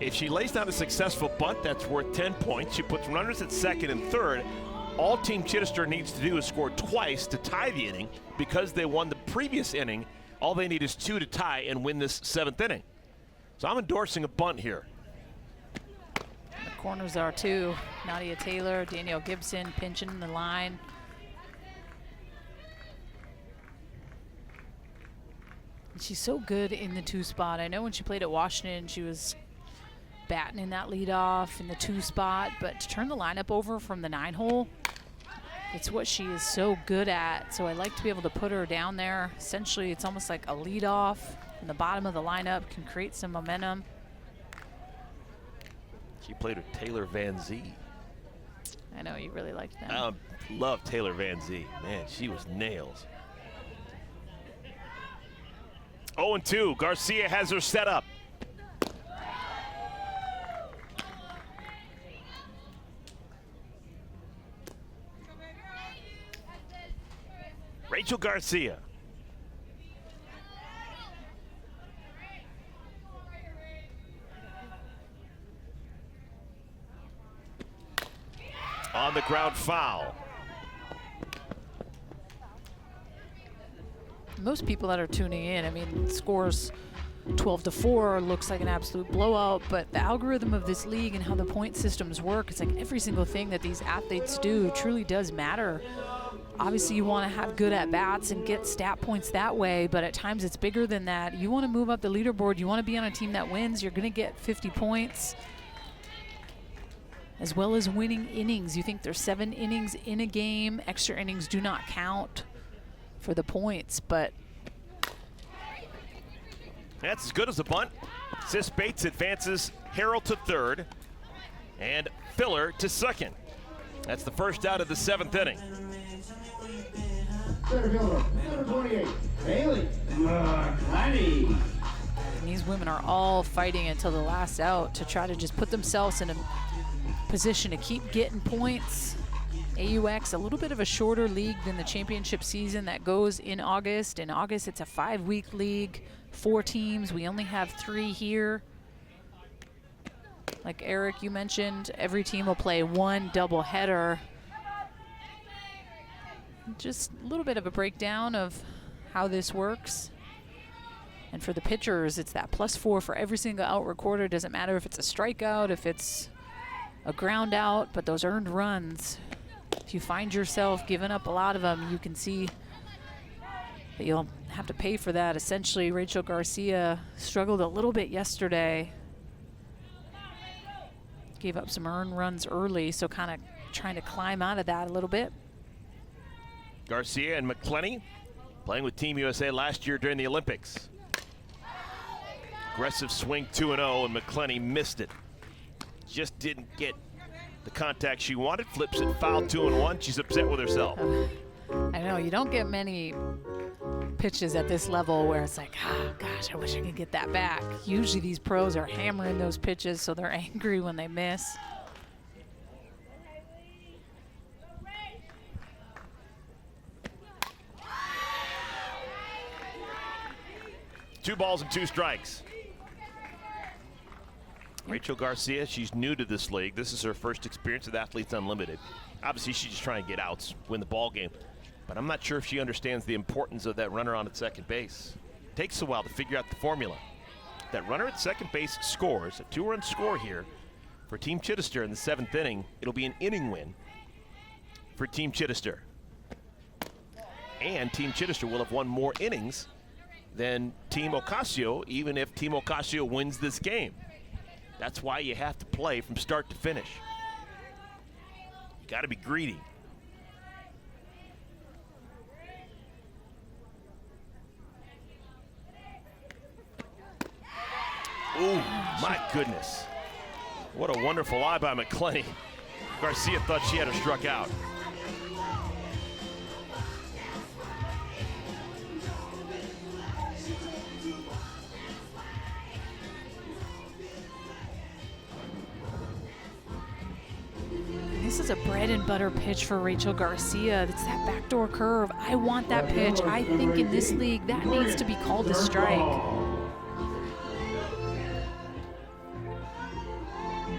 If she lays down a successful bunt, that's worth 10 points. She puts runners at 2nd and 3rd. All Team Chidester needs to do is score twice to tie the inning. Because they won the previous inning, all they need is 2 to tie and win this 7th inning. So I'm endorsing a bunt here. The corners are too. Nadia Taylor, Danielle Gibson pinching the line. And she's so good in the 2 spot. I know when she played at Washington, she was batting in that leadoff in the 2 spot, but to turn the lineup over from the 9 hole, it's what she is so good at. So I like to be able to put her down there. Essentially, it's almost like a leadoff in the bottom of the lineup, can create some momentum. She played with Taylor Van Zee. I know you really liked them. I love Taylor Van Zee. Man, she was nails. 0-2, Garcia has her set up. Rachel Garcia. On the ground foul. Most people that are tuning in, I mean, scores 12-4 looks like an absolute blowout, but the algorithm of this league and how the point systems work, it's like every single thing that these athletes do truly does matter. Obviously, you want to have good at-bats and get stat points that way, but at times it's bigger than that. You want to move up the leaderboard. You want to be on a team that wins. You're going to get 50 points, as well as winning innings. You think there's 7 innings in a game. Extra innings do not count for the points, but that's as good as a bunt. Sis Bates advances Harrell to 3rd and Filler to 2nd. That's the first out of the 7th inning. Center fielder, number 28, Bailey McClenny. And these women are all fighting until the last out to try to just put themselves in a position to keep getting points. AUX, a little bit of a shorter league than the championship season that goes in August. In August, it's a 5-week league, 4 teams. We only have 3 here. Like Eric, you mentioned, every team will play 1 doubleheader. Just a little bit of a breakdown of how this works. And for the pitchers, it's that +4 for every single out recorded. Doesn't matter if it's a strikeout, if it's a ground out, but those earned runs, if you find yourself giving up a lot of them, you can see But you'll have to pay for that. Essentially, Rachel Garcia struggled a little bit yesterday. Gave up some earned runs early, so kind of trying to climb out of that a little bit. Garcia and McClenny playing with Team USA last year during the Olympics. Aggressive swing 2-0, and McClenny missed it. Just didn't get the contact she wanted. Flips it, foul 2-1. She's upset with herself. I know, you don't get many pitches at this level where it's like, oh gosh, I wish I could get that back. Usually these pros are hammering those pitches, so they're angry when they miss. Two balls and two strikes. Rachel Garcia, she's new to this league. This is her first experience with Athletes Unlimited. Obviously, she's just trying to get outs, win the ball game. But I'm not sure if she understands the importance of that runner on at second base. It takes a while to figure out the formula. That runner at second base scores, a 2-run score here for Team Chidester in the 7th inning. It'll be an inning win for Team Chidester. And Team Chidester will have won more innings than Team Ocasio, even if Team Ocasio wins this game. That's why you have to play from start to finish. You got to be greedy. Ooh, my goodness. What a wonderful eye by McClenny. Garcia thought she had her struck out. This is a bread and butter pitch for Rachel Garcia. It's that backdoor curve. I want that pitch. I think in this league that needs to be called a strike.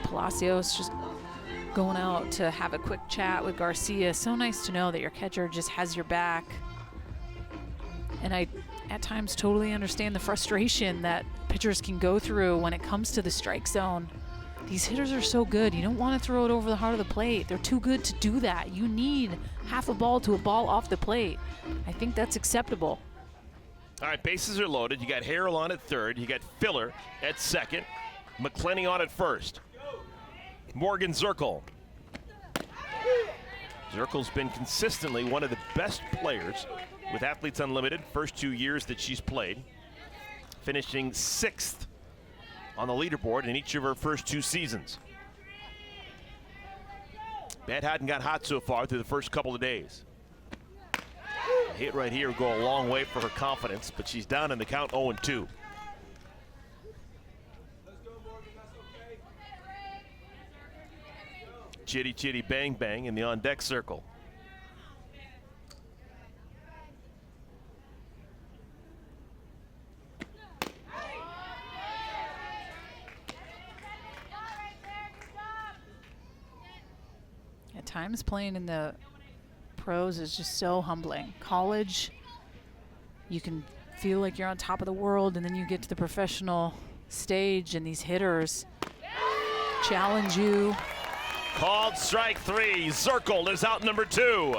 Palacios just going out to have a quick chat with Garcia. So nice to know that your catcher just has your back. And I, at times, totally understand the frustration that pitchers can go through when it comes to the strike zone. These hitters are so good. You don't want to throw it over the heart of the plate. They're too good to do that. You need half a ball to a ball off the plate. I think that's acceptable. All right, bases are loaded. You got Harrell on at third. You got Filler at second. McClenny on at first. Morgan Zirkle. Zirkle's been consistently one of the best players with Athletes Unlimited first 2 years that she's played, finishing 6th on the leaderboard in each of her first 2 seasons. Bat hadn't got hot so far through the first couple of days. A hit right here will go a long way for her confidence, but she's down in the count 0-2. Chitty chitty bang bang in the on deck circle. At times playing in the pros is just so humbling. College, you can feel like you're on top of the world, and then you get to the professional stage and these hitters challenge you. Called strike 3. Zirkle is out number 2.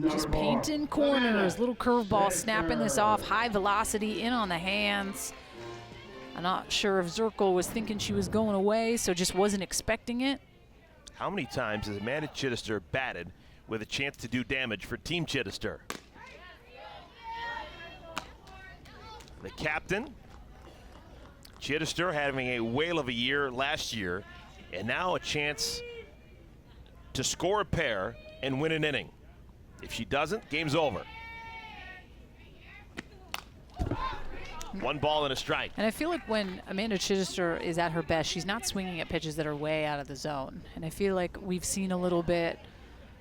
Just painting corners. Little curveball snapping this off. High velocity in on the hands. I'm not sure if Zirkle was thinking she was going away, so just wasn't expecting it. How many times has Amanda Chidester batted with a chance to do damage for Team Chidester? The captain, Chidester, having a whale of a year last year, and now a chance to score a pair and win an inning. If she doesn't, game's over. 1 ball and a strike. And I feel like when Amanda Chidester is at her best, she's not swinging at pitches that are way out of the zone. And I feel like we've seen a little bit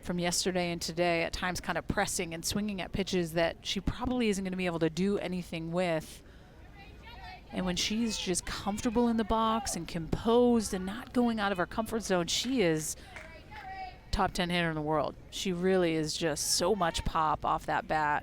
from yesterday and today, at times kind of pressing and swinging at pitches that she probably isn't going to be able to do anything with. And when she's just comfortable in the box and composed and not going out of her comfort zone, she is top 10 hitter in the world. She really is just so much pop off that bat.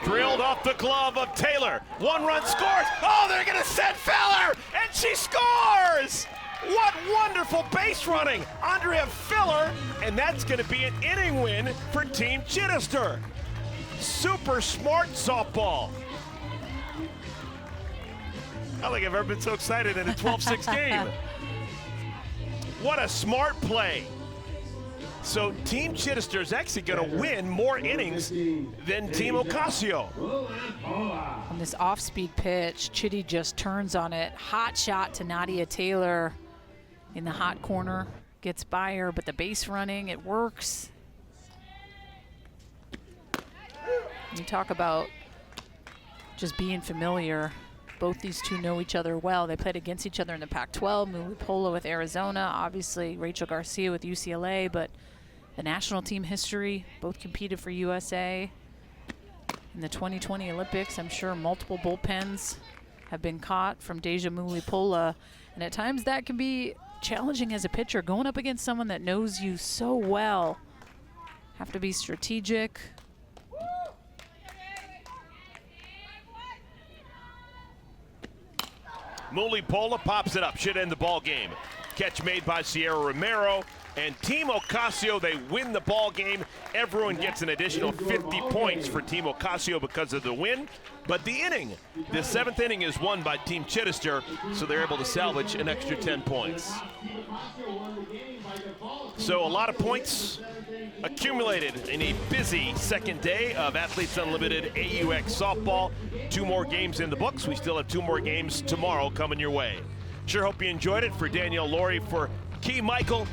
Drilled off the glove of Taylor. 1-run scores. Oh, they're going to send Feller, and she scores! What wonderful beautiful base running. Andrea Filler, and that's going to be an inning win for Team Chidester. Super smart softball. I don't think I've ever been so excited in a 12-6 game. What a smart play. So Team Chidester is actually going to win more innings than Team Ocasio. On this off-speed pitch, Chitty just turns on it. Hot shot to Nadia Taylor in the hot corner. Gets by her, but the base running, it works. You talk about just being familiar. Both these two know each other well. They played against each other in the Pac-12. Muli Pola with Arizona, obviously Rachel Garcia with UCLA, but the national team history, both competed for USA. In the 2020 Olympics, I'm sure multiple bullpens have been caught from Deja Muli Pola, and at times that can be challenging as a pitcher, going up against someone that knows you so well. Have to be strategic. Muli Pola pops it up, should end the ball game. Catch made by Sierra Romero, and Team Ocasio, they win the ball game. Everyone gets an additional 50 points for Team Ocasio because of the win. But the inning, the 7th inning, is won by Team Chidester, so they're able to salvage an extra 10 points. So a lot of points accumulated in a busy second day of Athletes Unlimited AUX softball. 2 more games in the books. We still have 2 more games tomorrow coming your way. Sure hope you enjoyed it. For Danielle Laurie, for Key Michael,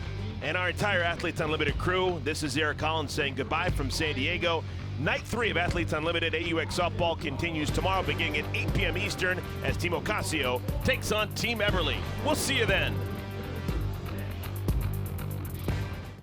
and our entire Athletes Unlimited crew, this is Eric Collins saying goodbye from San Diego. Night 3 of Athletes Unlimited AUX softball continues tomorrow beginning at 8 p.m. Eastern as Team Ocasio takes on Team Everly. We'll see you then.